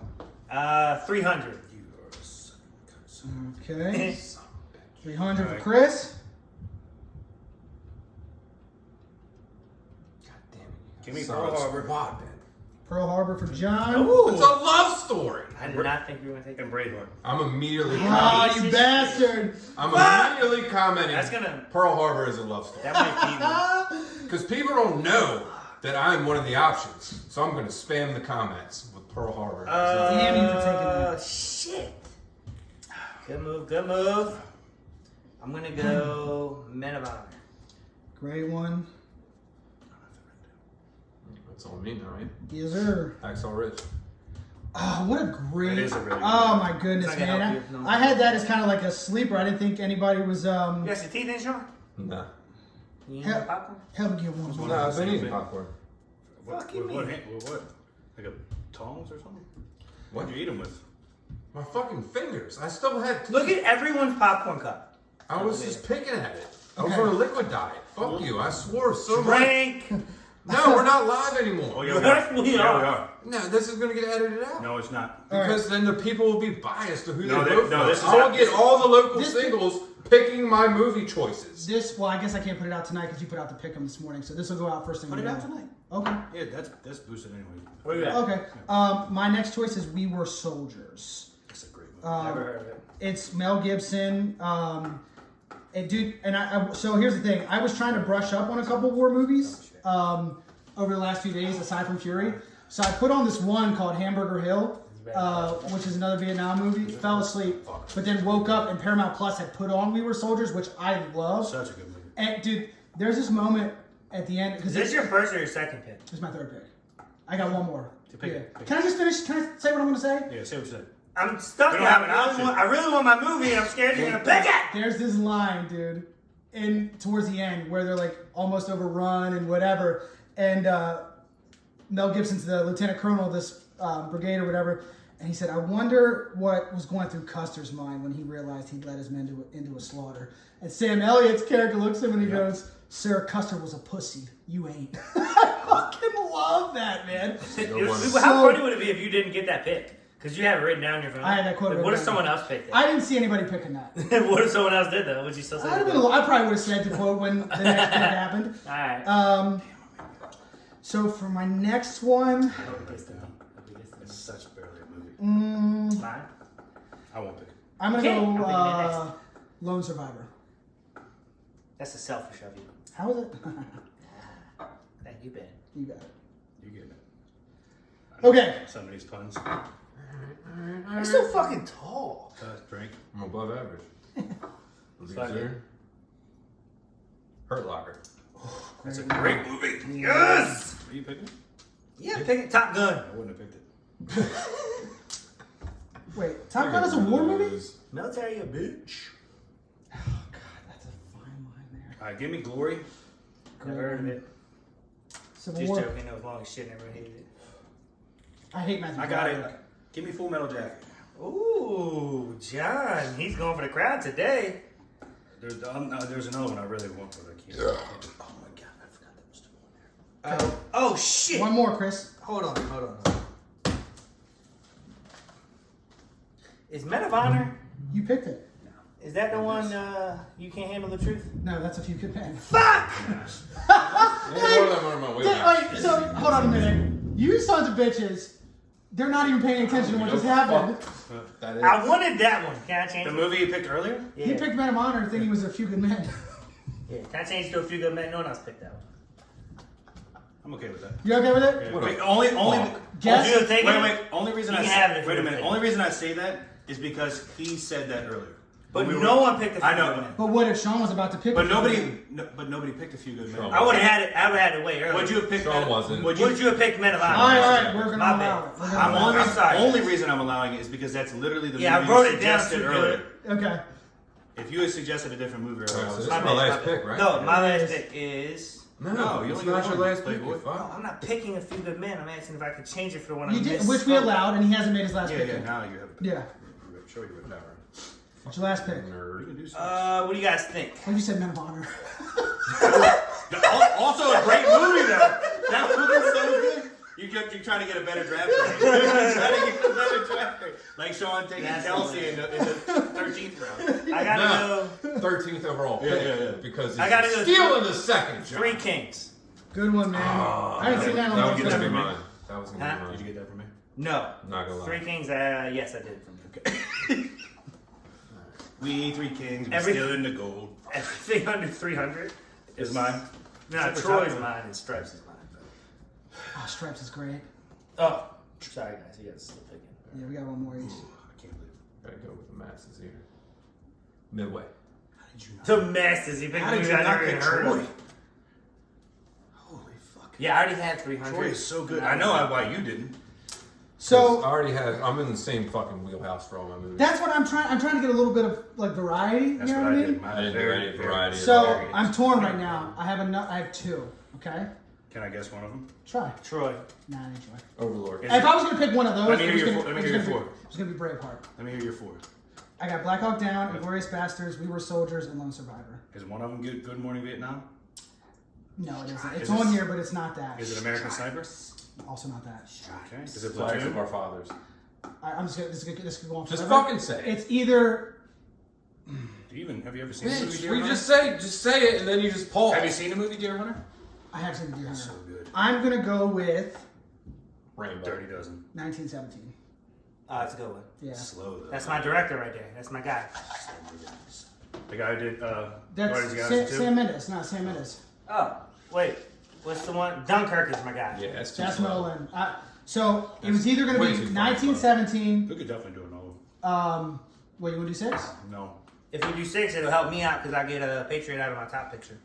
Speaker 1: 300.
Speaker 2: Okay. 300 for
Speaker 4: Alright.
Speaker 2: Chris.
Speaker 3: God damn it.
Speaker 4: Give me
Speaker 3: Solid
Speaker 4: Pearl Harbor.
Speaker 3: squad, man.
Speaker 2: Pearl Harbor for John.
Speaker 3: It's a love story.
Speaker 1: I did not think you were going to take
Speaker 4: And
Speaker 1: it.
Speaker 4: Braveheart.
Speaker 3: I'm immediately
Speaker 2: Ah,
Speaker 3: commenting.
Speaker 2: you bastard.
Speaker 3: I'm immediately commenting.
Speaker 1: That's gonna-
Speaker 3: Pearl Harbor is a love story.
Speaker 1: That might be me.
Speaker 3: Because people don't know that I'm one of the options. So I'm going to spam the comments with Pearl Harbor.
Speaker 2: Damn you for taking that.
Speaker 1: Shit. Good move, good move. I'm going to go Men of Honor.
Speaker 2: Great one.
Speaker 3: That's on me now, right?
Speaker 2: Yes, sir.
Speaker 3: Hacksaw Ridge.
Speaker 2: Oh, what a great.
Speaker 4: That is a really good
Speaker 2: oh,
Speaker 4: one.
Speaker 2: my goodness,
Speaker 1: It's not gonna
Speaker 2: man.
Speaker 1: help you, no.
Speaker 2: I had that as kind of like a sleeper. I didn't think anybody was.
Speaker 1: You got some teeth in, Sean?
Speaker 3: Nah.
Speaker 1: You
Speaker 2: Hell-
Speaker 1: need popcorn?
Speaker 2: Help me get one.
Speaker 3: Nah, I've been
Speaker 4: Same
Speaker 3: eating
Speaker 4: thing.
Speaker 3: popcorn.
Speaker 4: What? What? Like a tongs or something?
Speaker 3: What?
Speaker 4: What'd you eat them with?
Speaker 3: My fucking fingers. I still had teeth.
Speaker 1: Look at everyone's popcorn cup.
Speaker 3: I was just picking at it. I was
Speaker 2: Okay.
Speaker 3: on a liquid diet. Fuck you. I swore so much.
Speaker 1: Drink.
Speaker 3: No, we're not live anymore.
Speaker 4: Oh,
Speaker 1: Yes, we
Speaker 4: Yeah,
Speaker 1: are.
Speaker 4: we are.
Speaker 3: No, this is going to get edited out.
Speaker 4: No, it's not.
Speaker 2: All right.
Speaker 3: Because then the people will be biased to who
Speaker 4: No,
Speaker 3: they
Speaker 4: they-
Speaker 3: vote
Speaker 4: no,
Speaker 3: for.
Speaker 4: this is
Speaker 3: I'll
Speaker 4: not-
Speaker 3: get all the local
Speaker 2: this-
Speaker 3: singles picking my movie choices.
Speaker 2: This, well, I guess I can't put it out tonight because you put out the pick 'em this morning. So this will go out first thing.
Speaker 4: Put it
Speaker 2: tomorrow.
Speaker 4: out tonight.
Speaker 2: Okay.
Speaker 4: Yeah, that's boosted anyway.
Speaker 1: What do you got?
Speaker 2: Okay. My next choice is We Were Soldiers.
Speaker 4: That's a great movie.
Speaker 1: Never heard of it.
Speaker 2: It's Mel Gibson. So here's the thing. I was trying to brush up on a couple war movies over the last few days, aside from Fury. So I put on this one called Hamburger Hill, which is another Vietnam movie. Fell asleep, but then woke up and Paramount Plus had put on We Were Soldiers, which I love.
Speaker 4: Such a good movie.
Speaker 2: And dude, there's this moment at the end
Speaker 1: Is
Speaker 2: because
Speaker 1: this your first or your second pick?
Speaker 2: this is my third pick. I got one more.
Speaker 4: Pick
Speaker 2: Yeah.
Speaker 4: it, pick
Speaker 2: Can I just finish? Can I say what I'm going to say?
Speaker 4: Yeah, say what you said.
Speaker 1: I'm stuck.
Speaker 4: We don't
Speaker 1: here.
Speaker 4: have an option.
Speaker 1: I really want my movie, and I'm scared you're gonna pick it.
Speaker 2: There's this line, dude, towards the end where they're like almost overrun and whatever, and Mel Gibson's the lieutenant colonel of this brigade or whatever, and he said, "I wonder what was going through Custer's mind when he realized he'd led his men into a slaughter." And Sam Elliott's character looks at him and he goes, "Sir, Custer was a pussy. You ain't." I fucking love that, man.
Speaker 1: How funny would it be if you didn't get that pick? Because you have it written down in your phone.
Speaker 2: I had that quote
Speaker 1: Like, what if
Speaker 2: written down.
Speaker 1: someone else picked it?
Speaker 2: I didn't see anybody picking that.
Speaker 1: What if someone else did though? Would you still say?
Speaker 2: I probably would have said the quote when the next pick happened.
Speaker 1: All right.
Speaker 2: So for my next one,
Speaker 4: It's such barely a movie.
Speaker 1: Mine.
Speaker 4: I won't pick it.
Speaker 2: I'm gonna
Speaker 1: Okay,
Speaker 2: go
Speaker 1: I'll pick
Speaker 2: Lone Survivor.
Speaker 1: That's a selfish of you.
Speaker 2: How is it?
Speaker 1: Thank you, Ben.
Speaker 2: You got it.
Speaker 4: You get it.
Speaker 2: Okay.
Speaker 4: Some of these puns.
Speaker 1: You're so fucking tall.
Speaker 4: Drink.
Speaker 3: I'm above average.
Speaker 4: Slightly.
Speaker 3: Loser. Hurt Locker.
Speaker 4: That's a great movie.
Speaker 1: Yes!
Speaker 4: Are you picking?
Speaker 1: Yeah, pick it. Top Gun.
Speaker 4: I wouldn't have picked it.
Speaker 2: Wait, Top Gun is a war movie?
Speaker 1: Military, a bitch.
Speaker 2: Oh, God, that's a fine line there.
Speaker 4: All right, give me Glory.
Speaker 1: Never heard of it.
Speaker 2: Civil
Speaker 1: Just
Speaker 2: War.
Speaker 1: joking. It was long as shit. Never hated it.
Speaker 2: I hate Matthew
Speaker 4: I got
Speaker 2: Broderick.
Speaker 4: it. Give me Full Metal Jacket.
Speaker 1: Ooh, John. He's going for the crowd today.
Speaker 4: There's another one I really want, but I can't.
Speaker 3: Yeah.
Speaker 4: Oh my god, I forgot that was still on there.
Speaker 1: Oh, shit.
Speaker 2: One more, Chris.
Speaker 1: Hold on. Is Men of Honor?
Speaker 2: You picked it.
Speaker 1: Is that the one? You Can't Handle the Truth?
Speaker 2: No, that's A Few Good Men.
Speaker 1: Fuck!
Speaker 3: One of them are on my wheelhouse.
Speaker 2: Wait, so hold on a minute. You sons of bitches, they're not even paying attention to what just happened.
Speaker 3: That is.
Speaker 1: I wanted that one. Can I change
Speaker 4: The
Speaker 1: it?
Speaker 4: movie you picked earlier?
Speaker 1: Yeah.
Speaker 2: He picked Men of Honor thinking he was A Few Good Men.
Speaker 1: Yeah. Can I change it to A Few Good Men? No one else picked that one.
Speaker 4: I'm okay with that.
Speaker 2: You okay with it?
Speaker 3: What a
Speaker 4: Wait, only.
Speaker 2: Guess?
Speaker 1: You take it?
Speaker 4: Wait. Only reason
Speaker 1: You
Speaker 4: I
Speaker 1: can have it if
Speaker 4: wait
Speaker 1: you
Speaker 4: a minute.
Speaker 1: take it.
Speaker 4: Only reason I say that is because he said that earlier.
Speaker 1: But
Speaker 4: When we
Speaker 1: no
Speaker 4: were-
Speaker 1: one picked A Few
Speaker 4: I know.
Speaker 1: Good Men.
Speaker 2: But what if Sean was about to pick
Speaker 4: But
Speaker 2: A Few Good
Speaker 4: nobody.
Speaker 2: Men?
Speaker 4: No, but nobody picked A Few Good Men.
Speaker 3: Sean
Speaker 1: I would have had it. I would have had it way earlier.
Speaker 4: Would you have picked?
Speaker 3: Sean
Speaker 4: that?
Speaker 3: wasn't.
Speaker 4: Would
Speaker 1: Would you have picked Men of Honor?
Speaker 2: All right, we're going to
Speaker 1: My
Speaker 2: allow
Speaker 1: bad.
Speaker 2: it. We're gonna allow
Speaker 1: I'm sorry.
Speaker 4: Only reason I'm allowing it is because that's literally the
Speaker 1: Yeah, I
Speaker 4: movie
Speaker 1: wrote
Speaker 4: you
Speaker 1: it down
Speaker 4: suggested
Speaker 1: too
Speaker 4: earlier.
Speaker 1: good.
Speaker 2: Okay.
Speaker 4: If you had suggested a different movie earlier, I
Speaker 3: So
Speaker 4: was
Speaker 3: this
Speaker 1: My
Speaker 3: is
Speaker 1: bad,
Speaker 3: my last
Speaker 1: my
Speaker 3: pick,
Speaker 1: bad.
Speaker 3: right?
Speaker 1: No, my last pick is.
Speaker 4: No, you
Speaker 3: it's
Speaker 4: only
Speaker 3: not
Speaker 4: got
Speaker 3: your
Speaker 4: one,
Speaker 3: last pick.
Speaker 4: Playboy.
Speaker 3: You're fine.
Speaker 1: I'm not picking A Few Good Men. I'm asking if I could change it for the one I
Speaker 2: You did,
Speaker 1: missed.
Speaker 2: which we allowed, and he hasn't made his last
Speaker 4: Yeah,
Speaker 2: pick
Speaker 4: yeah.
Speaker 2: yet.
Speaker 4: Now you have.
Speaker 2: Yeah.
Speaker 4: Show you whatever.
Speaker 2: What's your last pick?
Speaker 3: Nerd.
Speaker 4: You can do something.
Speaker 1: What do you guys think?
Speaker 2: What you said, Men of Honor?
Speaker 4: Also a great movie though. That movie's so good. You're trying to get a better draft grade. You're trying to get a better draft grade. Like Sean taking
Speaker 1: That's
Speaker 4: Kelsey in the 13th round.
Speaker 1: I gotta go
Speaker 3: 13th overall pick.
Speaker 4: Yeah.
Speaker 3: Because he's
Speaker 1: I gotta go
Speaker 3: stealing the second. John.
Speaker 1: Three Kings.
Speaker 2: Good one, man. I haven't seen that in a
Speaker 3: That
Speaker 2: long
Speaker 3: was gonna be
Speaker 2: time.
Speaker 3: mine. That was gonna
Speaker 1: Huh?
Speaker 3: be mine.
Speaker 4: Did you get that from me?
Speaker 1: No.
Speaker 3: Not gonna lie.
Speaker 1: Three Kings. Yes, I did.
Speaker 4: Okay. We three kings, we
Speaker 1: Every-
Speaker 4: still in the gold.
Speaker 1: Everything under 300
Speaker 4: Is mine.
Speaker 1: No,
Speaker 4: Except for
Speaker 1: Troy's
Speaker 4: Top Gun.
Speaker 1: mine and Stripes is mine.
Speaker 2: Oh, Stripes is great.
Speaker 1: Oh, sorry guys, you guys still picking.
Speaker 2: Yeah, we got one more each.
Speaker 4: I can't believe it.
Speaker 3: Gotta go with the masses here. Midway.
Speaker 4: How did you not?
Speaker 1: The Masters, you picked
Speaker 4: How did
Speaker 1: movies
Speaker 4: you
Speaker 1: I
Speaker 4: not
Speaker 1: never even
Speaker 4: pick
Speaker 1: heard
Speaker 4: Troy?
Speaker 1: of.
Speaker 4: Holy fuck.
Speaker 1: Yeah, I already had 300.
Speaker 4: Troy is so good. I know why you didn't.
Speaker 2: So
Speaker 3: I already have. I'm in the same fucking wheelhouse for all my movies.
Speaker 2: that's what I'm trying. I'm trying to get a little bit of like variety.
Speaker 4: That's
Speaker 2: you know
Speaker 4: what
Speaker 2: what
Speaker 4: I
Speaker 2: I mean?
Speaker 4: did. Mine
Speaker 3: I didn't do
Speaker 4: very,
Speaker 3: any
Speaker 4: very-
Speaker 3: variety.
Speaker 2: So I'm torn right now. I have two. Okay,
Speaker 4: Can I guess one of them?
Speaker 2: try.
Speaker 1: Troy.
Speaker 2: Nah, I ain't try.
Speaker 3: Overlord.
Speaker 2: If I was gonna pick one of those,
Speaker 4: Let me
Speaker 2: it
Speaker 4: hear
Speaker 2: was
Speaker 4: your
Speaker 2: gonna-
Speaker 4: four- let me
Speaker 2: it was
Speaker 4: hear your
Speaker 2: gonna be-
Speaker 4: four.
Speaker 2: It was gonna be Braveheart.
Speaker 4: Let me hear your four.
Speaker 2: I got Black Hawk Down, Inglourious Bastards, We Were Soldiers, and Lone Survivor.
Speaker 4: Is one of them Good Morning Vietnam?
Speaker 2: No, it isn't.
Speaker 4: Is
Speaker 2: It's
Speaker 4: it-
Speaker 2: on here, but it's not that.
Speaker 4: Is it American Sniper?
Speaker 2: Also not that.
Speaker 4: Okay. Is it
Speaker 3: Flags
Speaker 4: Platoon?
Speaker 3: of Our Fathers.
Speaker 2: I'm just gonna. This could go on
Speaker 3: Just
Speaker 2: forever.
Speaker 3: fucking say it.
Speaker 2: It's either.
Speaker 4: Have you ever seen the movie
Speaker 3: Bitch,
Speaker 4: Deer
Speaker 3: we
Speaker 4: Hunter?
Speaker 3: just say it, and then you just pause.
Speaker 4: Have you seen the movie Deer Hunter?
Speaker 2: I have seen the Deer Hunter.
Speaker 4: So good.
Speaker 2: I'm gonna go with
Speaker 3: Rainbow.
Speaker 4: Dirty Dozen.
Speaker 2: 1917.
Speaker 1: That's a good one.
Speaker 2: Yeah.
Speaker 4: Slow though.
Speaker 1: That's my director right there. That's my guy.
Speaker 4: The guy who did Guardians
Speaker 2: That's
Speaker 4: of the Galaxy 2?
Speaker 2: Sam Mendes. Not Sam Mendes.
Speaker 1: Oh, wait. What's the one? Dunkirk is my guy.
Speaker 3: Yeah, that's too
Speaker 2: That's
Speaker 3: slow.
Speaker 2: Nolan. So it was either gonna
Speaker 3: way
Speaker 2: be
Speaker 3: too far.
Speaker 2: 1917.
Speaker 4: We could definitely do an all.
Speaker 2: What you wanna do 6?
Speaker 4: No.
Speaker 1: If we do 6, it'll help me out because I get a Patriot out of my top picture.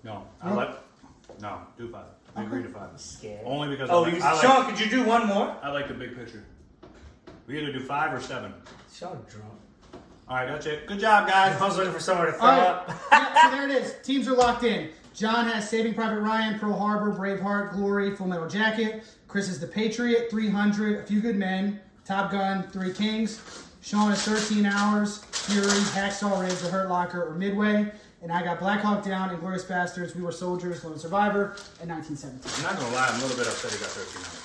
Speaker 4: No.
Speaker 2: No?
Speaker 4: No, do 5. We agree to 5.
Speaker 1: Scared.
Speaker 4: Only because
Speaker 1: Oh, Sean, could you do one more?
Speaker 4: I like the big picture. We either do 5 or 7.
Speaker 1: Sean drunk.
Speaker 4: Alright, that's it. Good job, guys.
Speaker 1: I was looking for somewhere to throw
Speaker 2: All right.
Speaker 1: up.
Speaker 2: Yeah, so there it is. Teams are locked in. John has Saving Private Ryan, Pearl Harbor, Braveheart, Glory, Full Metal Jacket. Chris is The Patriot, 300, A Few Good Men, Top Gun, Three Kings. Sean is 13 Hours, Fury, Hacksaw Ridge, The Hurt Locker, or Midway. And I got Black Hawk Down, Inglourious Bastards, We Were Soldiers, Lone Survivor, and 1917.
Speaker 4: I'm not gonna lie, I'm a little bit upset he got 13 hours.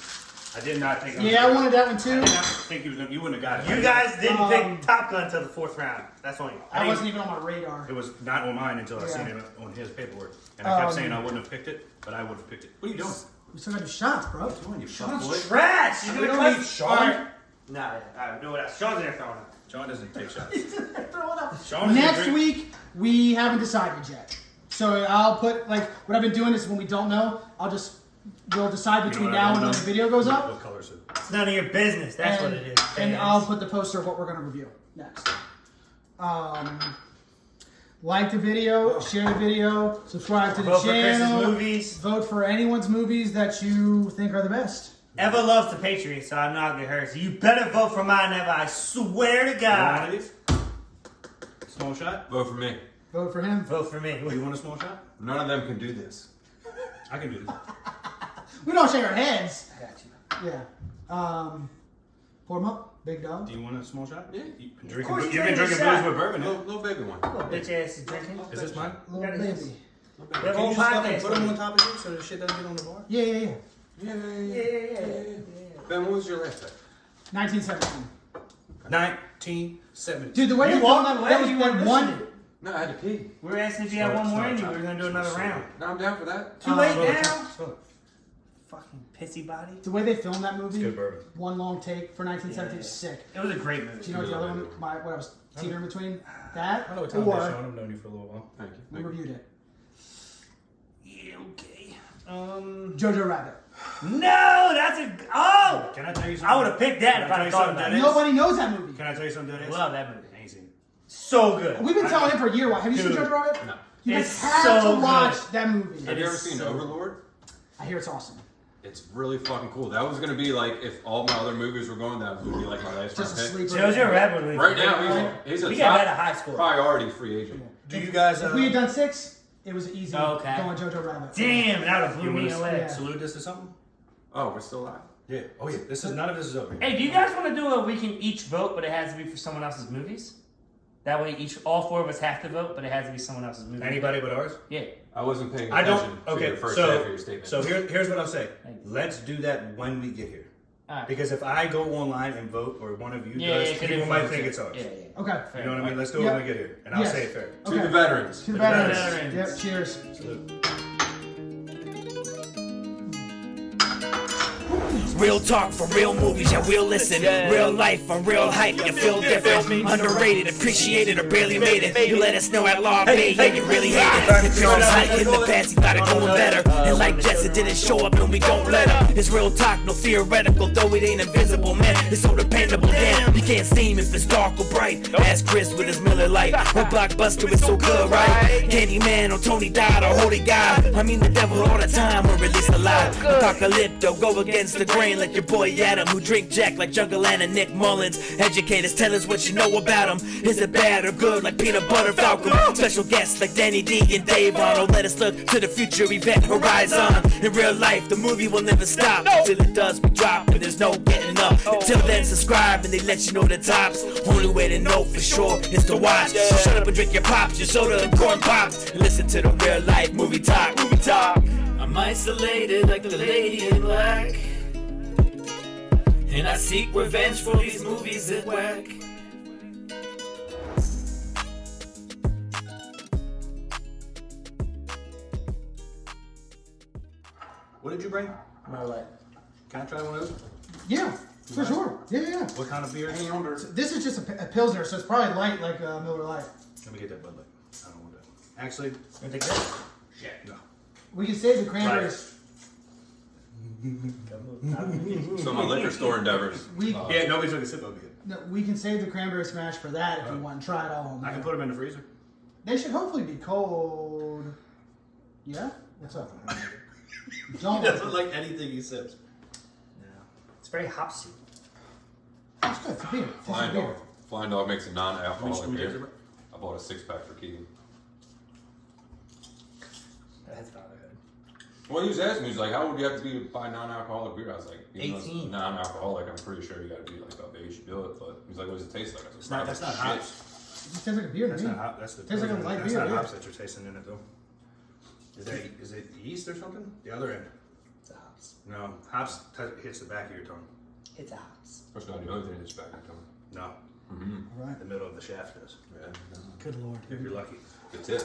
Speaker 4: I did not think
Speaker 2: Yeah, I wanted that one
Speaker 4: I
Speaker 2: too.
Speaker 4: did not think you wouldn't have got it.
Speaker 1: You guys didn't pick Top Gun until the 4th round. That's on you.
Speaker 2: I wasn't even on my radar.
Speaker 4: It was not on mine until I seen
Speaker 2: Yeah.
Speaker 4: it on his paperwork. And I kept saying I wouldn't have picked it, but I would have picked it. What are you doing?
Speaker 2: We still got the shots, bro.
Speaker 4: What are you doing, you fuck
Speaker 1: Sean's
Speaker 4: boy?
Speaker 1: trash. You're
Speaker 4: We
Speaker 1: gonna
Speaker 4: don't
Speaker 1: cuss.
Speaker 4: need Sean.
Speaker 2: All right.
Speaker 1: Nah, I do what Sean's in there throwing up.
Speaker 4: Sean doesn't take shots.
Speaker 2: Throw it up.
Speaker 4: Sean is
Speaker 2: Next
Speaker 4: gonna drink-
Speaker 2: week, we haven't decided yet. So I'll put, like, what I've been doing is when we don't know, we'll decide
Speaker 4: You know
Speaker 2: between
Speaker 4: what I
Speaker 2: now
Speaker 4: don't
Speaker 2: and when
Speaker 4: know?
Speaker 2: the video goes up.
Speaker 4: What color is it?
Speaker 1: It's none of your business. That's
Speaker 2: and,
Speaker 1: what it is.
Speaker 2: And
Speaker 1: fans.
Speaker 2: I'll put the poster of what we're going to review next. Like the video, share the video, subscribe to the
Speaker 1: Vote for
Speaker 2: channel.
Speaker 1: Chris's movies.
Speaker 2: Vote for anyone's movies that you think are the best.
Speaker 1: Eva loves the Patriots, so I'm not gonna hurt. So you better vote for mine, Eva. I swear to
Speaker 4: You want one
Speaker 1: God.
Speaker 4: of these? Small shot?
Speaker 3: Vote for me.
Speaker 2: Vote for him.
Speaker 1: Vote for me.
Speaker 4: You want a small shot?
Speaker 3: None of them can do this.
Speaker 4: I can do this.
Speaker 2: We don't shake our heads.
Speaker 1: I got you.
Speaker 2: Yeah. Pour 'em up. Big dog.
Speaker 4: Do you want a small shot?
Speaker 3: Yeah.
Speaker 4: You've been
Speaker 1: Of
Speaker 4: drinking,
Speaker 1: course
Speaker 4: you've
Speaker 1: you
Speaker 4: been
Speaker 1: take a
Speaker 4: drinking
Speaker 1: shot.
Speaker 4: booze with bourbon. Yeah?
Speaker 3: Little bigger one.
Speaker 1: Little bitch ass is drinking.
Speaker 4: Is this mine?
Speaker 2: Little
Speaker 1: That is-
Speaker 2: baby.
Speaker 1: The
Speaker 4: Can
Speaker 1: whole
Speaker 4: you just fucking
Speaker 1: podcast.
Speaker 4: put them on top of you so the shit doesn't get on the bar?
Speaker 2: Yeah.
Speaker 3: Yeah.
Speaker 1: Yeah.
Speaker 3: Ben, what was your last time?
Speaker 2: 1917.
Speaker 4: 1970.
Speaker 2: Dude, the way
Speaker 1: You
Speaker 2: they
Speaker 1: walked
Speaker 2: filmed
Speaker 1: away,
Speaker 2: that was
Speaker 1: you
Speaker 2: one.
Speaker 1: weren't
Speaker 2: one
Speaker 1: listening.
Speaker 3: No, I had to pee.
Speaker 1: We were asking if you had one more in you. We were gonna do another round.
Speaker 3: No, I'm down for that.
Speaker 1: Too late
Speaker 2: slow
Speaker 1: now.
Speaker 4: Slow.
Speaker 1: Fucking pissy body.
Speaker 2: the way they filmed that movie,
Speaker 4: good bourbon.
Speaker 2: one long take for 1917 was sick.
Speaker 1: It was a great movie.
Speaker 2: Do you know what the other one? What I was teetering between that
Speaker 4: I know what time it is,
Speaker 2: or
Speaker 4: Sean. I've known you for a little while.
Speaker 3: Thank you.
Speaker 2: we
Speaker 3: Thank you.
Speaker 2: reviewed it.
Speaker 1: Yeah, okay.
Speaker 2: Jojo Rabbit.
Speaker 1: No, that's a. Oh!
Speaker 4: Can I tell you something?
Speaker 1: I would have picked that
Speaker 4: Can
Speaker 1: if
Speaker 4: I
Speaker 1: I
Speaker 4: tell
Speaker 1: had
Speaker 4: you
Speaker 1: thought
Speaker 4: something
Speaker 1: about
Speaker 4: that
Speaker 1: it.
Speaker 4: is?
Speaker 2: Nobody knows that movie.
Speaker 4: Can I tell you something that is?
Speaker 1: Love that movie.
Speaker 4: I ain't seen it.
Speaker 1: So good.
Speaker 2: We've been telling him for a year. Have you seen
Speaker 1: Dude.
Speaker 2: Jojo Rabbit?
Speaker 3: No.
Speaker 2: You guys
Speaker 1: It's
Speaker 2: have
Speaker 1: so
Speaker 2: to watch
Speaker 1: good.
Speaker 2: that movie.
Speaker 3: Have you ever
Speaker 1: is
Speaker 3: seen
Speaker 1: so-
Speaker 3: Overlord?
Speaker 2: I hear it's awesome.
Speaker 3: It's really fucking cool. That was gonna be like if all my other movies were going, that was gonna be like my last
Speaker 2: Just a
Speaker 3: round pick.
Speaker 2: sleeper.
Speaker 1: Jojo Rabbit would be
Speaker 3: Right
Speaker 1: great.
Speaker 3: now, he's a
Speaker 1: We got that at
Speaker 3: top
Speaker 1: high school.
Speaker 3: priority free agent.
Speaker 4: Do you guys
Speaker 2: If we had done 6, it was easy
Speaker 1: Okay.
Speaker 2: going Jojo Rabbit.
Speaker 1: Damn, that would have
Speaker 4: you
Speaker 1: blew me
Speaker 4: want
Speaker 1: away.
Speaker 4: to salute this to something?
Speaker 3: Oh, we're still live.
Speaker 4: Yeah. Oh yeah. This is none of this is over.
Speaker 1: Hey, do you guys want to do a we can each vote, but it has to be for someone else's movies? That way, all 4 of us have to vote, but it has to be someone else's movie.
Speaker 4: Anybody but ours?
Speaker 1: Yeah.
Speaker 3: I wasn't paying
Speaker 4: I
Speaker 3: attention
Speaker 4: don't.
Speaker 3: to
Speaker 4: Okay.
Speaker 3: your first half of your
Speaker 4: So
Speaker 3: statement.
Speaker 4: here's what I'll say.
Speaker 1: Thank you.
Speaker 4: Let's do that when we get here.
Speaker 1: All right.
Speaker 4: Because if I go online and vote, or one of you
Speaker 1: Yeah,
Speaker 4: does,
Speaker 1: it could
Speaker 4: people might
Speaker 1: influence
Speaker 4: think
Speaker 1: it.
Speaker 4: it's ours.
Speaker 1: Yeah, yeah.
Speaker 2: Okay.
Speaker 4: You know what I mean? Let's do it
Speaker 2: Yep.
Speaker 4: when we get here, and I'll
Speaker 2: Yes.
Speaker 4: say it fair.
Speaker 3: To the veterans.
Speaker 2: To the
Speaker 4: veterans.
Speaker 2: veterans. Yep, cheers.
Speaker 4: Salute.
Speaker 5: Real talk for real movies, yeah, we'll listen. Real life on real hype, you feel different. Underrated, appreciated, or barely made it. You let us know at Law Bay, yeah, you really hate it. If you're on site in the past, you thought it going better. And like Jess, it didn't show up, and we gon' let him. It's real talk, no theoretical, though it ain't invisible, man. It's so dependable, damn. You can't see him if it's dark or bright. Ask Chris with his Miller Lite. On Blockbuster, it's so good, right? Candyman or Tony Dodd or Holy God. I mean the devil all the time, or release a lie. Apocalypto, go against the grain like your boy Adam, who drink Jack like Jungle Land and Nick Mullins. Educators, tell us what you know about him. Is it bad or good like Peanut Butter Falcon? Special guests like Danny D and Dave Arnold. Let us look to the future, event horizon. In real life, the movie will never stop. Till it does, we drop, and there's no getting up. Until then, subscribe and they let you know the tops. Only way to know for sure is to watch. So shut up and drink your pops, your soda and corn pops, and listen to the real life movie talk. Movie talk. I'm isolated like the lady in black, and I seek revenge for these movies that whack.
Speaker 4: What did you bring?
Speaker 1: My life.
Speaker 4: Can I try one of those?
Speaker 2: Yeah, for sure. Yeah.
Speaker 4: What kind of beer?
Speaker 2: This is just a Pilsner, so it's probably light like Miller Lite.
Speaker 4: Let me get that Bud Light. I don't want that. Actually,
Speaker 1: You take that?
Speaker 4: no.
Speaker 2: We can save the cranberries.
Speaker 3: So my liquor store endeavors.
Speaker 4: Yeah, nobody's took a sip of it.
Speaker 2: No, we can save the cranberry smash for that if you want to try it all.
Speaker 4: I can put them in the freezer.
Speaker 2: They should hopefully be cold. Yeah? What's up? Don't.
Speaker 4: like anything he sips.
Speaker 1: It's very hopsy.
Speaker 2: It's good. It's a beer. It's a
Speaker 3: Flying
Speaker 2: beer.
Speaker 3: Dog. Flying Dog makes a non-alcoholic
Speaker 4: How many
Speaker 3: beer.
Speaker 4: screwdrivers?
Speaker 3: I bought a 6-pack for Keegan.
Speaker 1: That's not good.
Speaker 3: Well, he was asking me, he's like, how old do you have to be to buy non-alcoholic beer? I was like, even though it's
Speaker 1: 18.
Speaker 3: non-alcoholic, I'm pretty sure you got to be like of age to do it. But he's like, what does it taste like? I was like,
Speaker 4: That's not
Speaker 3: shit.
Speaker 4: hops.
Speaker 2: It tastes like a beer to
Speaker 4: That's
Speaker 2: me.
Speaker 4: not hop. That's the.
Speaker 2: Tastes like a light
Speaker 4: that's
Speaker 2: beer,
Speaker 4: not
Speaker 2: yeah.
Speaker 4: hops that you're tasting in it though. Is it yeast or something? The other end.
Speaker 1: It's a hops.
Speaker 4: No, hops hits the back of your tongue.
Speaker 1: It's a hops.
Speaker 3: That's not the only thing that's back in tongue.
Speaker 4: No,
Speaker 2: All right.
Speaker 4: the middle of the shaft does.
Speaker 3: Yeah, no.
Speaker 2: Good lord.
Speaker 4: If you're lucky.
Speaker 3: Good tip.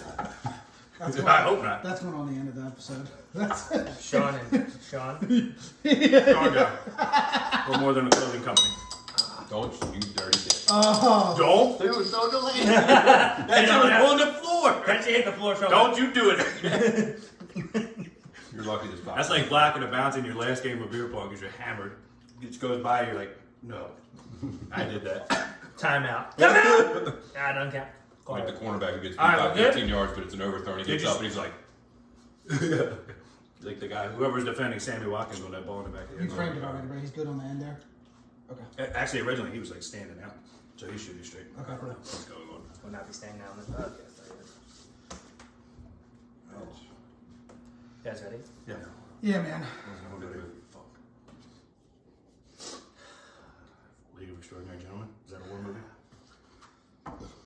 Speaker 2: That's
Speaker 4: I hope not.
Speaker 2: That's going on the end of the episode. That's
Speaker 1: Sean and Sean.
Speaker 4: Strong guy. We're more than a clothing company.
Speaker 3: Don't you dirty dick.
Speaker 4: Don't.
Speaker 3: It was so delayed.
Speaker 4: That's on the floor.
Speaker 1: Can't you hit the floor, Sean?
Speaker 4: Don't you do it.
Speaker 3: You're lucky this popped.
Speaker 4: That's like blocking a bounce in your last game of beer pong because you're hammered. It just goes by, you're like, no. I did that.
Speaker 1: Timeout. Come out! I don't count.
Speaker 3: Like the cornerback who gets beat
Speaker 1: All right,
Speaker 3: by
Speaker 1: we're good?
Speaker 3: 15 yards, but it's an overthrow. And he gets up and he's like,
Speaker 4: Like the guy, whoever's defending Sammy Watkins with that ball in the back of the
Speaker 2: You
Speaker 4: end zone.
Speaker 2: framed it already, right? He's good on the end there. Okay.
Speaker 4: Actually, originally he was like standing out, so he should be straight.
Speaker 2: Okay, cool.
Speaker 4: What's going on?
Speaker 1: Will not be staying down this podcast. You guys ready?
Speaker 4: Yeah.
Speaker 2: Yeah, man.
Speaker 4: League of Extraordinary Gentlemen.